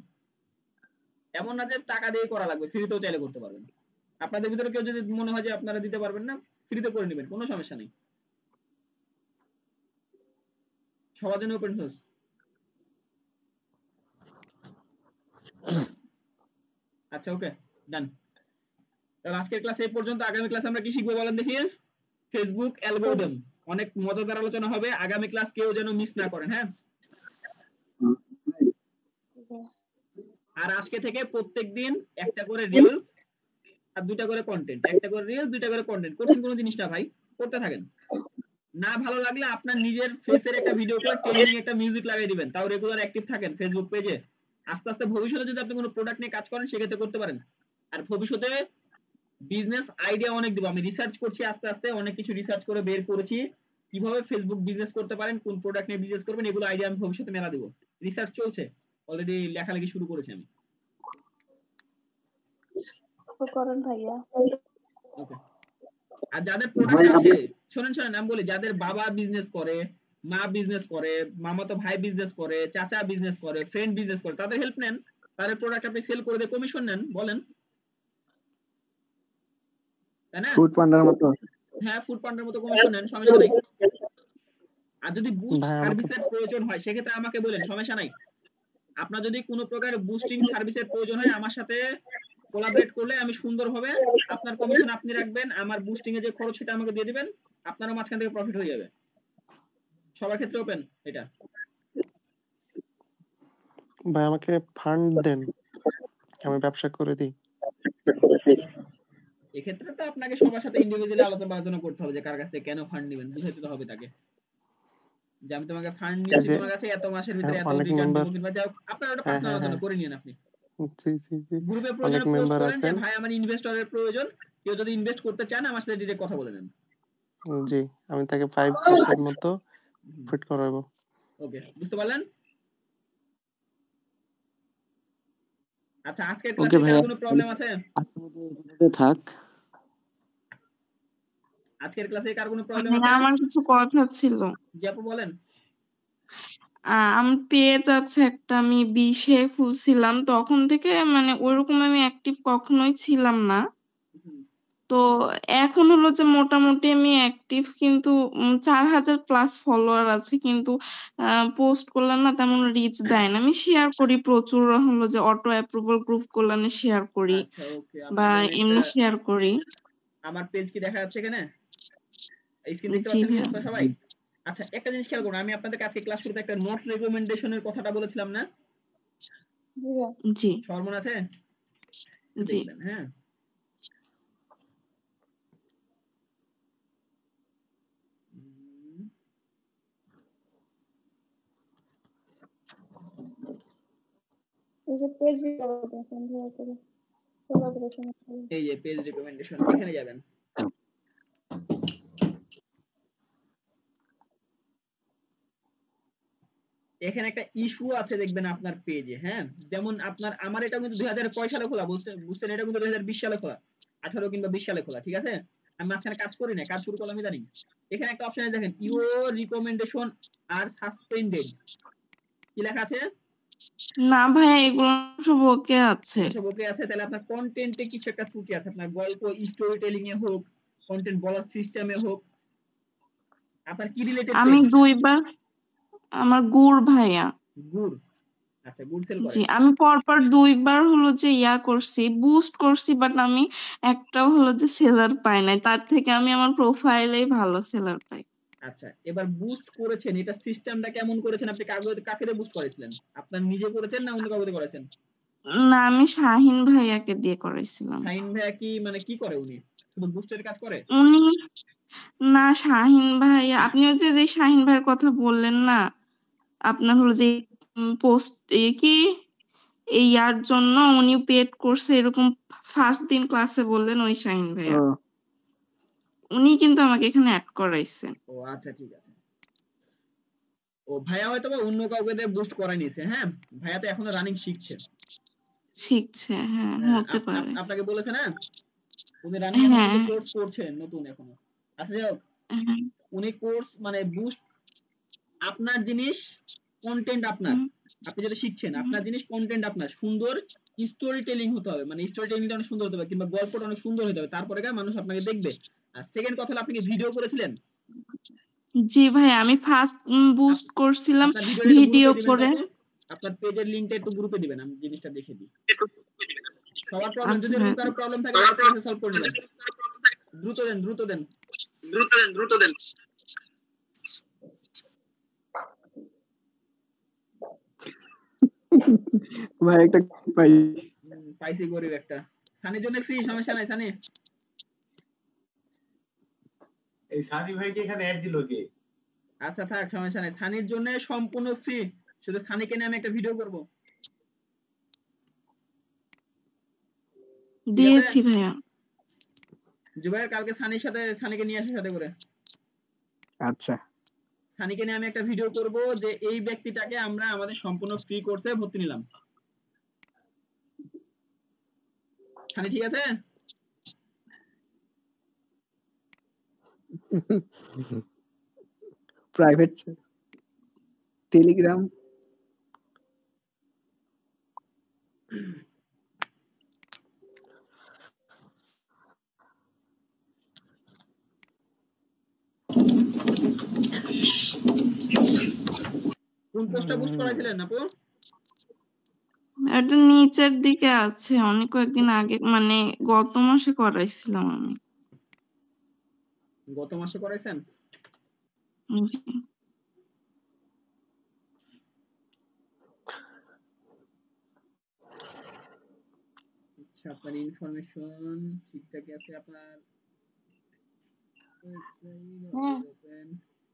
এমন না যে টাকা দিয়ে করা লাগবে, ফ্রিতেও চাইলে করতে পারবেন। আপনাদের ভিতরে কেউ যদি মনে হয় যে আপনারা দিতে পারবেন না, ফ্রিতে করে নেবেন, কোনো সমস্যা নেই, সবার জন্য ওপেন সোর্স। আচ্ছা ওকে ডান। তাহলে আজকের ক্লাস এই পর্যন্ত। আগামী ক্লাসে আমরা কি শিখবো বলেন দেখি? ফেসবুক অ্যালগরিদম, অনেক মজাদার আলোচনা হবে। আগামী ক্লাস কেউ যেন মিস না করেন, হ্যাঁ? আর আজকে থেকে প্রত্যেকদিন একটা করে রিলস আর 2টা করে কন্টেন্ট, একটা করে রিলস 2টা করে কন্টেন্ট। কঠিন কোনো জিনিস না ভাই, করতে থাকেন। না ভালো লাগলে আপনার নিজের ফেসের একটা ভিডিও করে ট্রেনিং একটা মিউজিক লাগিয়ে দিবেন, তাও রেগুলার অ্যাক্টিভ থাকেন ফেসবুক পেজে। আস্তে আস্তে ভবিষ্যতে যদি আপনি কোনো প্রোডাক্ট নিয়ে কাজ করেন সেক্ষেত্রে করতে পারেন। আর ভবিষ্যতে বিজনেস আইডিয়া অনেক দেবো, আমি রিসার্চ করছি, আস্তে আস্তে অনেক কিছু রিসার্চ করে বের করেছি কিভাবে ফেসবুক বিজনেস করতে পারেন, কোন প্রোডাক্ট নিয়ে বিজনেস করবেন, এগুলো আইডিয়া আমি ভবিষ্যতে মেলা দেবো। রিসার্চ চলছে, অলরেডি লেখালেখি শুরু করেছি আমি। করেন ভাইয়া। ওকে। আর যাদের প্রোডাক্ট আছে, শোনেন আমি বলি, যাদের বাবা বিজনেস করে, মা বিজনেস করে, মামাতো ভাই বিজনেস করে, চাচা বিজনেস করে, ফ্রেন্ড বিজনেস করে, তাদের হেল্প নেন, তাদের প্রোডাক্ট আপনি সেল করে দিয়ে কমিশন নেন, বলেন, তাই না? ফুড পান্ডার মতো। হ্যাঁ, ফুড পান্ডার মতো কমিশন নেন, সমস্যা নাই। আর যদি বুস্ট সার্ভিসের প্রয়োজন হয় সেক্ষেত্রে আমাকে বলেন, সমস্যা নাই। আপনার যদি কোনো প্রকার বুস্টিং সার্ভিসের প্রয়োজন হয় আমার সাথে কোলাবরেট করলে আমি সুন্দরভাবে, আপনার কমিশন আপনি রাখবেন, আমার বুস্টিং এ যে খরচ সেটা আমাকে দিয়ে দিবেন, আপনারও মাঝখান থেকে প্রফিট হয়ে যাবে। সবার ক্ষেত্রে ওপেন এটা। ভাই আমাকে ফান্ড দেন, আমি ব্যবসা করে দিই। এক্ষেত্রে তো আপনাকে সবার সাথে ইন্ডিভিজুয়ালি আলোচনা করতে হবে যে কার কাছ থেকে কেন ফান্ড নেবেন, বুঝাইতে তো হবে তাকে যে আমি তোমাকে ফান্ড নিচ্ছি তোমার কাছে এত মাসের ভিতরে এত রিটার্ন দেব, কিংবা যাও আপনারা একটা পার্সোনাল আলোচনা করে নিন। আপনি গ্রুপে প্রয়োজনে পোস্ট করেন যে ভাই আমার ইনভেস্টরের প্রয়োজন, কেউ যদি ইনভেস্ট করতে চান আমার সাথে ডিরেক্ট কথা বলে নেন। জি, আমি তাকে 5 এর মতো ফিট করাবো। ওকে, বুঝতে পারলেন? আচ্ছা, আজকের ক্লাসে কোনো প্রবলেম আছে? থাক। আজকের ক্লাসে কার কোনো প্রবলেম আছে? আমার কিছু কথা ছিল। জি আপু বলেন। আমার পেজ আছে একটা, আমি 20-এ খুলছিলাম, তখন থেকে মানে ওইরকম আমি অ্যাক্টিভ কখনোই ছিলাম না। তো এখন হলো যে মোটামুটি আমি অ্যাক্টিভ, কিন্তু 4000 প্লাস ফলোয়ার আছে, কিন্তু পোস্ট করলে না তেমন রিচ দেয় না। আমি শেয়ার করি প্রচুর, হলো যে অটো অ্যাপ্রুভাল গ্রুপ করলে শেয়ার করি, বা এমনি শেয়ার করি। আমার পেজ কি দেখা যাচ্ছে এখানে? স্ক্রিন দেখতে পাচ্ছেন তো সবাই? আচ্ছা, একটা জিনিস খেয়াল করুন, আমি আপনাদের আজকে ক্লাস শুরুতে একটা নোট রেকমেন্ডেশনের কথাটা বলেছিলাম না? জি সবার মনে আছে? জি হ্যাঁ। এই যে পেজ রেকমেন্ডেশন, এখানে যাবেন। এখানে একটা ইস্যু আছে দেখবেন আপনার পেজে, হ্যাঁ? যেমন আমার এটা কিন্তু 2000 সালে খোলা, বুঝছেন? এটা কিন্তু 2020 সালে খোলা, 18 কিংবা 20 সালে খোলা, ঠিক আছে? আমি মাঝখানে কাজ করি না, কাজ শুরু করলাম আমি জানি। এখানে একটা অপশন আছে দেখেন, ইউর রিকমেন্ডেশন আর সাসপেন্ডেড, কি লেখা আছে? না ভাই, এগুলো সব ওকে আছে। সব ওকে আছে, তাহলে আপনার কন্টেন্টে কিছু একটা ত্রুটি আছে। আপনার গল্প স্টোরি টেলিং এ হোক, কন্টেন্ট বলার সিস্টেমে হোক, আপনার কি রিলেটেড? আমি 2বার আমার গুড় ভাইয়া। গুড়, আচ্ছা গুড় সেল করে? জি, আমি পরপর 2বার হলো যে করছি, বুস্ট করছি, বাট আমি একটাও হলো যে সেলার পাই নাই। তার থেকে আমি আমার প্রোফাইলেই ভালো সেলার পাই। আচ্ছা, এবার বুস্ট করেছেন, এটা সিস্টেমটা কেমন করেছেন? আপনি কাকে দিয়ে বুস্ট করেছিলেন? আপনার নিজে করেছেন না অন্য কাউকে দিয়ে করেছেন? না, আমি শাহিন ভাইয়াকে দিয়ে করেছিলাম। শাহিন ভাইয়া কি মানে কি করে? উনি শুধু বুস্টের কাজ করে? উনি না, শাহিন ভাইয়া, আপনি হচ্ছে যে শাহিন ভাইয়ের কথা বললেন না, আপনার হলো যে পোস্ট কি এই ইয়ার জন্য উনি পেড করছে, এরকম ফার্স্ট দিন ক্লাসে বললেন, ওই শাহিন ভাইয়া, উনি কিন্তু আমাকে এখানে অ্যাড করাইছেন। ও আচ্ছা, ঠিক আছে। ও ভাইয়া হয়তো বা অন্য কাউকে দিয়ে বুস্ট করাই নিছে। হ্যাঁ, ভাইয়া তো এখনো রানিং শিখছে। হ্যাঁ, হতে পারে। আপনাকে বলেছে না উনি রানিং কোর্স করছেন নতুন এখনো। আচ্ছা যাও, উনি কোর্স মানে বুস্ট আপনার জিনিস, কন্টেন্ট আপনার, আপনি যেটা শিখছেন, আপনার জিনিস কন্টেন্ট আপনার সুন্দর স্টোরি টেলিং হতে হবে, মানে স্টোরি টেলিংটা অনেক সুন্দর হতে হবে, কিংবা গল্পটা অনেক সুন্দর হতে হবে, তারপরে মানুষ আপনাকে দেখবে। আর সেকেন্ড কথা হলো, আপনি কি ভিডিও করেছিলেন? জি ভাই, আমি ফার্স্ট বুস্ট করছিলাম আপনার ভিডিওটা একটু ভিডিও গ্রুপে দিবেন করে। তখন, আপনার পেজের লিংকটা একটু গ্রুপে দিবেন, আমি জিনিসটা দেখে দিই। সবার প্রবলেম, আচ্ছা যদি ভাই, এরকম কারো প্রবলেম থাকে আজকে সলভ করে নেবেন। দ্রুত দেন, দ্রুত দেন, দ্রুত দেন। ভাই একটা পাই পাইছি গরিব একটা। সানির জন্য ফ্রি, সমস্যা নাই সানি। এই সানি ভাইকে এখানে অ্যাড দিল কে? আচ্ছা থাক, সমস্যা নাই, সানির জন্য সম্পূর্ণ ফ্রি, শুধু সানিকে নিয়ে আমি একটা ভিডিও করব। দিয়েছি ভাইয়া। জুবাইর কালকে সানিকে নিয়ে আসার সাথে করে। আচ্ছা, সানিকে নিয়ে আমি একটা ভিডিও করব যে এই ব্যক্তিটাকে আমরা আমাদের সম্পূর্ণ ফ্রি কোর্সে ভর্তি নিলাম। সানি ঠিক আছে? Private Telegram. কোন পোস্টটা বুস্ট করাইছিলেন আপু? এটা নিচের দিকে আছে, অনেক কয়েকদিন আগে, মানে গত মাসে করাইছিলাম আমি। গত মাসে করাইছেন? জি। আচ্ছা, আপনার ইনফরমেশন ঠিকঠাক আছে। আপনার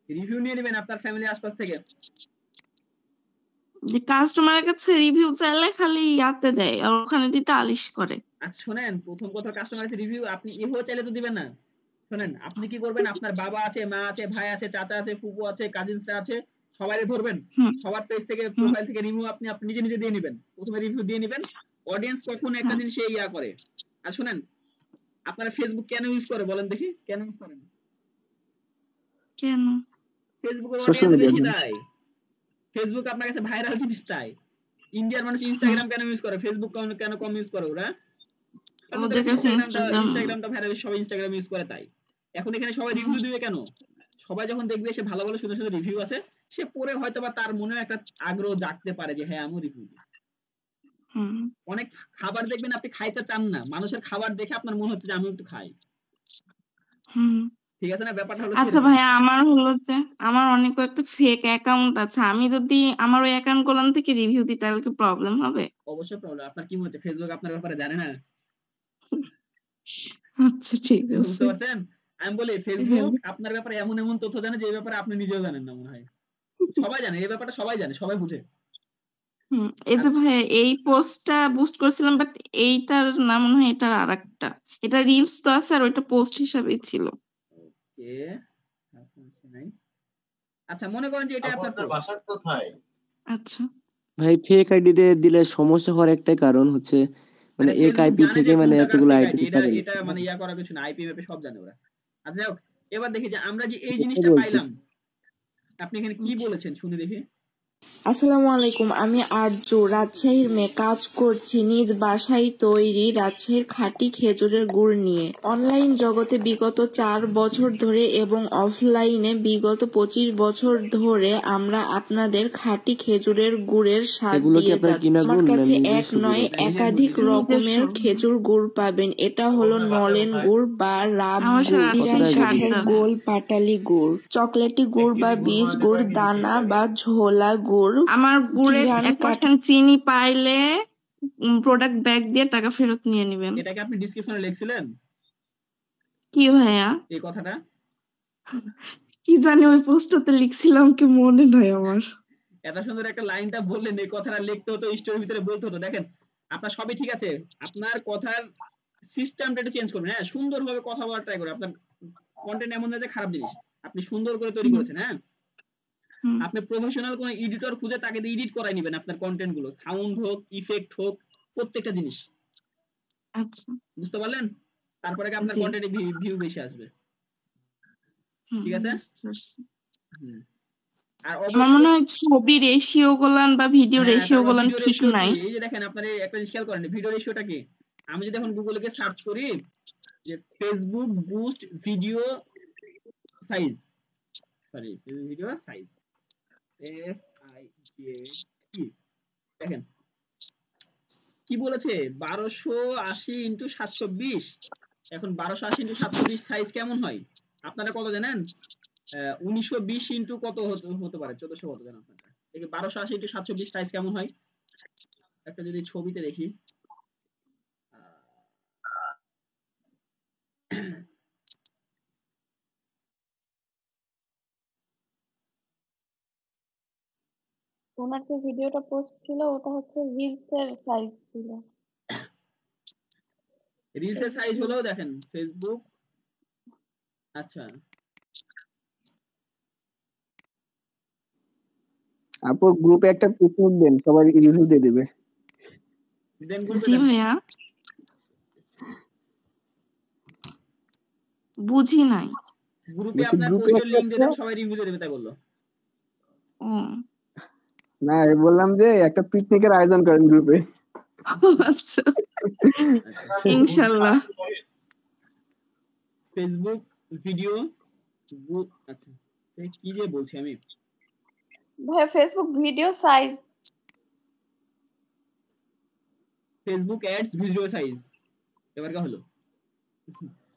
রিভিউ নিয়ে নেবেন আপনার ফ্যামিলি আশপাশ থেকে। যে কাস্টমারের কাছে রিভিউ চাইলে খালি ইয়াতে দেয়, আর ওখানে দিতে আলিশ করে। আচ্ছা শোনেন, প্রথম কথা, কাস্টমার কাছে রিভিউ আপনি এভাবে চাইলে তো দিবেন না। শোনেন, আপনি কি করবেন, আপনার বাবা আছে, মা আছে, ভাই আছে, চাচা আছে, ফুপু আছে, কাজিনসরা আছে, সবাইকে ধরবেন, সবার পেজ থেকে, প্রোফাইল থেকে রিভিউ আপনি নিজে নিজে দিয়ে নেবেন। প্রথমে রিভিউ দিয়ে নেবেন। অডিয়েন্স কখনো একটা জিনিস ইয়া করে। আর শোনেন, আপনারা ফেসবুক কেন ইউজ করে বলেন দেখি, কেন ইউজ করেন? কেন? ফেসবুকের অডিয়েন্স বেশি তাই। ফেসবুক আপনার কাছে ভাইরাল জিনিস তাই। ইন্ডিয়ার মানুষ ইনস্টাগ্রাম কেন ইউজ করে, ফেসবুক কেন কম ইউজ করে ওরা? ওদের কাছে ইনস্টাগ্রামটা ভাইরাল, সবাই ইনস্টাগ্রাম ইউজ করে তাই। এখন এখানে সবাই রিভিউ দিবে কেন? সবাই যখন দেখবে সে ভালো ভালো সুন্দর সুন্দর রিভিউ আছে, সে পড়ে হয়তো বা তার মনে একটা আগ্রহ জাগতে পারে যে হ্যাঁ আমিও রিভিউ দিই। অনেক খাবার দেখবেন আপনি খাইতে চান না, মানুষের খাবার দেখে আপনার মনে হচ্ছে যে আমি একটু খাই। ঠিক আছে না ব্যাপারটা হলো? আচ্ছা ভাই, আমার হলো যে আমার অনেক একটা ফেক অ্যাকাউন্ট আছে, আমি যদি আমার ওই অ্যাকাউন্ট গুলো থেকে রিভিউ দিই তাহলে কি প্রবলেম হবে? অবশ্যই প্রবলেম। আপনার কি মনে হচ্ছে ফেসবুক আপনার ব্যাপারে জানে না? আচ্ছা ঠিক আছে, বুঝতে পারছেন? আমি বলি ফেসবুক আপনার ব্যাপারে এমন এমন তথ্য জানে যে ব্যাপারে আপনি নিজেও জানেন না মনে হয়। সবাই জানে এই ব্যাপারটা, সবাই জানে, সবাই বুঝে। এই যে ভাই এই পোস্টটা বুস্ট করেছিলাম, বাট এইটার না মনে হয়, এটার আরেকটা, এটা রিলস তো আছে আর ওইটা পোস্ট হিসাবেই ছিল। ওকে, আচ্ছা মনে করেন যে এটা আপনার বাসা কোথায়? আচ্ছা ভাই, ফেক আইডি দিয়ে দিলে সমস্যা হওয়ার একটাই কারণ হচ্ছে, মানে এক আইপি থেকে মানে এতগুলো আইডি এটা মানে ইয়া করার কিছু না, আইপি ম্যাপে সব জানে ওরা। আচ্ছা এবার দেখি যে আমরা যে এই জিনিসটা পাইলাম, আপনি এখানে কি বলেছেন শুনে দেখি। আসসালামু আলাইকুম, আমি আরজু, রাজশাহীর মেয়ে, কাজ করছি নিজ বাসায় তৈরি রাজশাহীর খাঁটি খেজুরের গুড় নিয়ে। অনলাইন জগতে বিগত 4 বছর ধরে এবং অফলাইনে বিগত 25 বছর ধরে আমরা আপনাদের খাঁটি খেজুরের গুড়ের স্বাদ দিয়ে যাচ্ছি। আমার কাছে এক নয় একাধিক রকমের খেজুর গুড় পাবেন। এটা হলো নলেন গুড় বা রাব গুড়, গোল পাটালি গুড়, চকলেটি গুড় বা বীজ গুড়, দানা বা ঝোলা গুড়। আমার গুড়ে 1% চিনি পাইলে প্রোডাক্ট ব্যাক দিয়ে টাকা ফেরত নিয়ে নেবেন। এটাকে আপনি ডেসক্রিপশনে লিখছিলেন কি ভাইয়া? এই কথাটা কি জানি ওই পোস্টটাতে লিখছিলাম, কি মনে নাই আমার। এত সুন্দর একটা লাইনটা বললেন, এই কথাটা লিখতে হতো, স্টোরির ভিতরে বলতে হতো। দেখেন আপনার সবই ঠিক আছে, আপনার কথার সিস্টেমটা একটু চেঞ্জ করবেন। হ্যাঁ, সুন্দরভাবে কথা বলার ট্রাই করুন। আপনার কন্টেন্ট এমন না যে খারাপ জিনিস, আপনি সুন্দর করে তৈরি করেছেন। হ্যাঁ, আপনি প্রফেশনাল কোন এডিটর খুঁজে তাকে দিয়ে এডিট করাই নেবেন আপনার কন্টেন্ট গুলো, সাউন্ড হোক, ইফেক্ট হোক, প্রত্যেকটা জিনিস। আচ্ছা, বুঝতে পারলেন? তারপরে আপনার কন্টেন্টে ভিউ বেশি আসবে। ঠিক আছে? আর আমার অবশ্যই মনে হয় ছবি রেশিও গুলান বা ভিডিও হ্যাঁ, রেশিও তারপর গুলান ভিডিও ঠিক রেশিও নাই। কি, এই যে দেখেন আপনার একটা জিনিস খেয়াল করেন, ভিডিও রেশিওটা কি। আমি যদি এখন গুগলে গিয়ে সার্চ করি যে Facebook boost video size, sorry video size, SIZ, দেখেন কি বলেছে 1280 ইন্টু 720। এখন 1280 ইন্টু 720 সাইজ কেমন হয় আপনারা কত জানেন? 1920 ইন্টু কত হতে পারে, 1400 কত জানেন আপনারা? দেখি 1280 ইন্টু 720 সাইজ কেমন হয়, একটা যদি ছবিতে দেখি। ওনার যে ভিডিওটা পোস্ট ছিল ওটা হচ্ছে রিলসের সাইজ ছিল। রিলসের সাইজ হলো দেখেন ফেসবুক, আচ্ছা আপু গ্রুপে একটা পিকনিক দেন, সবাই রিভিউ দিয়ে দেবে। দেন গ্রুপে জি দেন। ভাইয়া বুঝি নাই। গ্রুপে বলছি আপনার গ্রুপে পোস্টের একটা লিংক দিয়ে দেন, সবাই রিভিউ দিয়ে দেবে, তাই বললো। ও না বললাম যে একটা পিকনিকের আয়োজন করেন গ্রুপে। আচ্ছা ইনশাআল্লাহ। ফেসবুক ভিডিও গ্রুপ, আচ্ছা কি যে বলছি আমি, ভাই Facebook video size, Facebook ads video size, এবার কি হলো?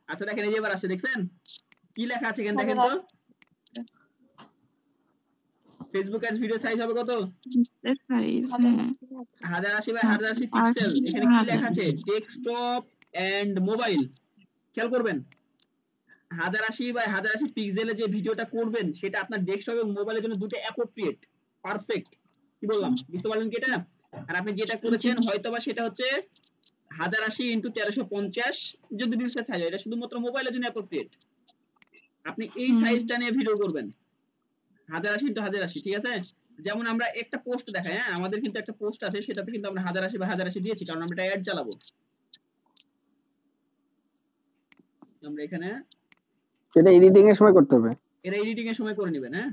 আচ্ছা দেখেন এই যে এবার আসছে, দেখছেন কি লেখা আছে এখানে, দেখেন তো ফেসবুক অ্যাডস ভিডিও সাইজ হবে কত? Size 1080 by 1080 pixel. এখানে কি লেখা আছে? Desktop and mobile. খেয়াল করবেন 1080 বাই 1080 পিক্সেলে যে ভিডিওটা করবেন সেটা আপনার ডেস্কটপ এবং মোবাইলের জন্য দুটো অ্যাপ্রোপ্রিয়েট, পারফেক্ট। কি বললাম বুঝতে পারলেন কি এটা? আর আপনি যেটা করেছেন হয়তোবা সেটা হচ্ছে 1080 ইনটু 1350 যদি ডিসপ্লে সাইজ হয়, এটা শুধুমাত্র মোবাইলের জন্য অ্যাপ্রোপ্রিয়েট। আপনি এই সাইজটা নিয়ে ভিডিও করবেন 1080 ইনটু 1080, ঠিক আছে? যেমন আমরা একটা পোস্ট দেখাই, হ্যাঁ আমাদের কিন্তু একটা পোস্ট আছে, সেটাতে কিন্তু আমরা 1080 বা 1080 দিয়েছি, কারণ আমরা এটা অ্যাড চালাবো। আমরা এখানে সেটা এডিটিং এর সময় করতে হবে, এটা এডিটিং এর সময় করে নেবেন। হ্যাঁ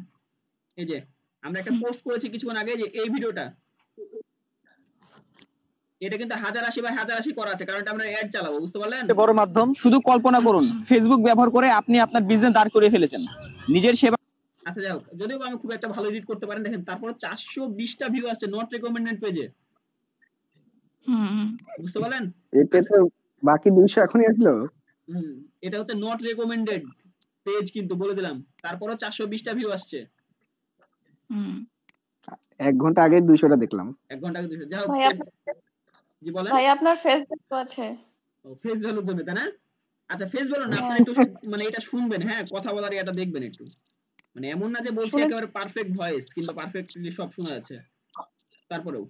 এই যে আমরা একটা পোস্ট করেছি কিছুক্ষণ আগে, যে এই ভিডিওটা, এটা কিন্তু 1080 বা 1080 করা আছে, কারণ এটা আমরা অ্যাড চালাবো, বুঝতে পারলেন? বড় মাধ্যম। শুধু কল্পনা করুন ফেসবুক ব্যবহার করে আপনি আপনার বিজনেস দাঁড় করিয়ে ফেলেছেন নিজের সেবা। আচ্ছা যাই হোক, যদিও আমি খুব একটা ভালো এডিট করতে পারেন, দেখেন তারপর 420টা ভিউ আসছে নট রেকমেন্ডেড পেজে, বুঝতে পারলেন? এটা তো বাকি 200 এখনই আসলো। এটা হচ্ছে নট রেকমেন্ডেড পেজ কিন্তু বলে দিলাম, তারপরও 420টা ভিউ আসছে। 1 ঘন্টা আগে 200টা দেখলাম। 1 ঘন্টা আগে 200। যাই হোক জি বলেন। ভাই আপনার ফেস ভ্যালু আছে? ও ফেস ভ্যালুর জন্য তাই না? আচ্ছা ফেস ভ্যালু না, আপনারা একটু মানে এটা শুনবেন, হ্যাঁ কথা বলার এটা দেখবেন একটু, মানে এমন না যে বলছি একেবারে পারফেক্ট ভয়েস কিংবা পারফেক্টলি সব শোনা যাচ্ছে, তারপরেও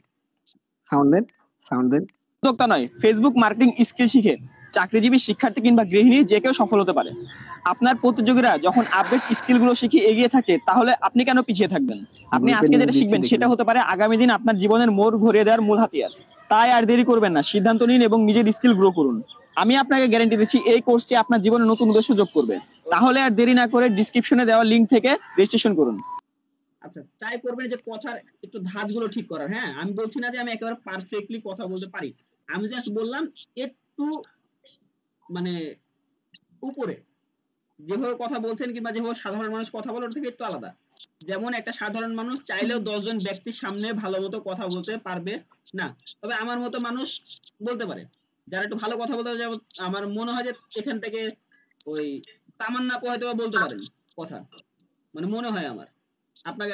সাউন্ড দেন। উদ্যোক্তা নয়, ফেসবুক মার্কেটিং স্কিল শিখে চাকরিজীবী, শিক্ষার্থী কিংবা গৃহিণী যে কেউ সফল হতে পারে। আপনার প্রতিযোগীরা যখন আপডেট স্কিলগুলো শিখে এগিয়ে থাকে, তাহলে আপনি কেন পিছিয়ে থাকবেন? আপনি আজকে যেটা শিখবেন সেটা হতে পারে আগামী দিন আপনার জীবনের মোড় ঘুরিয়ে দেওয়ার মূল হাতিয়ার। তাই আর দেরি করবেন না, সিদ্ধান্ত নিন এবং নিজের স্কিল গ্রো করুন। আমি আপনাকে গ্যারান্টি দিচ্ছি এই কোর্সটি আপনার জীবনে নতুন উদ্দেশ্য যোগ করবে। তাহলে আর দেরি না করে ডিসক্রিপশনে দেওয়া লিংক থেকে রেজিস্ট্রেশন করুন। আচ্ছা ট্রাই করবেন যে কথার একটু ধাঁচগুলো ঠিক করার। হ্যাঁ আমি বলছি না যে আমি একেবারে পারফেক্টলি কথা বলতে পারি, আমি জাস্ট বললাম একটু মানে উপরে যেভাবে কথা বলছেন কিংবা যেভাবে সাধারণ মানুষ কথা বলে ওর থেকে একটু আলাদা। যেমন একটা সাধারণ মানুষ চাইলেও 10 জন ব্যক্তির সামনে ভালো মতো কথা বলতে পারবে না, তবে আমার মতো মানুষ বলতে পারে। যারা একটু ভালো কথা বলতে, যেমন আমার মনে হয় যে এখান থেকে ওই তামান্না হয়তো বলতে পারেন কথা, মানে মনে হয় আমার।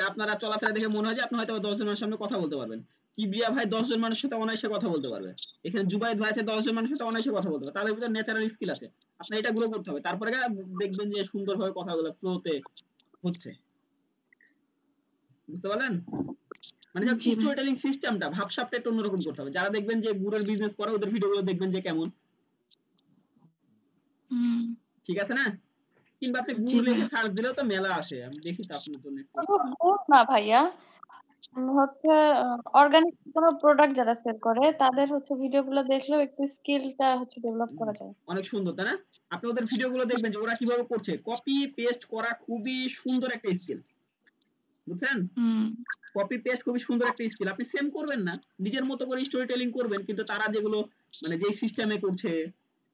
আপনারা চলাফেরা দেখে মনে হয় যে আপনি হয়তো 10 জনের সামনে কথা বলতে পারবেন। কিবরিয়া ভাই 10 জন মানুষের সাথে অনায়াসে কথা বলতে পারবে। এখানে জুবাইদ ভাই আছে 10 জন মানুষের সাথে অনায়াসে কথা বলতে পারবে। তাদের ভিতরে ন্যাচারাল স্কিল আছে, আপনার এটা গ্রো করতে হবে, তারপরে দেখবেন যে সুন্দরভাবে কথাগুলো ফ্লোতে হচ্ছে, বুঝতে পারলেন? মানে স্টোরি টেলিং সিস্টেমটা, ভাবসাবটা একটু অন্যরকম করতে হবে। যারা দেখবেন যে গুড়ের বিজনেস করে ওদের ভিডিওগুলো দেখবেন যে কেমন, ঠিক আছে না? কিংবা আপনি গুড় লিখে সার্চ দিলেও তো মেলা আসে, আমি দেখি তো আপনার জন্য। গুড় না ভাইয়া, হচ্ছে অর্গানিক কোনো প্রোডাক্ট যারা সেল করে তাদের হচ্ছে ভিডিওগুলো দেখলেও একটু স্কিলটা হচ্ছে ডেভেলপ করা যায়। অনেক সুন্দর তাই না? আপনি ওদের ভিডিওগুলো দেখবেন যে ওরা কিভাবে করছে, কপি পেস্ট করা খুবই সুন্দর একটা স্কিল। বুঝছেন? হুম কপি পেস্ট খুবই সুন্দর একটা স্কিল। আপনি সেম করবেন না, নিজের মতো করে স্টোরি টেলিং করবেন, কিন্তু তারা যেগুলো মানে যেই সিস্টেমে করছে,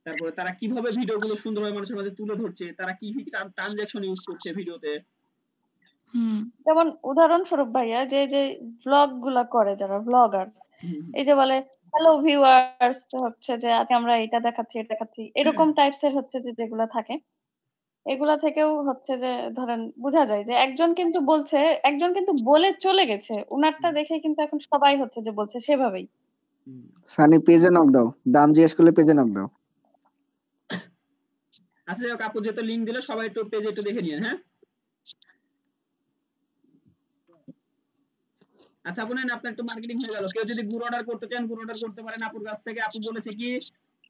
তারপরে তারা কিভাবে ভিডিওগুলো সুন্দরভাবে মানুষের মাঝে তুলে ধরছে, তারা কি কি ট্রানজাকশন ইউজ করছে ভিডিওতে। হুম যেমন উদাহরণস্বরূপ ভাইয়া যে যে ভ্লগ গুলা করে যারা ভ্লগার, এই যে বলে হ্যালো ভিউয়ার্স, হচ্ছে যে আজকে আমরা এটা দেখাচ্ছি এটা দেখাচ্ছি, এরকম টাইপস এর হচ্ছে যে যেগুলা থাকে, এগুলা থেকেও হচ্ছে যে ধরেন বোঝা যায় যে একজন কিন্তু বলছে, একজন কিন্তু বলে চলে গেছে, উনারটা দেখে কিন্তু এখন সবাই হচ্ছে যে বলছে সেভাবেই। সানি পেজে নক দাও, দাম জিজ্ঞেস করলে পেজে নক দাও। আচ্ছা যাক, আপু যেহেতু লিংক দিলে সবাই একটু পেজে একটু দেখে নিন। হ্যাঁ, আচ্ছা আপু নেন, আপনার একটু মার্কেটিং হয়ে গেল। কেউ যদি গুড় অর্ডার করতে চান, গুড় অর্ডার করতে পারেন আপুর কাছ থেকে। আপু বলেছে কি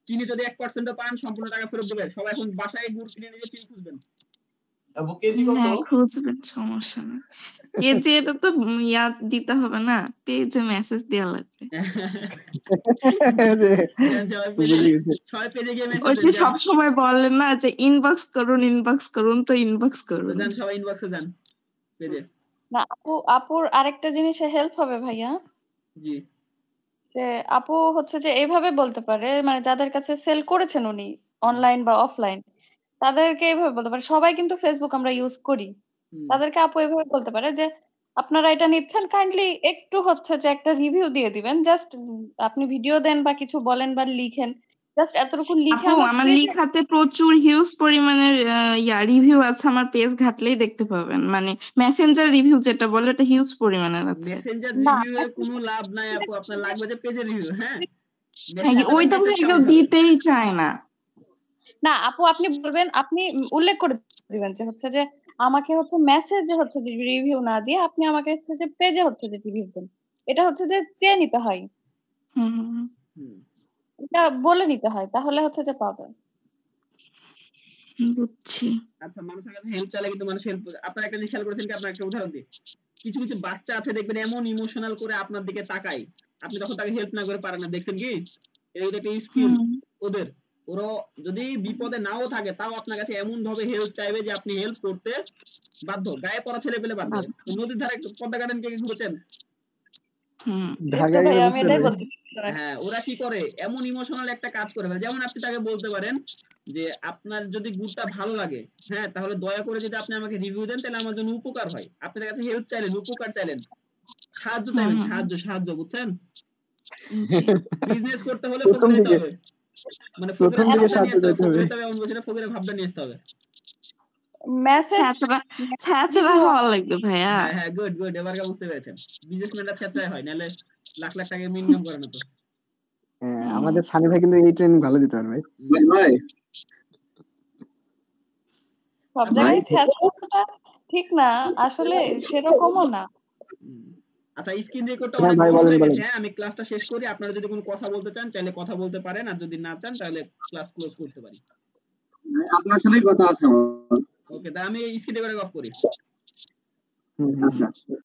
চিনি যদি 1% পান সম্পূর্ণ টাকা ফেরত দিবেন। সবাই এখন বাসায় গুড় কিনে নিয়ে চিনি খুঁজবেন। আপু কেজি কত? হ্যাঁ খুঁজবেন, সমস্যা নেই। কেজি এটা তো ইয়া দিতে হবে না, পেজে মেসেজ দেওয়া লাগবে। ছয় পেজে গিয়ে ওই মেসেজ যে সবসময় বলেন না যে ইনবক্স করুন, তো ইনবক্স করুন। যান, সবাই ইনবক্সে যান পেজে। না আপুর আরেকটা জিনিসে হেল্প হবে ভাইয়া। জি, যে আপু হচ্ছে যে এইভাবে বলতে পারে, মানে যাদের কাছে সেল করেছেন উনি অনলাইন বা অফলাইন, তাদেরকে এইভাবে বলতে পারে, সবাই কিন্তু ফেসবুক আমরা ইউজ করি, তাদেরকে আপু এইভাবে বলতে পারে যে আপনারা এটা নিচ্ছেন, কাইন্ডলি একটু হচ্ছে যে একটা রিভিউ দিয়ে দিবেন, জাস্ট আপনি ভিডিও দেন বা কিছু বলেন বা লিখেন, জাস্ট এতটুকু লিখে আপু আমার লিখাতে প্রচুর হিউজ পরিমাণের রিভিউ আছে, আমার পেজ ঘাটলেই দেখতে পাবেন। মানে মেসেঞ্জার রিভিউ যেটা বলে এটা হিউজ পরিমাণের আছে। মেসেঞ্জার রিভিউ এর কোনো লাভ নাই আপু, আপনার লাগবে যে পেজের রিভিউ। হ্যাঁ, ওইটা কেউ দিতেই চায় না। না আপু আপনি বলবেন, আপনি উল্লেখ করে দিবেন যে হচ্ছে যে আমাকে হচ্ছে মেসেজে হচ্ছে যে রিভিউ না দিয়ে আপনি আমাকে হচ্ছে যে পেজে হচ্ছে যে রিভিউ দেন, এটা হচ্ছে যে চেয়ে নিতে হয়, এটা বলে নিতে হয়, তাহলে হচ্ছে যে পাবে। বুঝছি। আচ্ছা, মানুষের কাছে হেল্প চাইলে কিন্তু মানুষ হেল্প। আপনারা একটা জিনিস খেয়াল করেছেন কি? আপনার একটা উদাহরণ দিই। কিছু কিছু বাচ্চা আছে দেখবেন এমন ইমোশনাল করে আপনার দিকে তাকায়, আপনি তখন তাকে হেল্প না করে পারেন না। দেখছেন কি? এটা একটা স্কিল ওদের। ওরা যদি বিপদে নাও থাকে তাও আপনার কাছে এমন ভাবে হেল্প চাইবে যে আপনি হেল্প করতে বাধ্য। গায়ে পড়া ছেলে পেলে বাধ্য। নদীর ধারে পদ্মা গার্ডেন কে ঘুরেছেন? হ্যাঁ, ওরা কি করে এমন ইমোশনাল একটা কাজ করে। যেমন আপনি তাকে বলতে পারেন যে আপনার যদি গুড়টা ভালো লাগে, হ্যাঁ, তাহলে দয়া করে যদি আপনি আমাকে রিভিউ দেন তাহলে আমার জন্য উপকার হয়। আপনার কাছে হেল্প চাইলেন, উপকার চাইলেন, সাহায্য চাইলেন, সাহায্য, বুঝছেন? বিজনেস করতে হলে ফকির হতে হবে, মানে প্রথম দিকে সাহায্য করতে হবে, এমন বলছি না, ফকিরের ভাবনা নিয়ে আসতে হবে। মেসেজ ছ্যাঁচড়া হওয়া লাগবে ভাইয়া। হ্যাঁ গুড গুড, এবার বুঝতে পেরেছেন। বিজনেসম্যানরা ছ্যাঁচড়া হয়, নাহলে লাখ লাখ টাকা মিনিমাম করে না তো। হ্যাঁ, আমাদের সানি ভাই কিন্তু এই ট্রেনিং ভালো দিতে পারবে ভাই। সব জায়গায় ছ্যাঁচড়া ঠিক না, আসলে সেরকমও না। আচ্ছা, স্ক্রিন রেকর্ডটা অনেক বড় হয়ে গেছে। হ্যাঁ, আমি ক্লাসটা শেষ করি। আপনারা যদি কোনো কথা বলতে চান চাইলে কথা বলতে পারেন, আর যদি না চান তাহলে ক্লাস ক্লোজ করতে পারি। আপনার সাথেই কথা আছে। ওকে, তাহলে আমি স্ক্রিন রেকর্ড অফ করি। আচ্ছা।